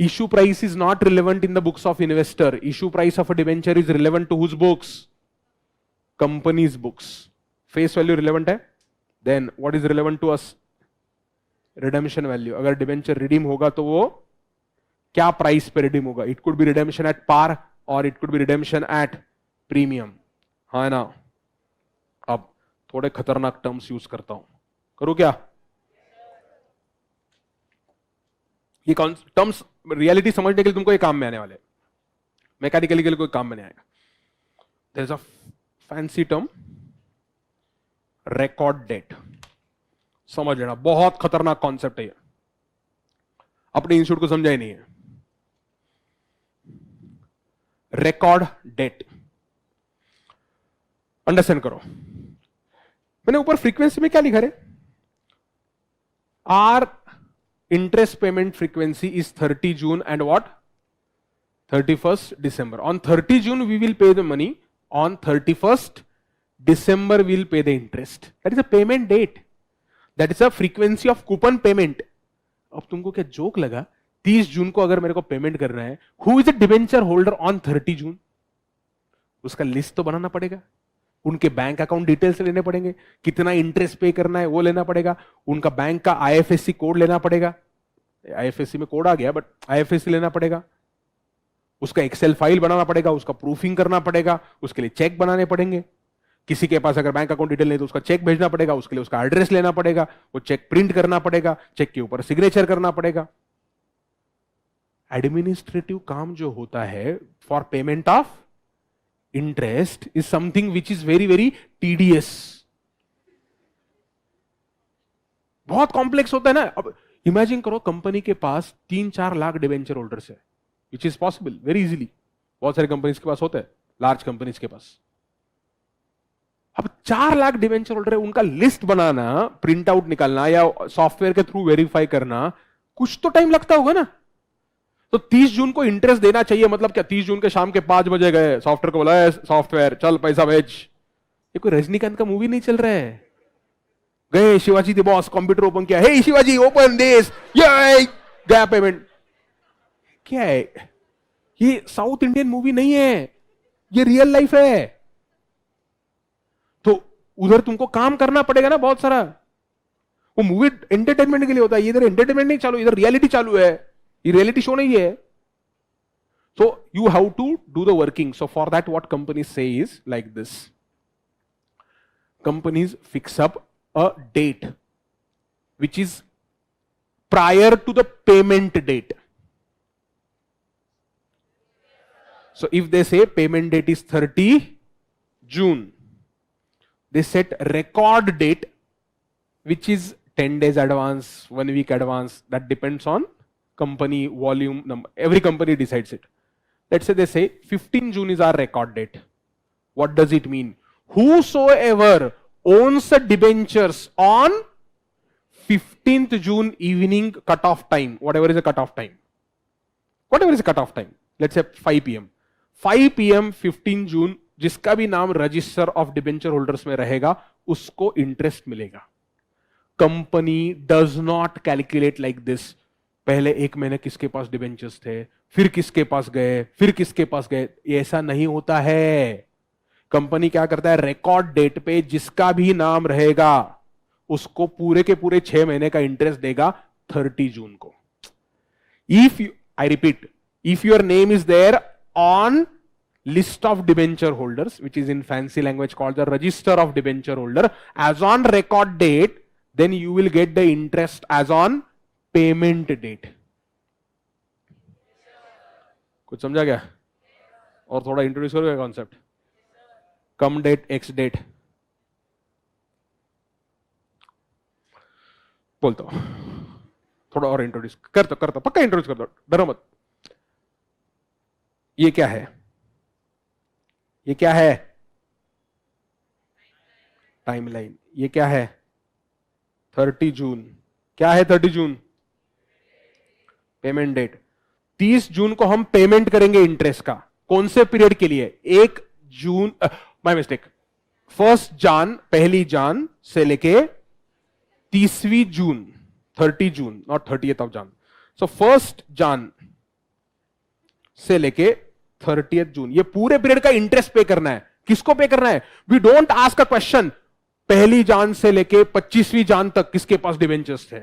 A: Issue price is not relevant in the books of investor. Issue price of a debenture is relevant to whose books? Company's books. Face value relevant है? Then what is relevant to us? Redemption value. अगर debenture redeem होगा तो वो क्या price पे redeem होगा? It could be redemption at par or it could be redemption at premium. हाँ ना? अब थोड़े खतरनाक टर्म्स यूज करता हूं, करूं क्या? ये टर्म्स रियलिटी समझने के लिए तुमको ये काम में आने वाले, मैकेनिकली के लिए कोई काम में नहीं आएगा। There is a fancy term, record date. समझ लेना, बहुत खतरनाक कॉन्सेप्ट है ये, अपने इंस्टीट्यूट को समझा ही नहीं है। रिकॉर्ड डेट अंडरस्टैंड करो। मैंने ऊपर फ्रीक्वेंसी में क्या लिखा रे? Our interest payment frequency is 30 June and what? 31st December. On 30 June we will pay the money. On 31st December we will pay the interest. That is a payment date. That is a frequency of coupon payment. अब तुमको क्या joke लगा? 30 जून को अगर मेरे को payment करना है, who is a debenture holder on 30 June? उसका लिस्ट तो बनाना पड़ेगा, उनके बैंक अकाउंट डिटेल्स लेने पड़ेंगे, कितना इंटरेस्ट पे करना है वो लेना पड़ेगा, उनका बैंक का आईएफएससी कोड लेना पड़ेगा। आईएफएससी में कोड आ गया, बट आईएफएससी लेना पड़ेगा, उसका एक्सेल फाइल बनाना पड़ेगा, उसका प्रूफिंग करना पड़ेगा, उसके लिए चेक बनाने पड़ेंगे। किसी के पास अगर बैंक अकाउंट डिटेल नहीं तो उसका चेक भेजना पड़ेगा, उसके लिए उसका एड्रेस लेना पड़ेगा, वो चेक प्रिंट करना पड़ेगा, चेक के ऊपर सिग्नेचर करना पड़ेगा। एडमिनिस्ट्रेटिव काम जो होता है for payment of interest is something which is very very tedious, बहुत कॉम्प्लेक्स होता है ना। अब इमेजिन करो कंपनी के पास 3-4 लाख डिवेंचर होल्डर्स है, which is possible very easily, बहुत सारे कंपनीज के पास होता है, लार्ज कंपनीज के पास। अब 4 लाख डिवेंचर होल्डर है, उनका लिस्ट बनाना, प्रिंट आउट निकालना या सॉफ्टवेयर के थ्रू वेरीफाई करना, कुछ तो टाइम लगता होगा ना। तो 30 जून को इंटरेस्ट देना चाहिए, मतलब क्या 30 जून के शाम के 5 बजे गए, सॉफ्टवेयर को बोला सॉफ्टवेयर चल पैसा भेज। ये कोई रजनीकांत का मूवी नहीं चल रहा है। गए Shivaji the boss, computer open किया, हे शिवाजी ओपन दिस, ये गया पेमेंट। क्या है ये? साउथ इंडियन मूवी नहीं है, ये रियल लाइफ है। तो उधर तुमको काम करना पड़ेगा ना बहुत सारा। वो मूवी एंटरटेनमेंट के लिए होता है, इधर एंटरटेनमेंट नहीं चालू, इधर रियलिटी चालू है। ये रियलिटी शो नहीं है। So you have to do the working. So for that what companies say is like this. Companies fix up a date which is prior to the payment date. So if they say payment date is 30 June, they set record date which is 10 days advance, 1 week advance, that depends on company volume number. Every company decides it. Let's say they say 15 June is our record date. What does it mean? Whosoever owns the debentures on 15th June evening cutoff time, whatever is the cutoff time, whatever is the cutoff time, let's say 5 p.m. 5 p.m. 15 June, जिसका भी नाम register of debenture holders में रहेगा उसको interest मिलेगा। Company does not calculate like this, पहले 1 महीने किसके पास डिबेंचर्स थे, फिर किसके पास गए, फिर किसके पास गए, ऐसा नहीं होता है। कंपनी क्या करता है, रिकॉर्ड डेट पे जिसका भी नाम रहेगा उसको पूरे के पूरे 6 महीने का इंटरेस्ट देगा 30 जून को। If you, I repeat, if your name is there on list of debenture holders, which is in fancy language called the register of debenture holder, as on record date, then you will get the interest as on payment date. कुछ समझा क्या? और थोड़ा introduce करोगे concept? कम date, ex date बोलता हूं, थोड़ा और इंट्रोड्यूस करता पक्का इंट्रोड्यूस कर दो, डरो मत। ये क्या है, ये क्या है? टाइमलाइन। ये क्या है? 30 जून। क्या है 30 जून? Payment date. 30 जून को हम पेमेंट करेंगे इंटरेस्ट का। कौन से पीरियड के लिए? 1 जून, माय मिस्टेक, 1 जान, पहली जान से लेके 30वीं जून, 30 जून, नॉट 30th ऑफ जान। सो 1 जान से लेके 30th जून, ये पूरे पीरियड का इंटरेस्ट पे करना है। किसको पे करना है? We don't ask a question, पहली जान से लेके 25वीं जान तक किसके पास डिबेंचर्स थे,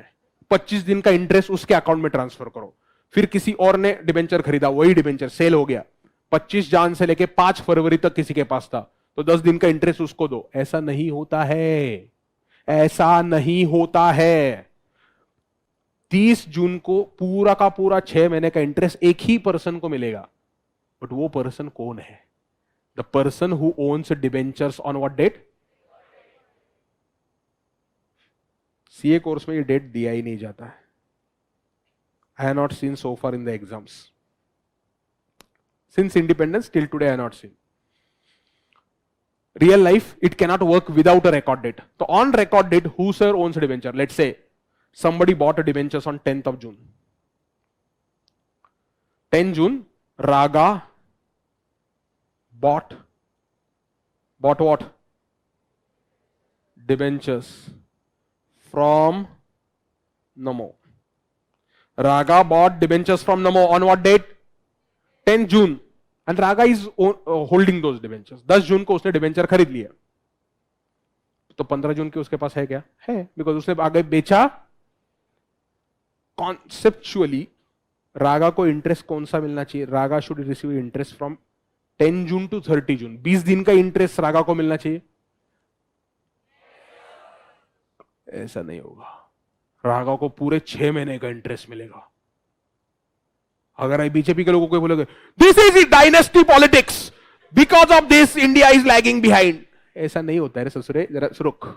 A: 25 दिन का इंटरेस्ट उसके अकाउंट में ट्रांसफर करो। फिर किसी और ने डिबेंचर खरीदा, वही डिबेंचर सेल हो गया, 25 जान से लेके 5 फरवरी तक किसी के पास था, तो 10 दिन का इंटरेस्ट उसको दो। ऐसा नहीं होता है, ऐसा नहीं होता है। 30 जून को पूरा का पूरा 6 महीने का इंटरेस्ट एक ही पर्सन को मिलेगा, बट वो पर्सन कौन है? The person who owns debentures on what date? CA course में ये डेट दिया ही नहीं जाता है। I have not seen so far in the exams since independence till today, I have not seen. Real life it cannot work without a record date. तो on record date who sir owns debenture? Let's say somebody bought a debentures on 10th of June. 10 June, Raga bought what? Debentures from Namo. Raga bought debentures from Namo on what date? 10 June. And Raga is holding those debentures. 10 जून को उसने debenture खरीद लिया, तो 15 जून के उसके पास है क्या? है, बिकॉज उसने आगे बेचा। कॉन्सेप्चुअली रागा को इंटरेस्ट कौन सा मिलना चाहिए? Raga should receive interest from 10 June to 30 June. 20 दिन का इंटरेस्ट रागा को मिलना चाहिए। ऐसा नहीं होगा, रागा को पूरे 6 महीने का इंटरेस्ट मिलेगा। अगर बीजेपी के लोगों को बोलोगे this is dynasty politics, because of this India is lagging behind, ऐसा नहीं होता है रे ससुरे, जरा रुक।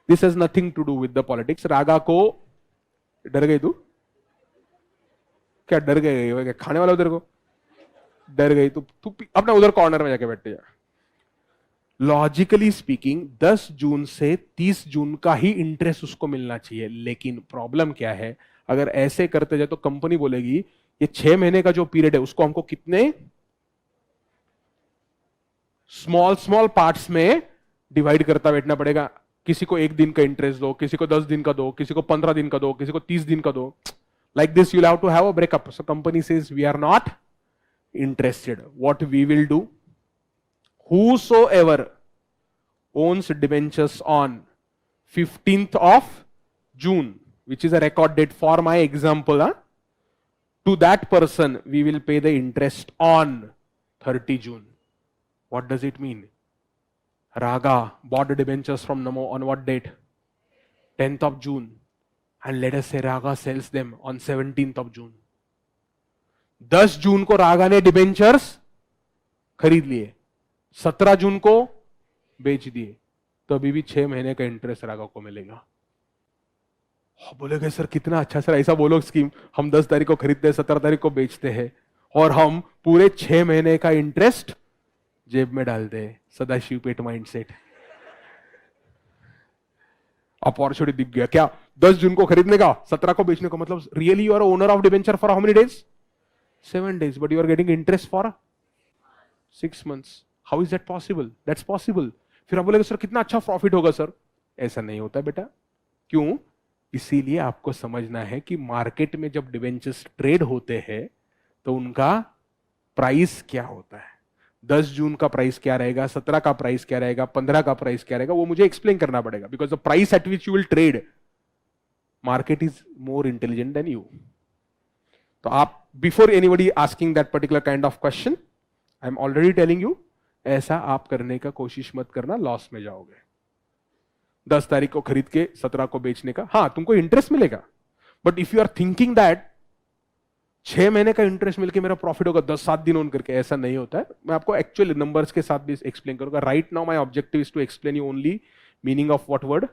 A: This has nothing to do with the politics. Raga को, डर गई तू? क्या डर गई? क्या खाने वाला उधर को डर गई? तू अपना उधर कॉर्नर में जाके बैठ जा। लॉजिकली स्पीकिंग 10 जून से 30 जून का ही इंटरेस्ट उसको मिलना चाहिए, लेकिन प्रॉब्लम क्या है? अगर ऐसे करते जाए तो कंपनी बोलेगी ये 6 महीने का जो पीरियड है उसको हमको कितने स्मॉल पार्ट्स में डिवाइड करता बैठना पड़ेगा। किसी को 1 दिन का इंटरेस्ट दो, किसी को 10 दिन का दो, किसी को 15 दिन का दो, किसी को 30 दिन का दो। Like this you have to have a breakup. So company says we are not interested. What we will do, whosoever owns debentures on 15th of June, which is a record date for my example, to that person we will pay the interest on 30 June. What does it mean? Raga bought the debentures from Namo on what date? 10th of June. And let us say Raga sells them on 17th of June. 10 जून को रागा ने debentures खरीद लिए, 17 जून को बेच दिए, तो अभी भी 6 महीने का इंटरेस्ट रागा को मिलेगा। बोलेगे सर कितना अच्छा सर, ऐसा बोलो स्कीम, हम 10 तारीख को खरीदते हैं, 17 तारीख को बेचते हैं और हम पूरे 6 महीने का इंटरेस्ट जेब में डालते हैं। सदाशिव पेट माइंडसेट। अपॉर्चुनिटी दिख गया क्या? 10 जून को खरीदने का, 17 को बेचने का, मतलब really you are owner of debenture for how many days? 7 days, but you are getting interest for 6 months. How is that possible? That's possible. फिर आप बोलेगे सर कितना अच्छा प्रॉफिट होगा सर। ऐसा नहीं होता बेटा। क्यों? इसीलिए आपको समझना है कि मार्केट में जब डिबेंचर्स ट्रेड होते हैं तो उनका प्राइस क्या होता है, 10 जून का प्राइस क्या रहेगा, 17 का प्राइस क्या रहेगा, 15 का प्राइस क्या रहेगा, वो मुझे एक्सप्लेन करना पड़ेगा, because the price at which you will trade, market is more intelligent then you. तो आप before anybody asking that particular kind of question, I am already telling you, ऐसा आप करने का कोशिश मत करना, लॉस में जाओगे. 10 तारीख को खरीद के 17 को बेचने का, हाँ तुमको इंटरेस्ट मिलेगा, but if you are thinking that 6 महीने का इंटरेस्ट मिलके मेरा प्रॉफिट होगा 10-7 दिन ऑन करके, ऐसा नहीं होता है. मैं आपको एक्चुअल नंबर्स के साथ भी एक्सप्लेन करूंगा. Right now my objective is to explain you only meaning of what word,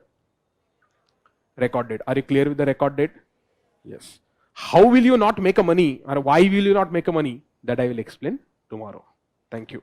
A: record date. Are you clear with the record date? Yes. How will you not make a money, or why will you not make a money? That I will explain tomorrow. Thank you.